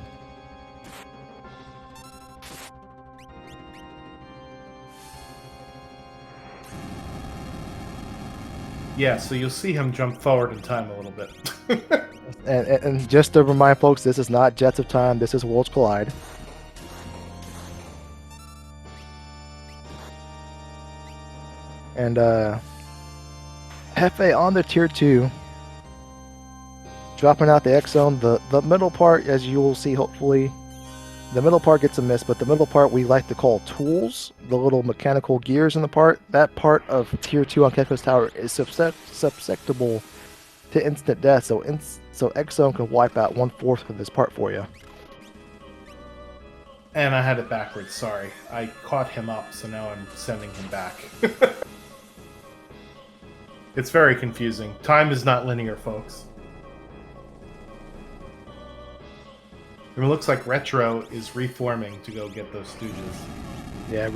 Yeah, so you'll see him jump forward in time a little bit. and just to remind folks, this is not Jets of Time. This is Worlds Collide. And Hefe on the tier 2, dropping out the X zone. The middle part, as you will see, hopefully, the middle part gets a miss, but the middle part we like to call tools, the little mechanical gears in the part. That part of tier 2 on Kekko's Tower is susceptible to instant death, so X zone can wipe out 1/4 of this part for you. And I had it backwards, sorry. I caught him up, so now I'm sending him back. It's very confusing. Time is not linear, folks. It looks like Retro is reforming to go get those stooges. Yeah,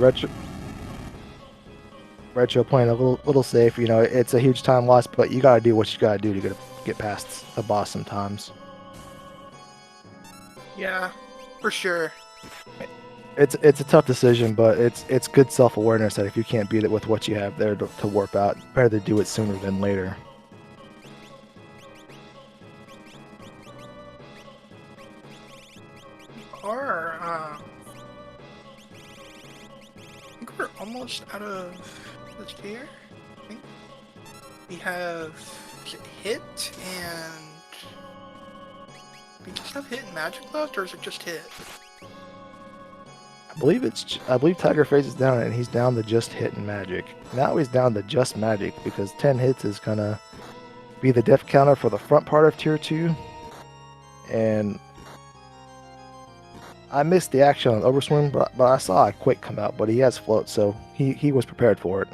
Retro playing a little safe. You know, it's a huge time loss, but you gotta do what you gotta do to get past the boss sometimes. Yeah, for sure. It's a tough decision, but it's good self-awareness that if you can't beat it with what you have there to warp out, better to do it sooner than later. Or I think we're almost out of this tier. I think we have hit and we just have hit and magic left, or is it just hit? I believe Tiger Face is down and he's down to just hit and magic. Now he's down to just magic because 10 hits is gonna be the death counter for the front part of tier 2. And I missed the action on Overswim, but I saw a Quake come out, but he has float, so he was prepared for it.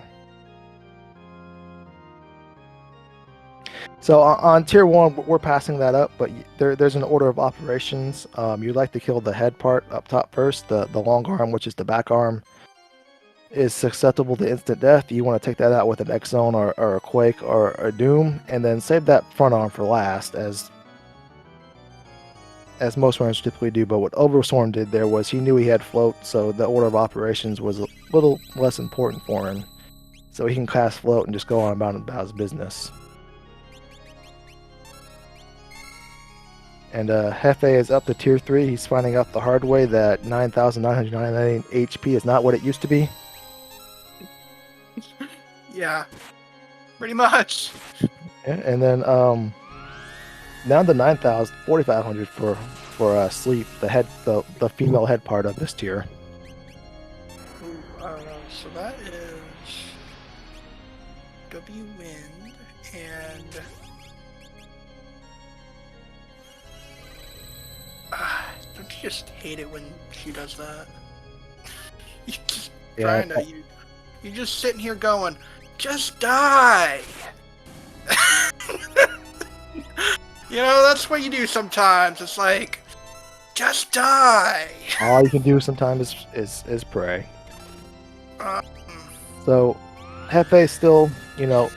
So on tier 1, we're passing that up, but there's an order of operations. You'd like to kill the head part up top first. The long arm, which is the back arm, is susceptible to instant death. You want to take that out with an X Zone or a Quake or a Doom, and then save that front arm for last, as most runners typically do. But what Overstorm did there was he knew he had float, so the order of operations was a little less important for him. So he can cast float and just go on about his business. And Hefe is up to tier 3. He's finding out the hard way that 9,999 HP is not what it used to be. Yeah, pretty much. And then down to 4,500 for Sleep, the female head part of this tier. Ooh, so that is W Wind and don't you just hate it when she does that? You just trying to you're just sitting here going, just die. You know, that's what you do sometimes. It's like, just die. All you can do sometimes is pray. So Hefe still, you know,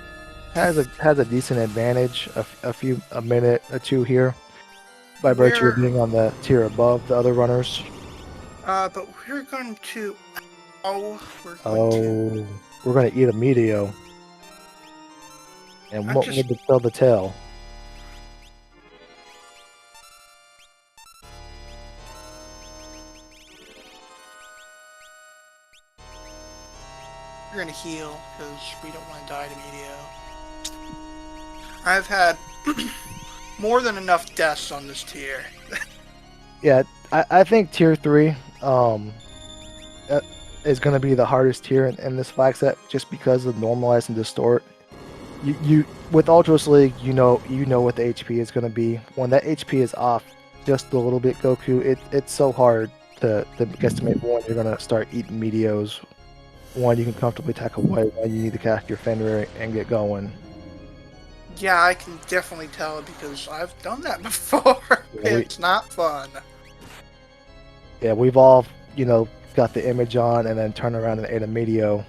has a decent advantage, a minute or two here, by virtue of being on the tier above the other runners. But we're going to. We're going to eat a Meteo. And what would tell the tale? We're going to heal because we don't want to die to Meteo. I've had more than enough deaths on this tier. is going to be the hardest tier in this flag set, just because of normalize and distort. You with Ultras League, you know what the HP is going to be. When that HP is off just a little bit, Goku, it's so hard to guesstimate when you're going to start eating Meteos, when you can comfortably tackle away, when you need to cast your Fenrir and get going. Yeah, I can definitely tell because I've done that before. It's not fun. Yeah, we've all, got the image on and then turn around and ate a Meteo.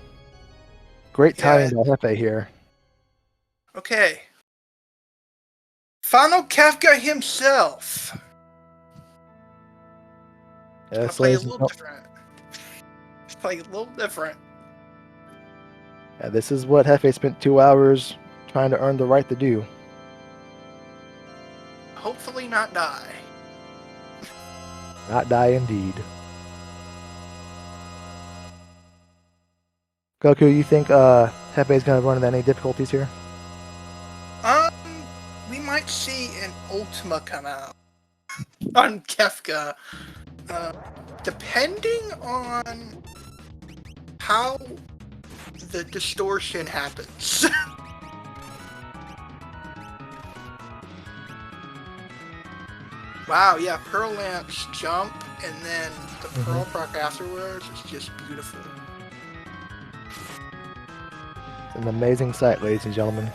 Great timing by Hefe here. Okay. Final Kafka himself. Yeah, play a little different. Play a little different. Yeah, this is what Hefe spent 2 hours trying to earn the right to do. Hopefully not die. Not die indeed. Goku, you think Hefe's gonna run into any difficulties here? We might see an Ultima come out on Kefka. Depending on how the distortion happens. Wow, yeah, Pearl Lance jump and then the Pearl proc afterwards is just beautiful. It's an amazing sight, ladies and gentlemen.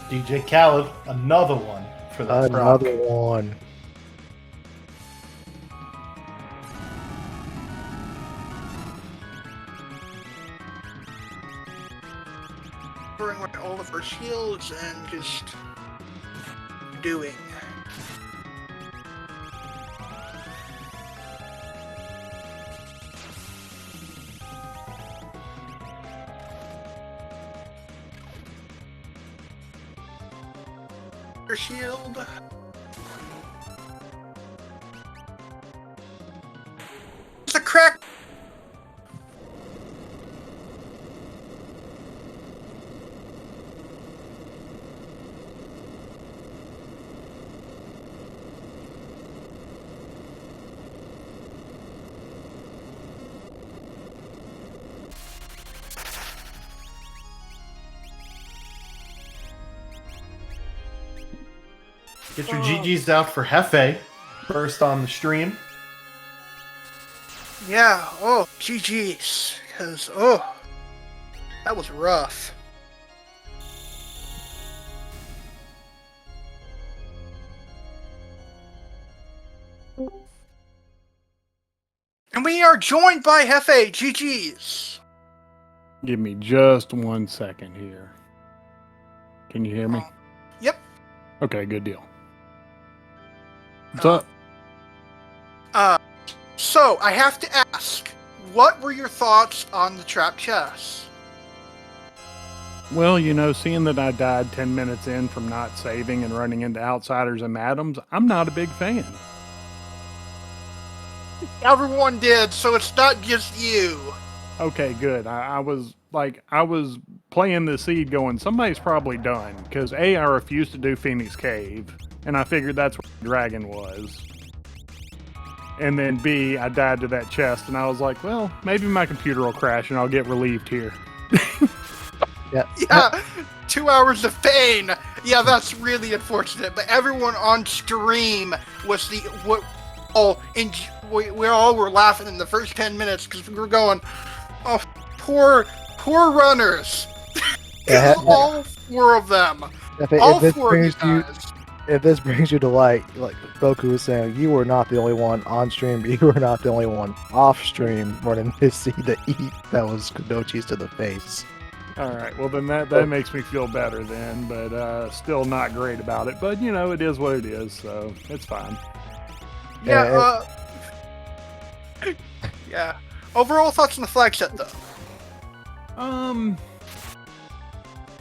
DJ Khaled, another one for that proc. Another one. Covering with all of her shields and just doing. Her shield. It's a crack. Get your GGs out for Hefe, first on the stream. Yeah, GG's. Because, that was rough. And we are joined by Hefe. GG's. Give me just 1 second here. Can you hear me? Yep. Okay, good deal. What's up? So, I have to ask, what were your thoughts on the trap chess? Well, seeing that I died 10 minutes in from not saving and running into outsiders and Madams, I'm not a big fan. Everyone did, so it's not just you. Okay, good. I was playing the seed going, somebody's probably done, because A, I refused to do Phoenix Cave, and I figured that's where the dragon was. And then B, I died to that chest, and I was like, well, maybe my computer will crash and I'll get relieved here. Yeah, 2 hours of pain. Yeah, that's really unfortunate. But everyone on stream was we all were laughing in the first 10 minutes because we were going, oh, poor runners. All 4 of them. All 4 of these guys. If this brings you to light, like Goku was saying, you were not the only one on stream, but you were not the only one off stream running this seed to eat that was Kodochi's to the face. Alright, well then that makes me feel better then, but still not great about it. But, it is what it is, so it's fine. Yeah, yeah. Overall thoughts on the flag set, though?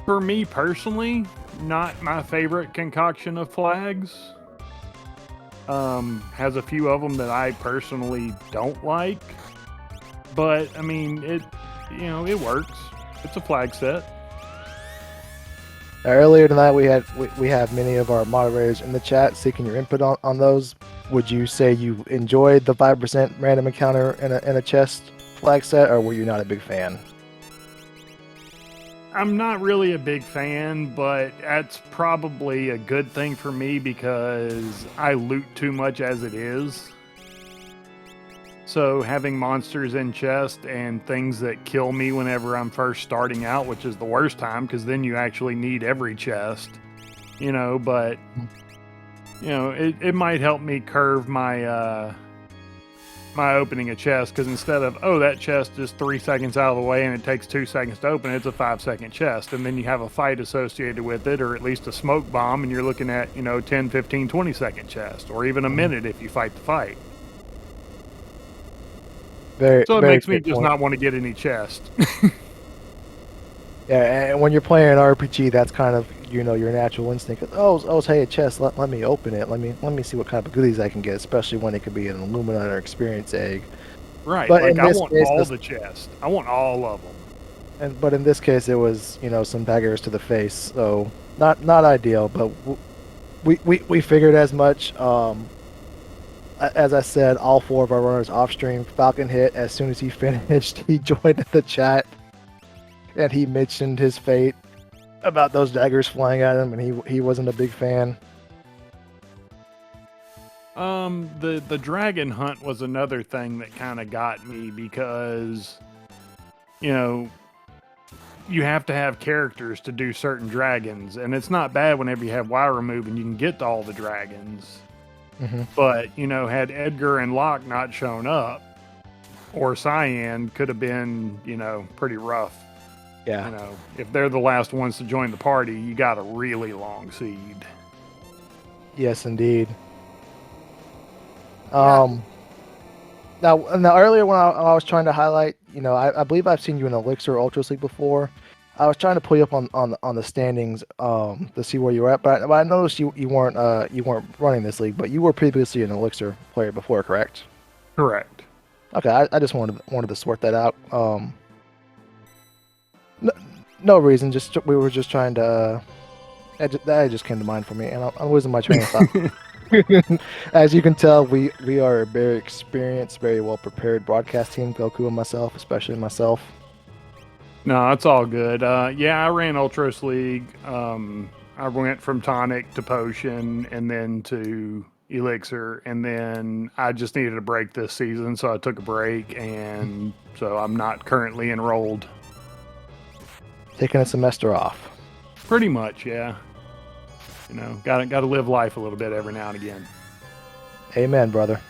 For me personally, not my favorite concoction of flags. Has a few of them that I personally don't like. But, I mean, it works. It's a flag set. Earlier tonight, we have many of our moderators in the chat seeking your input on those. would you say you enjoyed the 5% random encounter in a chest flag set, or were you not a big fan? I'm not really a big fan, but that's probably a good thing for me because I loot too much as it is. So having monsters in chest and things that kill me whenever I'm first starting out, which is the worst time because then you actually need every chest, but it might help me curve my my opening a chest, because instead of, that chest is 3 seconds out of the way and it takes 2 seconds to open, it's a 5-second chest, and then you have a fight associated with it, or at least a smoke bomb, and you're looking at 10, 15, 20 second chest, or even a minute if you fight the fight. So it makes me just not want to get any chest. Yeah, and when you're playing an RPG, that's kind of your natural instinct. Hey, a chest. Let me open it. Let me see what kind of goodies I can get, especially when it could be an Illumina or Experience Egg. Right. But I want all the chests. I want all of them. But in this case, it was some daggers to the face. So not ideal. But we figured as much. As I said, all 4 of our runners off stream. Falcon hit as soon as he finished. He joined the chat. And he mentioned his fate about those daggers flying at him, and he wasn't a big fan. The dragon hunt was another thing that kind of got me because, you have to have characters to do certain dragons, and it's not bad whenever you have wire remove and you can get to all the dragons. Mm-hmm. But, had Edgar and Locke not shown up, or Cyan, could have been, pretty rough. Yeah. If they're the last ones to join the party, you got a really long seed. Yes, indeed. Now earlier when I was trying to highlight, I believe I've seen you in Elixir Ultras League before. I was trying to pull you up on the standings to see where you were at, but I noticed you weren't running this league, but you were previously an Elixir player before, correct? Correct. Okay, I just wanted to sort that out. No reason. We were just trying to. That just came to mind for me, and I'm losing my train of thought. As you can tell, we are a very experienced, very well prepared broadcast team. Goku and myself, especially myself. No, it's all good. I ran Ultros League. I went from Tonic to Potion, and then to Elixir, and then I just needed a break this season, so I took a break, and so I'm not currently enrolled. Taking a semester off. Pretty much, yeah. Got to live life a little bit every now and again. Amen, brother.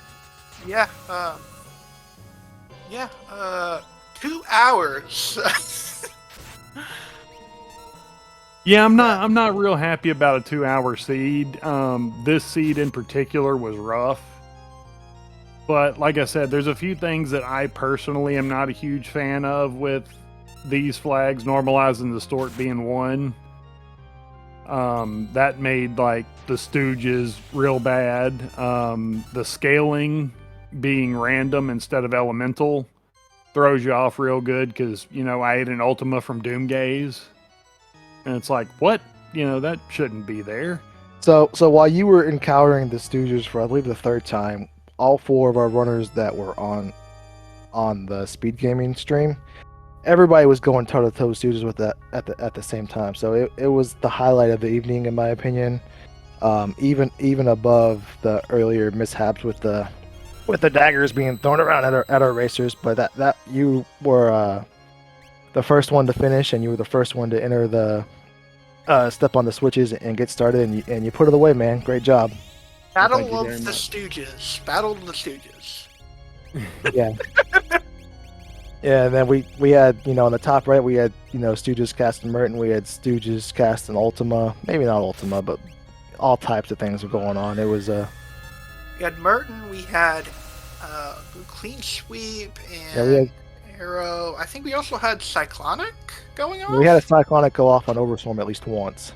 Yeah. 2 hours. Yeah, I'm not real happy about a 2-hour seed. This seed in particular was rough. But like I said, there's a few things that I personally am not a huge fan of with these flags, normalizing the Stort being one. That made like the Stooges real bad. The scaling being random instead of elemental throws you off real good because, I ate an Ultima from Doomgaze. And it's like, what? That shouldn't be there. So while you were encountering the Stooges for, I believe, the 3rd time, all 4 of our runners that were on the SpeedGaming stream, everybody was going toe-to-toe Stooges with that at the same time. So it was the highlight of the evening, in my opinion. Even above the earlier mishaps with the daggers being thrown around at our racers. But that you were the first one to finish, and you were the first one to enter the step on the switches and get started, and you put it away, man. Great job. Battle of the Stooges. Battle of the Stooges. Yeah. Yeah, and then we had, on the top right, we had, Stooges casting Merton, we had Stooges casting Ultima, maybe not Ultima, but all types of things were going on. It was We had Merton, we had Clean Sweep, and we had Arrow. I think we also had Cyclonic going on. We had a Cyclonic go off on Overstorm at least once.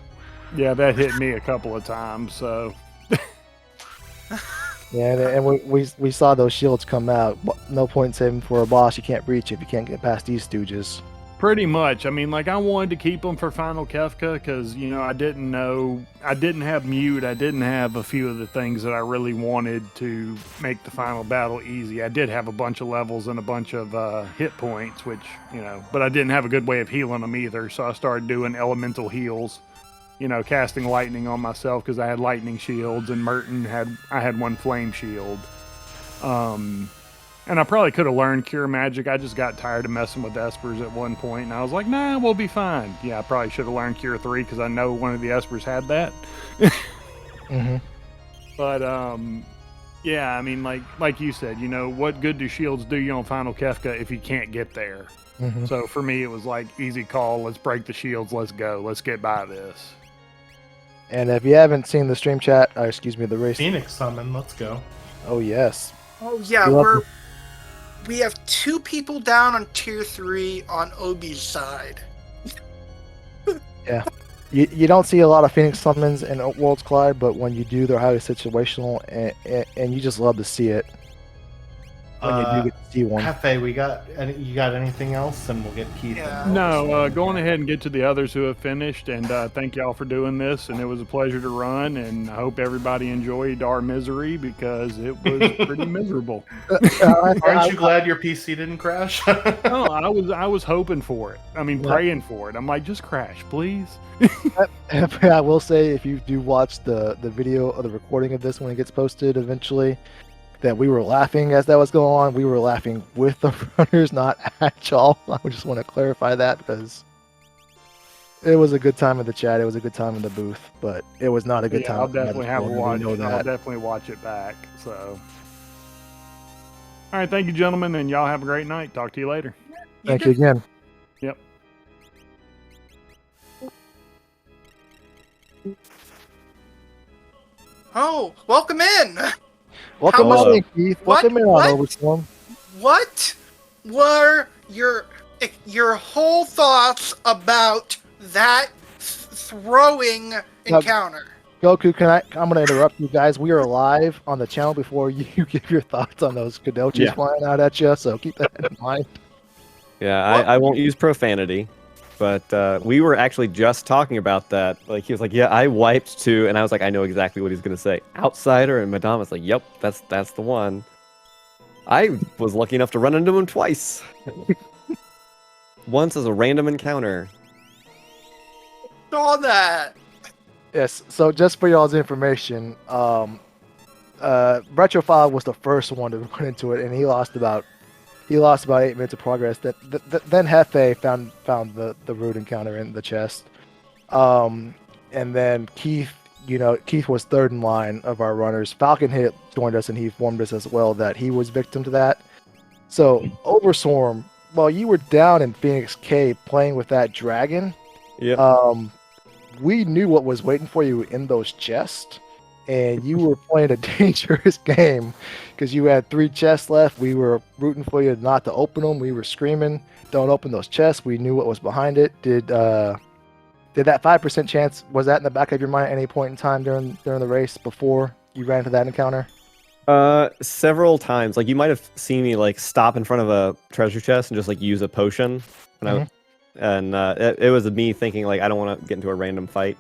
Yeah, that hit me a couple of times, so... Yeah, and we saw those shields come out. No point in saving for a boss you can't reach if you can't get past these Stooges. Pretty much. I mean, like, I wanted to keep them for Final Kefka because, you know, I didn't have mute. I didn't have a few of the things that I really wanted to make the final battle easy. I did have a bunch of levels and a bunch of hit points, which, you know, but I didn't have a good way of healing them either. So I started doing elemental heals, you know, casting lightning on myself because I had lightning shields, and Merton had one flame shield. And I probably could have learned Cure Magic. I just got tired of messing with Espers at one point, and I was like, nah, we'll be fine. Yeah, I probably should have learned Cure 3 because I know one of the Espers had that. Mm-hmm. But, yeah, I mean, like you said, you know, what good do shields do you on Final Kefka if you can't get there? Mm-hmm. So for me, it was like, easy call, let's break the shields, let's go, let's get by this. And if you haven't seen the stream chat, the race. Phoenix Summon, let's go. Oh, yes. Oh yeah, we have 2 people down on tier 3 on Obi's side. Yeah. You don't see a lot of Phoenix summons in Worlds Collide, but when you do, they're highly situational, and you just love to see it. When you do get to see one. Hefe, you got anything else? And we'll get Keith. Yeah. No, going ahead and get to the others who have finished, and thank y'all for doing this, and it was a pleasure to run, and I hope everybody enjoyed our misery because it was pretty miserable. Aren't you glad your PC didn't crash? No, I was hoping for it. I mean, praying for it. I'm like, just crash, please. I will say, if you do watch the video or the recording of this when it gets posted eventually, that we were laughing as that was going on. We were laughing with the runners, not at y'all. I just want to clarify that because it was a good time in the chat. It was a good time in the booth, but it was not a good time. I'll definitely have a watch. I'll definitely watch it back. So, all right, thank you, gentlemen, and y'all have a great night. Talk to you later. Thank you again. Yep. Oh, welcome in. Welcome in, Keith. Welcome in on Overstorm. What were your whole thoughts about that throwing encounter? Goku, I'm going to interrupt you guys. We are live on the channel before you give your thoughts on those Kadochis flying out at you, so keep that in mind. Yeah, I won't use profanity, but we were actually just talking about that. Like, he was like, yeah, I wiped too, and I was like, I know exactly what he's going to say. Outsider, and Madame was like, yep, that's the one. I was lucky enough to run into him twice. Once as a random encounter. Saw that. Yes, so just for y'all's information, Retrophile was the first one to run into it, and he lost about 8 minutes of progress. Then Hefe found the root encounter in the chest, and then Keith was third in line of our runners. Falcon joined us, and he informed us as well that he was victim to that. So Overstorm, while you were down in Phoenix Cave playing with that dragon, we knew what was waiting for you in those chests, and you were playing a dangerous game because you had 3 chests left. We were rooting for you not to open them. We were screaming, "Don't open those chests!" We knew what was behind it. Did that 5% chance, was that in the back of your mind at any point in time during the race before you ran into that encounter? Several times. Like, you might have seen me like stop in front of a treasure chest and just like use a potion. It was me thinking like, I don't want to get into a random fight.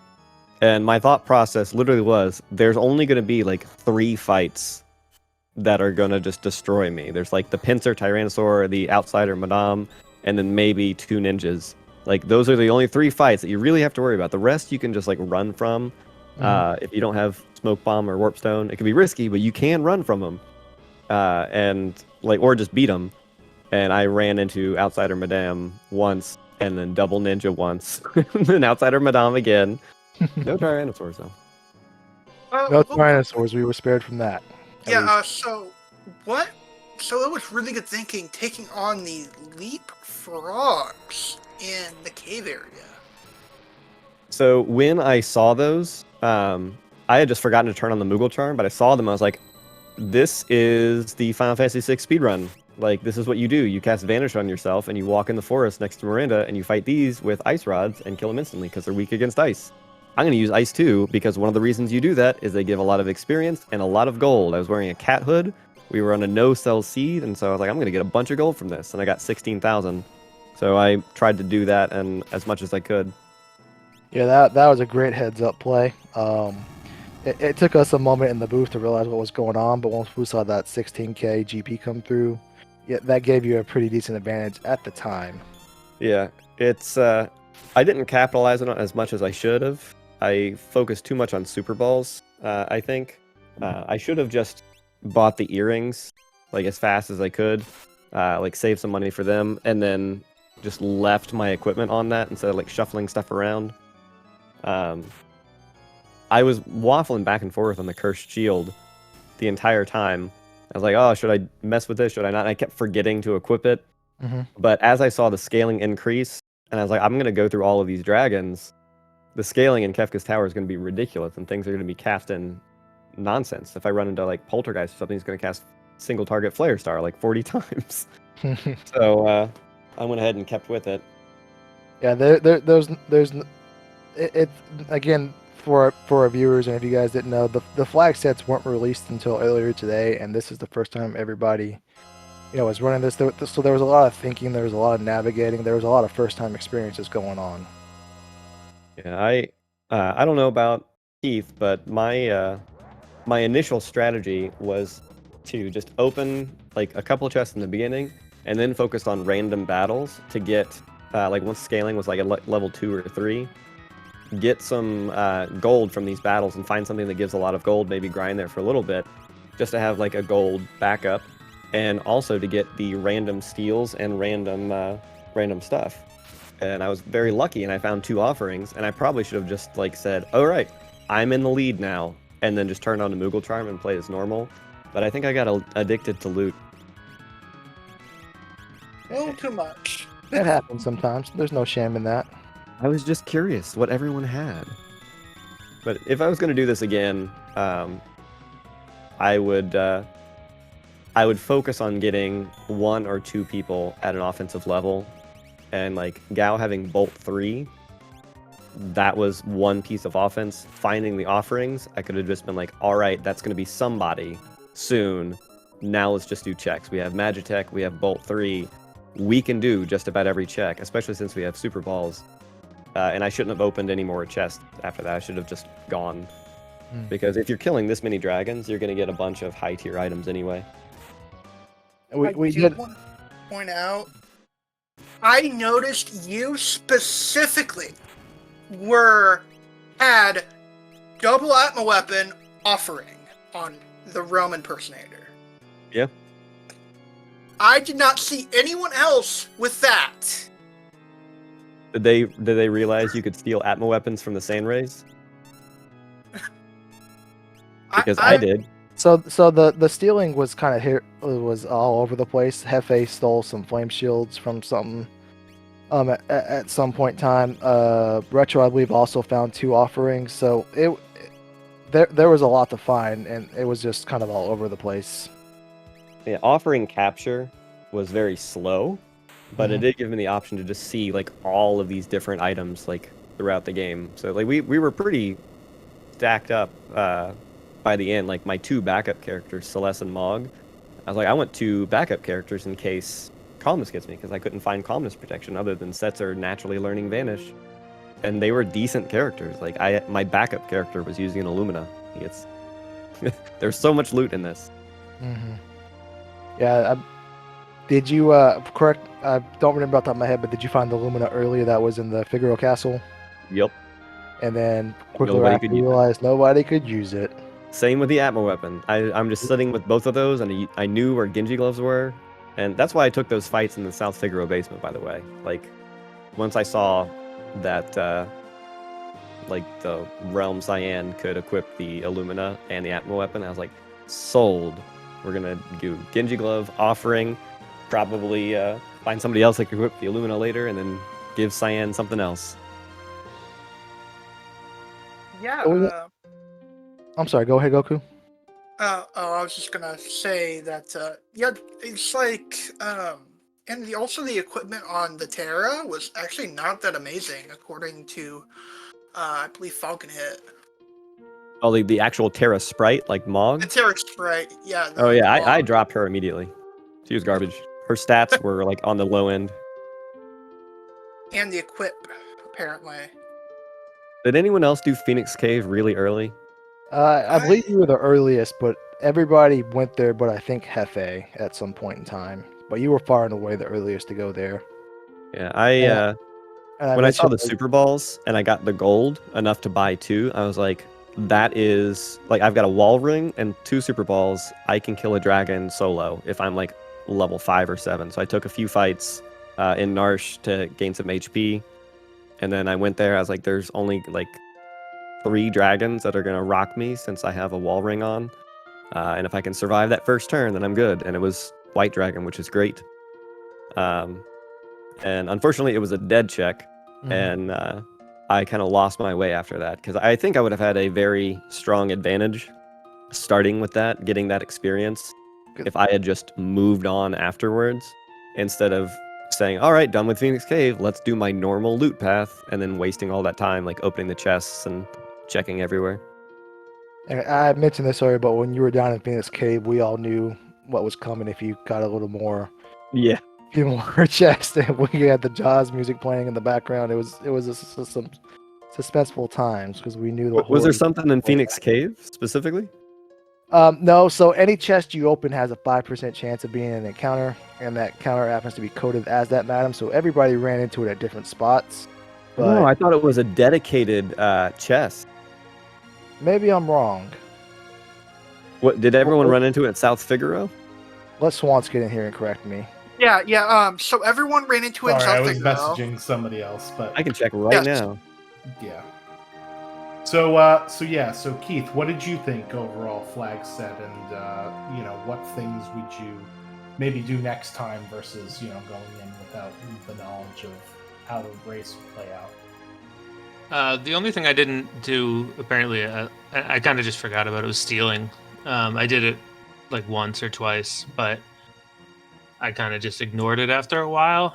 And my thought process literally was, there's only going to be like 3 fights that are going to just destroy me. There's like the Pincer, Tyrannosaur, the Outsider, Madame, and then maybe 2 ninjas. Like, those are the only 3 fights that you really have to worry about. The rest you can just like run from. If you don't have Smoke Bomb or Warp Stone, it can be risky, but you can run from them. Or just beat them. And I ran into Outsider Madame once, and then double ninja once, then Outsider Madame again. No Tyrannosaurs though. No Tyrannosaurs. We were spared from that. Yeah. So it was really good thinking taking on the leap frogs in the cave area. So when I saw those, I had just forgotten to turn on the Moogle charm, but I saw them. I was like, "This is the Final Fantasy VI speedrun. Like, this is what you do. You cast Vanish on yourself, and you walk in the forest next to Miranda, and you fight these with ice rods and kill them instantly because they're weak against ice. I'm going to use ice too, because one of the reasons you do that is they give a lot of experience and a lot of gold. I was wearing a cat hood. We were on a no-sell seed, and so I was like, I'm going to get a bunch of gold from this, and I got 16,000. So I tried to do that and as much as I could. Yeah, that was a great heads up play. It took us a moment in the booth to realize what was going on, but once we saw that 16K GP come through, yeah, that gave you a pretty decent advantage at the time. Yeah, it's I didn't capitalize on it as much as I should have. I focused too much on Super Balls, I think. I should have just bought the earrings like as fast as I could, like save some money for them, and then just left my equipment on that instead of like shuffling stuff around. I was waffling back and forth on the Cursed Shield the entire time. I was like, oh, should I mess with this? Should I not? And I kept forgetting to equip it. Mm-hmm. But as I saw the scaling increase, and I was like, I'm going to go through all of these dragons, the scaling in Kefka's Tower is going to be ridiculous, and things are going to be cast in nonsense. If I run into like Poltergeist or something, he's going to cast single target Flare Star like 40 times. So I went ahead and kept with it. Yeah, it again for our viewers, and if you guys didn't know, the flag sets weren't released until earlier today, and this is the first time everybody, was running this. So there was a lot of thinking, there was a lot of navigating, there was a lot of first time experiences going on. Yeah, I don't know about Keith, but my initial strategy was to just open like a couple chests in the beginning, and then focus on random battles to get like once scaling was like at level 2 or 3, get some gold from these battles and find something that gives a lot of gold, maybe grind there for a little bit, just to have like a gold backup, and also to get the random steals and random stuff. And I was very lucky, and I found 2 offerings, and I probably should have just like said, all right, I'm in the lead now, and then just turned on the Moogle Charm and played as normal. But I think I got addicted to loot. A little too much. That happens sometimes. There's no shame in that. I was just curious what everyone had. But if I was going to do this again, I would focus on getting 1 or 2 people at an offensive level, and like Gao having Bolt 3, that was one piece of offense. Finding the offerings, I could have just been like, all right, that's going to be somebody soon. Now let's just do checks. We have Magitech, we have Bolt 3. We can do just about every check, especially since we have Super Balls. And I shouldn't have opened any more chests after that. I should have just gone. Because if you're killing this many dragons, you're going to get a bunch of high tier items anyway. We did want to point out, I noticed you specifically had double Atma weapon offering on the Rome impersonator. Yeah. I did not see anyone else with that. Did they realize you could steal Atma weapons from the Sand Rays? Because I did. So the stealing was kind of here, was all over the place. Hefe stole some flame shields from something at some point in time. Retro, I believe, also found 2 offerings. So there was a lot to find, and it was just kind of all over the place. Yeah, offering capture was very slow, but it did give me the option to just see like all of these different items like throughout the game. So like we were pretty stacked up by the end. Like my 2 backup characters, Celeste and Mog, I was like, I want 2 backup characters in case Calmness gets me, because I couldn't find Calmness protection other than Setzer naturally learning Vanish, and they were decent characters. Like my backup character was using an Illumina. There's so much loot in this. Mm-hmm. Yeah. Did you correct? I don't remember off the top of my head, but did you find the Illumina earlier that was in the Figaro Castle? Yep. And then quickly after you realized nobody could use it. Same with the Atma weapon. I'm just sitting with both of those, and I knew where Genji gloves were, and that's why I took those fights in the South Figaro basement. By the way, like once I saw that like the Realm Cyan could equip the Illumina and the Atma weapon, I was like, sold. We're gonna do Genji glove offering. Probably find somebody else that can equip the Illumina later, and then give Cyan something else. Yeah. I'm sorry. Go ahead, Goku. I was just gonna say that. Yeah, it's like, and also the equipment on the Terra was actually not that amazing, according to, I believe Falcon Hit. Oh, the actual Terra sprite, like Mog? The Terra sprite, yeah. Oh yeah, I dropped her immediately. She was garbage. Her stats were like on the low end. And the equip, apparently. Did anyone else do Phoenix Cave really early? I believe you were the earliest, but everybody went there, but I think Hefe at some point in time. But you were far and away the earliest to go there. Yeah, And I when I saw mentioned, the Super Balls and I got the gold enough to buy 2, I was like, that is like I've got a wall ring and 2 Super Balls. I can kill a dragon solo if I'm like level 5 or 7. So I took a few fights in Narsh to gain some HP, and then I went there. I was like, there's only like 3 dragons that are gonna rock me since I have a wall ring on, and if I can survive that first turn, then I'm good. And it was White Dragon, which is great. And unfortunately, it was a dead check, and I kind of lost my way after that because I think I would have had a very strong advantage starting with that, getting that experience, if I had just moved on afterwards instead of saying, all right, done with Phoenix Cave, let's do my normal loot path, and then wasting all that time like opening the chests and checking everywhere. and I mentioned this earlier, but when you were down in Phoenix Cave, we all knew what was coming if you got a little more. Yeah. Even more chest, and we had the Jaws music playing in the background. It was some suspenseful times because we knew the. Was there something in Phoenix Cave specifically? No. So any chest you open has a 5% chance of being an encounter, and that counter happens to be coded as that, madam. So everybody ran into it at different spots. But No, I thought it was a dedicated chest. maybe I'm wrong. What did everyone run into it at South Figaro? Let Swans get in here and correct me. Yeah. So everyone ran into it in Sorry, I South was Figaro. messaging somebody else, but I can check right now. yeah. So Keith, what did you think overall flag set, and what things would you maybe do next time versus going in without the knowledge of how the race would play out? The only thing I didn't do, apparently, I kind of just forgot about it, was stealing. I did it like once or twice, but I kind of just ignored it after a while.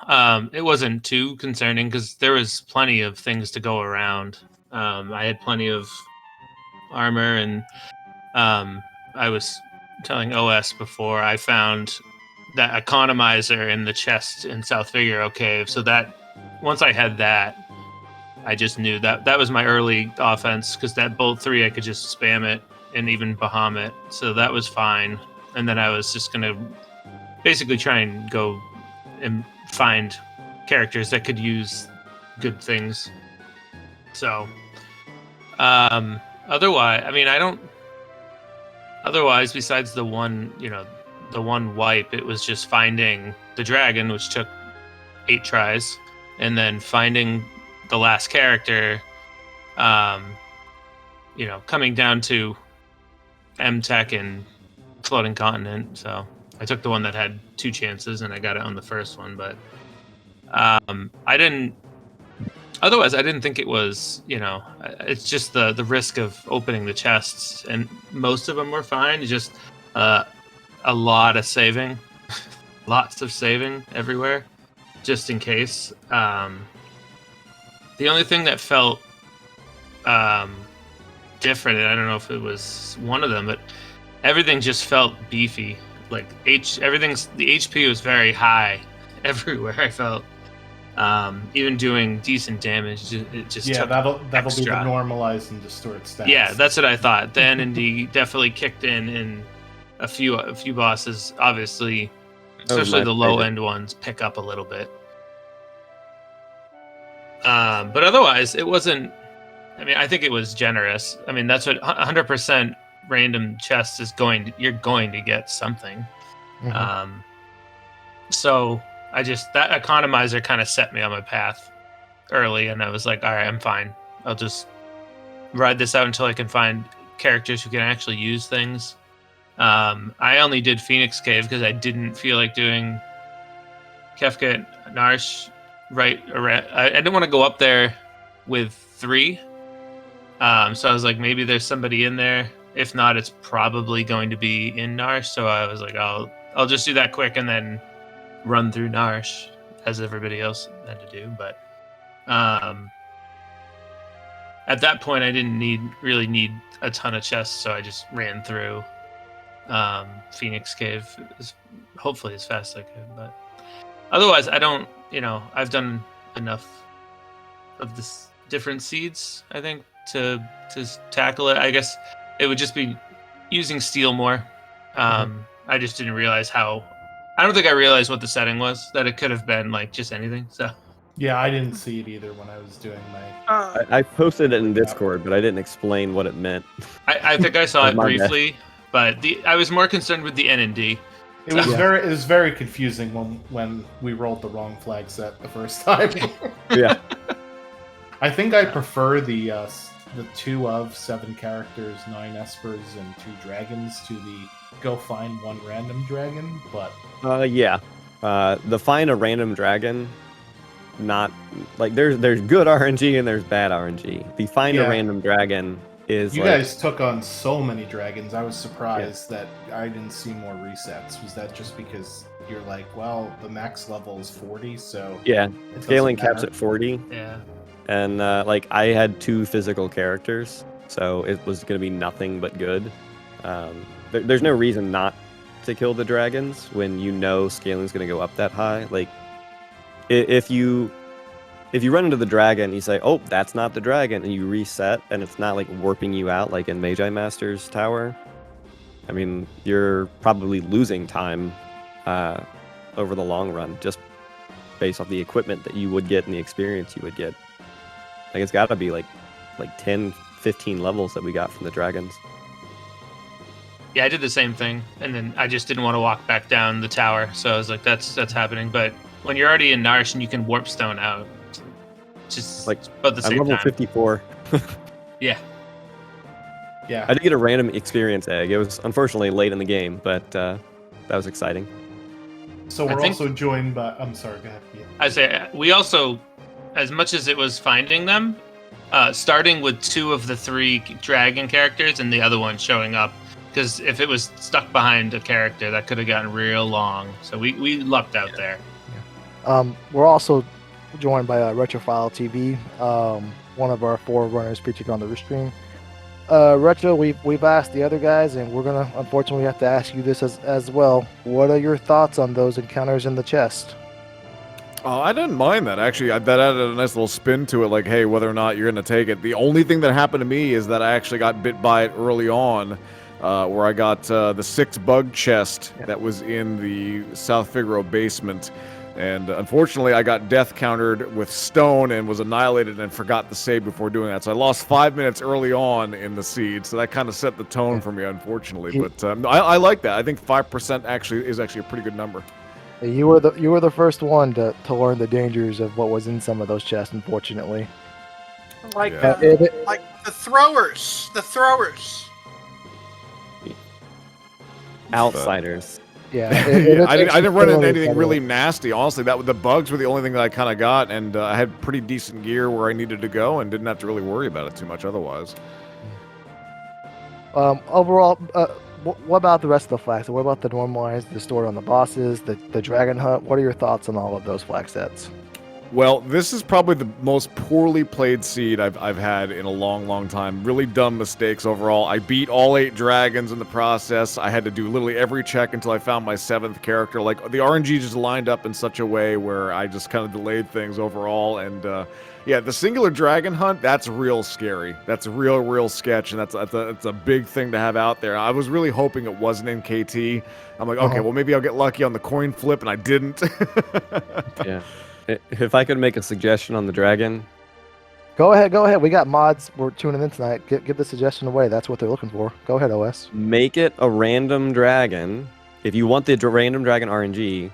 It wasn't too concerning because there was plenty of things to go around. I had plenty of armor, and I was telling OS before, I found that economizer in the chest in South Figaro Cave. So that once I had that, I just knew that was my early offense, because that bolt 3 I could just spam it and even Bahamut, so that was fine. And then I was just gonna basically try and go and find characters that could use good things. So otherwise, I mean, otherwise, besides the one wipe, it was just finding the dragon, which took 8 tries, and then finding the last character, coming down to M-Tech and Floating Continent. So I took the one that had 2 chances, and I got it on the first one. But I didn't think it was, it's just the risk of opening the chests, and most of them were fine. It's just a lot of saving, lots of saving everywhere, just in case. The only thing that felt different, and I don't know if it was one of them, but everything just felt beefy. Like the HP was very high everywhere. I felt even doing decent damage, it just took that'll extra. be the normalize and distort stats. Yeah, that's what I thought. The NND definitely kicked in a few bosses. Obviously, especially the low end ones pick up a little bit. But otherwise, it wasn't. I mean, I think it was generous. I mean, that's what 100% random chest is you're going to get something. Mm-hmm. So that economizer kind of set me on my path early, and I was like, all right, I'm fine. I'll just ride this out until I can find characters who can actually use things. I only did Phoenix Cave because I didn't feel like doing Kefka and Narsh right around. I didn't want to go up there with 3. So I was like, maybe there's somebody in there. If not, it's probably going to be in Narsh. So I was like, I'll just do that quick and then run through Narsh as everybody else had to do. But at that point, I didn't really need a ton of chests, so I just ran through Phoenix Cave hopefully as fast as I could. But otherwise, I don't. I've done enough of the different seeds, I think, to tackle it. I guess it would just be using steel more. I just didn't realize how. I don't think I realized what the setting was. That it could have been like just anything. So Yeah, I didn't see it either when I was doing my. I posted it in Discord, but I didn't explain what it meant. I think I saw it My bad. briefly, but I was more concerned with the N and D. It was very confusing when we rolled the wrong flag set the first time. Yeah. I think I prefer the 2 of 7 characters, 9 espers, and 2 dragons to the go find 1 random dragon, but Yeah. The find a random dragon, not like there's good RNG and there's bad RNG. The find a random dragon is you like, guys took on so many dragons. I was surprised that I didn't see more resets. Was that just because you're like, well, the max level is 40, so yeah, it doesn't scaling caps matter? at 40. Yeah. And like I had 2 physical characters, so it was going to be nothing but good. There's no reason not to kill the dragons when you know scaling is going to go up that high. Like if you run into the dragon, you say, "Oh, that's not the dragon," and you reset, and it's not like warping you out like in Magi Master's tower. I mean, you're probably losing time over the long run just based off the equipment that you would get and the experience you would get. Like it's got to be like 10, 15 levels that we got from the dragons. Yeah, I did the same thing, and then I just didn't want to walk back down the tower, so I was like, "That's happening." But when you're already in Narsh and you can warp stone out, it's just Like, about the I'm same level time. 54. Yeah, Yeah. I did get a random experience egg. It was unfortunately late in the game, but that was exciting. So I we're think- also joined by. I'm sorry. Go ahead. Yeah. I say we also, as much as it was finding them, starting with 2 of the 3 dragon characters and the other one showing up, because if it was stuck behind a character, that could have gotten real long. So we lucked out there. We're also joined by Retrofile TV, one of our 4 runners featured on the stream. Retro, we've asked the other guys, and we're gonna unfortunately have to ask you this as well. What are your thoughts on those encounters in the chest? Oh, I didn't mind that, actually. That added a nice little spin to it, like, hey, whether or not you're going to take it. The only thing that happened to me is that I actually got bit by it early on, where I got the 6 bug chest that was in the South Figaro basement. And unfortunately, I got death countered with stone and was annihilated and forgot to save before doing that. So I lost 5 minutes early on in the seed, so that kind of set the tone for me, unfortunately. But I like that. I think 5% is actually a pretty good number. You were the first one to learn the dangers of what was in some of those chests, unfortunately. Like, Yeah. like the throwers. Outsiders. Yeah, I didn't run into totally anything better. really nasty. Honestly, the bugs were the only thing that I kind of got, and I had pretty decent gear where I needed to go, and didn't have to really worry about it too much otherwise. Overall, what about the rest of the flags? What about the normalized, the story on the bosses, the dragon hunt? What are your thoughts on all of those flag sets? Well, this is probably the most poorly played seed I've had in a long, long time. Really dumb mistakes overall. I beat all 8 dragons in the process. I had to do literally every check until I found my 7th character. Like, the RNG just lined up in such a way where I just kind of delayed things overall. And yeah, the singular dragon hunt, that's real scary. That's real sketch, and that's a big thing to have out there. I was really hoping it wasn't in KT. I'm like, okay, well, maybe I'll get lucky on the coin flip, and I didn't. Yeah. If I could make a suggestion on the dragon, Go ahead. We got mods. We're tuning in tonight. Give the suggestion away. That's what they're looking for. Go ahead, OS. make it a random dragon. If you want the random dragon RNG,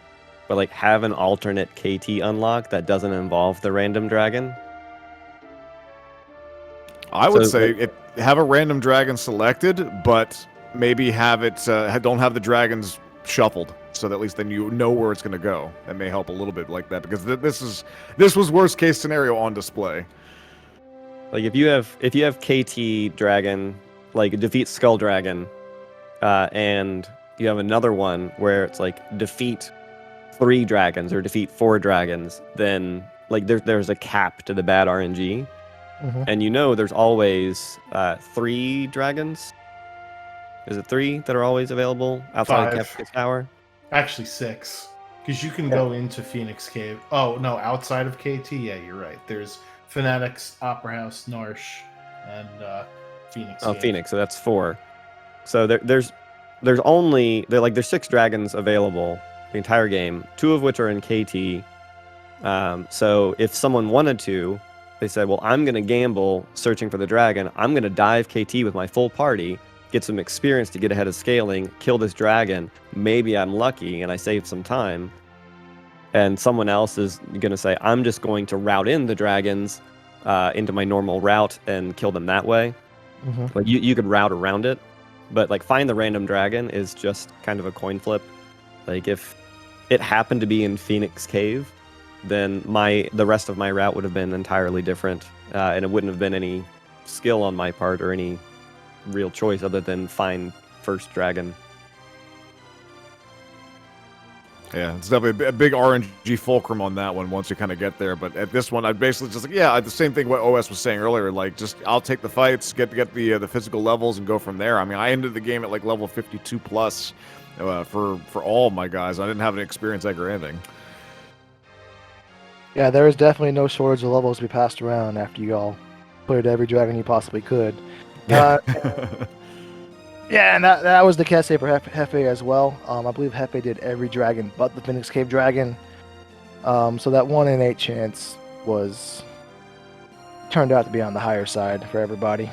but like have an alternate KT unlock that doesn't involve the random dragon. I would So, say have a random dragon selected, but maybe have it don't have the dragons shuffled, so that at least then you know where it's going to go. That may help a little bit like that, because this was worst case scenario on display. Like if you have KT dragon, like defeat Skull Dragon, and you have another one where it's like defeat 3 dragons or defeat 4 dragons, then like there's a cap to the bad RNG. Mhm. And you know there's always 3 dragons. Is it 3 that are always available outside of 5. Kefka's Tower? Actually, 6. Because you can go into Phoenix Cave. Oh, no, outside of KT? Yeah, you're right. There's Fanatics, Opera House, Narsh, and Phoenix Cave. Phoenix, so that's 4. So there's there's 6 dragons available the entire game, 2 of which are in KT. So if someone wanted to, they said, well, I'm going to gamble searching for the dragon. I'm going to dive KT with my full party, get some experience to get ahead of scaling, kill this dragon. Maybe I'm lucky and I save some time. And someone else is going to say, I'm just going to route in the dragons into my normal route and kill them that way. Mm-hmm. Like you could route around it, but like find the random dragon is just kind of a coin flip. Like if it happened to be in Phoenix Cave, then the rest of my route would have been entirely different, and it wouldn't have been any skill on my part or any real choice other than find first dragon. Yeah, it's definitely a big RNG fulcrum on that one once you kind of get there. But at this one, I basically just the same thing what OS was saying earlier. Like, just I'll take the fights, get the physical levels, and go from there. I mean, I ended the game at like level 52 plus for all my guys. I didn't have any experience egg or anything. Yeah, there is definitely no shortage of levels to be passed around after you all cleared every dragon you possibly could. Yeah. Yeah, and that was the case for Hefe as well. I believe Hefe did every dragon but the Phoenix Cave dragon. So that 1 in 8 chance turned out to be on the higher side for everybody.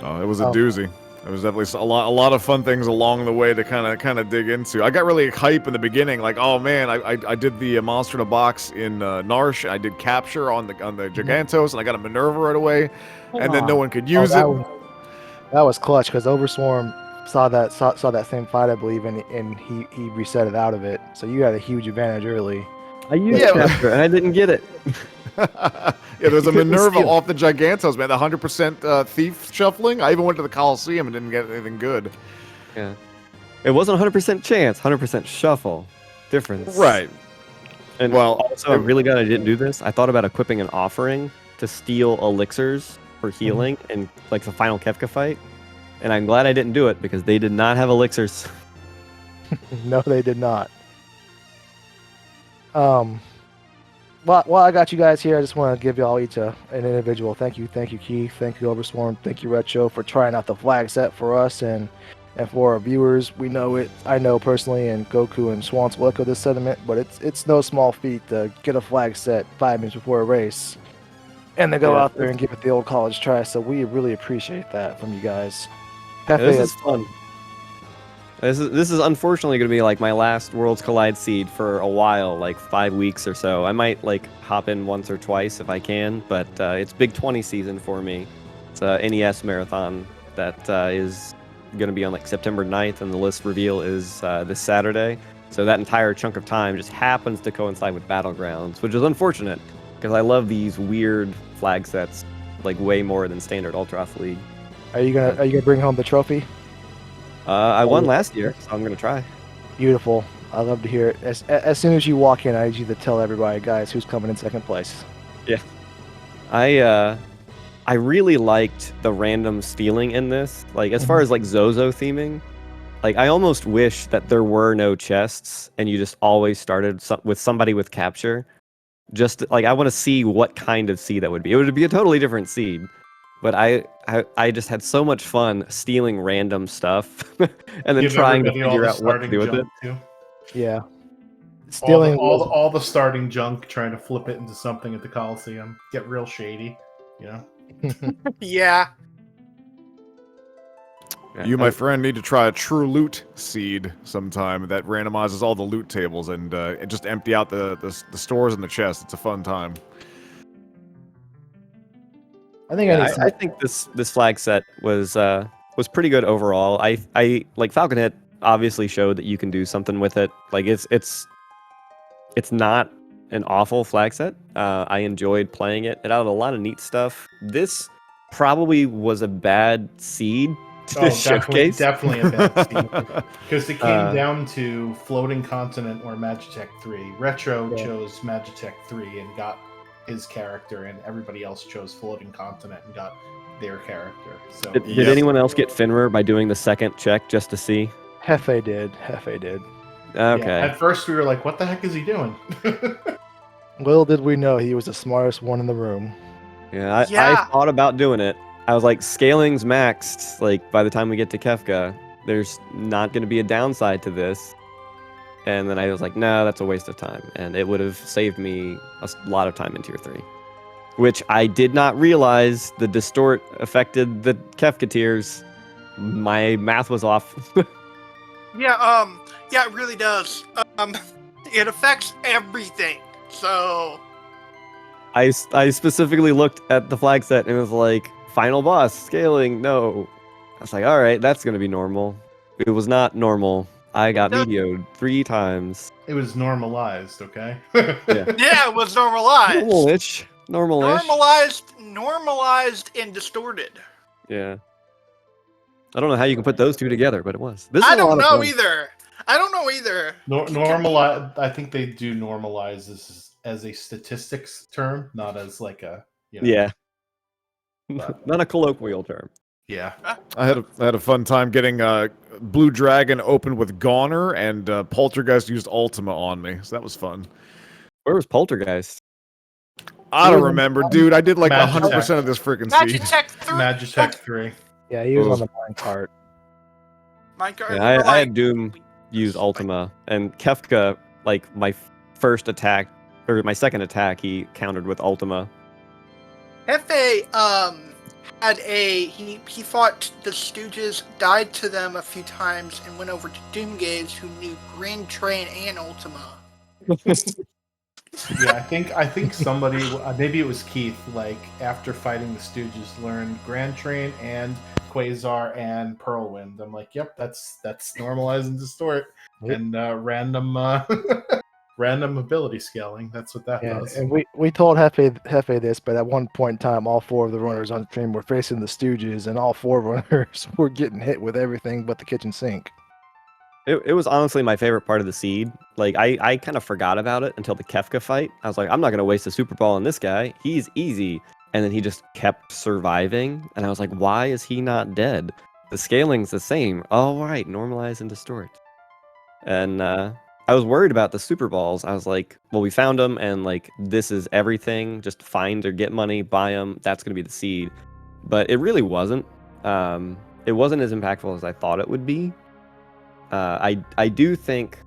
Oh, it was a doozy. There was definitely a lot of fun things along the way to kind of dig into. I got really hype in the beginning, like, oh man, I did the monster in a box in Narsh. I did capture on the Gigantos, and I got a Minerva right away, and then no one could use it. That was clutch because Overswarm saw that same fight, I believe, and he reset it out of it. So you had a huge advantage early. I used capture and I didn't get it. Yeah, there's a Minerva off the Gigantos, man. The 100% thief shuffling. I even went to the Coliseum and didn't get anything good. Yeah, it wasn't 100% chance, 100% shuffle. Difference. Right. And also, I'm really glad I didn't do this. I thought about equipping an offering to steal elixirs for healing in like the final Kefka fight, and I'm glad I didn't do it because they did not have elixirs. No, they did not. While I got you guys here, I just want to give y'all each an individual thank you. Thank you, Keith. Thank you, Overswarm. Thank you, Retro, for trying out the flag set for us and for our viewers. We know it. I know personally, and Goku and Swans will echo this sentiment, but it's no small feat to get a flag set 5 minutes before a race and then go out there and give it the old college try. So we really appreciate that from you guys. This is fun. This is unfortunately going to be like my last Worlds Collide seed for a while, like 5 weeks or so. I might like hop in once or twice if I can, but it's Big 20 season for me. It's a NES marathon that is going to be on like September 9th, and the list reveal is this Saturday. So that entire chunk of time just happens to coincide with Battlegrounds, which is unfortunate because I love these weird flag sets like way more than standard Ultra League. Are you gonna bring home the trophy? I won last year, so I'm gonna try. Beautiful. I love to hear it. As soon as you walk in, I need you to tell everybody, guys, who's coming in second place. Yeah, I really liked the random stealing in this. Like as far as like Zozo theming, like I almost wish that there were no chests and you just always started with somebody with capture. Just like I want to see what kind of seed that would be. It would be a totally different seed. But I just had so much fun stealing random stuff and then trying to figure out what to do with it. Too. Yeah. Stealing all the starting junk, trying to flip it into something at the Coliseum. Get real shady, you know? Yeah. You, my friend, need to try a true loot seed sometime that randomizes all the loot tables and just empty out the stores and the chests. It's a fun time. I think this flag set was pretty good overall. I like Falconhead obviously showed that you can do something with it. Like it's not an awful flag set. I enjoyed playing it. It had a lot of neat stuff. This probably was a bad seed to showcase. Definitely a bad seed. Because it came down to Floating Continent or Magitech 3. Retro chose Magitech 3 and got his character, and everybody else chose Floating Continent and got their character. So did anyone else get Finrer by doing the second check just to see? Hefe did. Okay. Yeah, at first we were like, what the heck is he doing? Little did we know he was the smartest one in the room. Yeah, I Yeah. thought about doing it. I was like, scaling's maxed. Like, by the time we get to Kefka, there's not going to be a downside to this. And then I was like, no, that's a waste of time. And it would have saved me a lot of time in Tier 3. Which I did not realize the distort affected the Kefka tiers. My math was off. Yeah, it really does. It affects everything. So I specifically looked at the flag set and it was like, final boss, scaling, no. I was like, all right, that's going to be normal. It was not normal. I got medioed 3 times. It was normalized, okay? Yeah. yeah, it was normalized. Normal-ish. Normal-ish. Normalized and distorted. Yeah. I don't know how you can put those two together, but it was. I don't know either. Normalize. I think they do normalize this as a statistics term, not as like a Yeah. Not a colloquial term. Yeah. I had a fun time getting Blue Dragon opened with Goner, and Poltergeist used Ultima on me, so that was fun. Where was Poltergeist? I don't remember, dude. I did like Magitech. 100% of this freaking seed. Magitech 3. Magitech 3. Yeah, he was on the minecart. Yeah, I had Doom use Ultima, and Kefka, like my first attack, or my second attack, he countered with Ultima. Hefe, he fought the Stooges, died to them a few times, and went over to Doomgaze, who knew Grand Train and Ultima. Yeah, I think somebody, maybe it was Keith, like after fighting the Stooges, learned Grand Train and Quasar and Pearlwind. I'm like, yep, that's normalize and distort, and random random ability scaling. That's what that does. And we told Hefe this, but at one point in time, all 4 of the runners on stream were facing the Stooges, and all 4 runners were getting hit with everything but the kitchen sink. It was honestly my favorite part of the seed. Like, I kind of forgot about it until the Kefka fight. I was like, I'm not going to waste a Super Ball on this guy. He's easy. And then he just kept surviving. And I was like, why is he not dead? The scaling's the same. All right, normalize and distort. And I was worried about the Super Balls. I was like, well, we found them, and like, this is everything. Just find or get money, buy them. That's going to be the seed. But it really wasn't. It wasn't as impactful as I thought it would be. I do think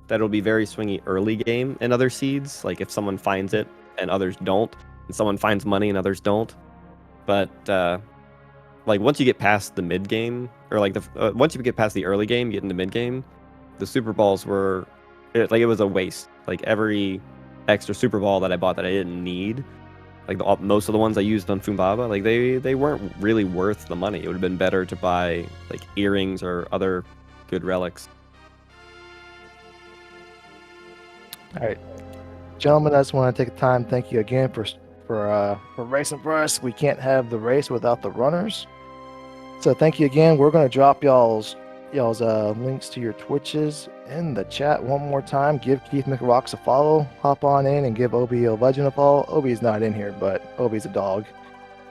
that it'll be very swingy early game in other seeds, like if someone finds it and others don't, and someone finds money and others don't. But like once you get past the mid game, or like once you get past the early game, get into mid game, the Super Balls were it was a waste. Like every extra Super Ball that I bought that I didn't need, like most of the ones I used on Fumbaba, like they weren't really worth the money. It would have been better to buy like earrings or other good relics. All right, gentlemen, I just want to take the time. Thank you again for racing for us. We can't have the race without the runners. So thank you again. We're going to drop y'all's links to your Twitches in the chat one more time. Give Keith McRocks a follow. Hop on in and give Obi a Legend a follow. Obi's not in here, but Obi's a dog.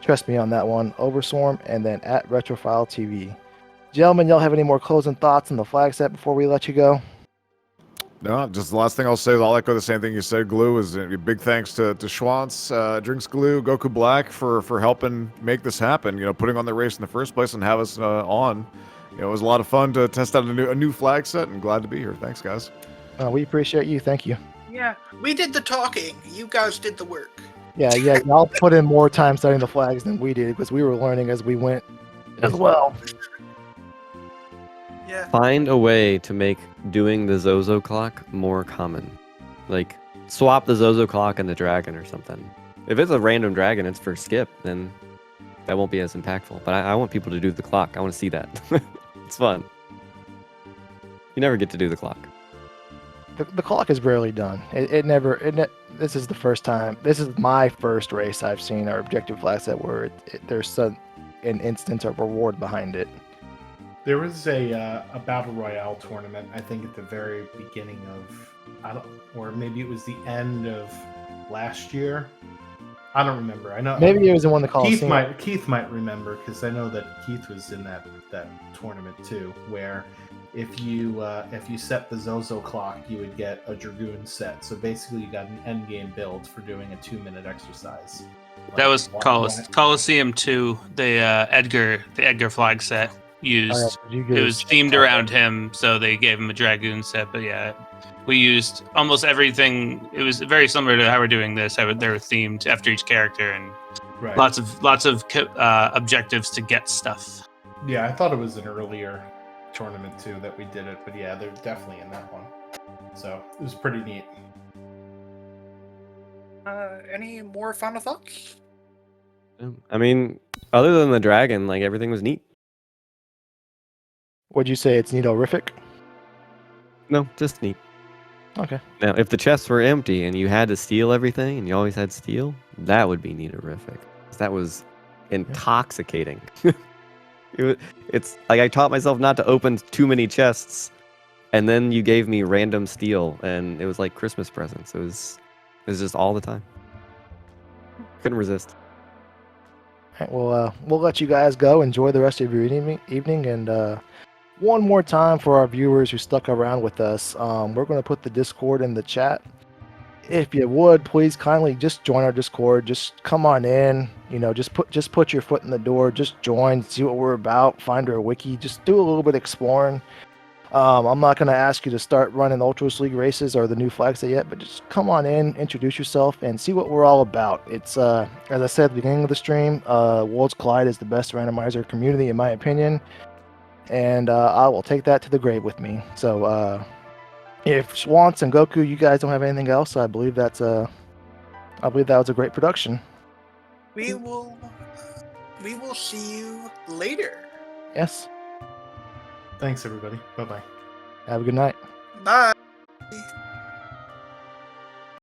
Trust me on that one. Overswarm, and then at Retrofile TV. Gentlemen, y'all have any more closing thoughts on the flag set before we let you go? No, just the last thing I'll say is I'll echo the same thing you said, Glue. Is a big thanks to Schwantz, Drinks Glue, Goku Black for helping make this happen. You know, putting on the race in the first place and have us on. You know, it was a lot of fun to test out a new flag set, and glad to be here. Thanks, guys. We appreciate you. Thank you. Yeah, we did the talking. You guys did the work. Yeah, y'all put in more time studying the flags than we did because we were learning as we went as well. Yeah. Find a way to make doing the Zozo clock more common. Like, swap the Zozo clock and the dragon or something. If it's a random dragon, it's for skip, then that won't be as impactful. But I want people to do the clock. I want to see that. It's fun. You never get to do the clock. The clock is rarely done. This is the first time. This is my first race I've seen our objective flag set where there's an instance of reward behind it. There was a battle royale tournament, I think, at the very beginning of, or maybe it was the end of last year. I don't remember. I know maybe it was the one that called Keith might remember, because I know that Keith was in that tournament too, where if you set the Zozo clock, you would get a Dragoon set. So basically, you got an end game build for doing a 2-minute exercise. That was Coliseum 2. The Edgar flag set used. It was themed around him, so they gave him a Dragoon set. But yeah, we used almost everything. It was very similar to how we're doing this. How they were themed after each character, and lots of objectives to get stuff. Yeah, I thought it was an earlier tournament too that we did it, but yeah, they're definitely in that one. So it was pretty neat. Any more final thoughts? I mean, other than the dragon, like everything was neat. Would you say it's neato-rific? No, just neat. Okay. Now, if the chests were empty and you had to steal everything, and you always had steel, that would be neato-rific. That was intoxicating. It's like I taught myself not to open too many chests, and then you gave me random steel, and it was like Christmas presents. It was just all the time. Couldn't resist. All right, well, we'll let you guys go. Enjoy the rest of your evening, and one more time for our viewers who stuck around with us, we're going to put the Discord in the chat. If you would, please kindly just join our Discord. Just come on in. You know, just put your foot in the door. Just join, see what we're about, find our wiki. Just do a little bit of exploring. I'm not going to ask you to start running Ultras League races or the new flag set yet, but just come on in, introduce yourself, and see what we're all about. It's as I said at the beginning of the stream, Worlds Collide is the best randomizer community in my opinion, and I will take that to the grave with me. So if Swans and Goku, you guys don't have anything else, I believe that was a great production. We will see you later. Yes. Thanks, everybody. Bye-bye. Have a good night. Bye.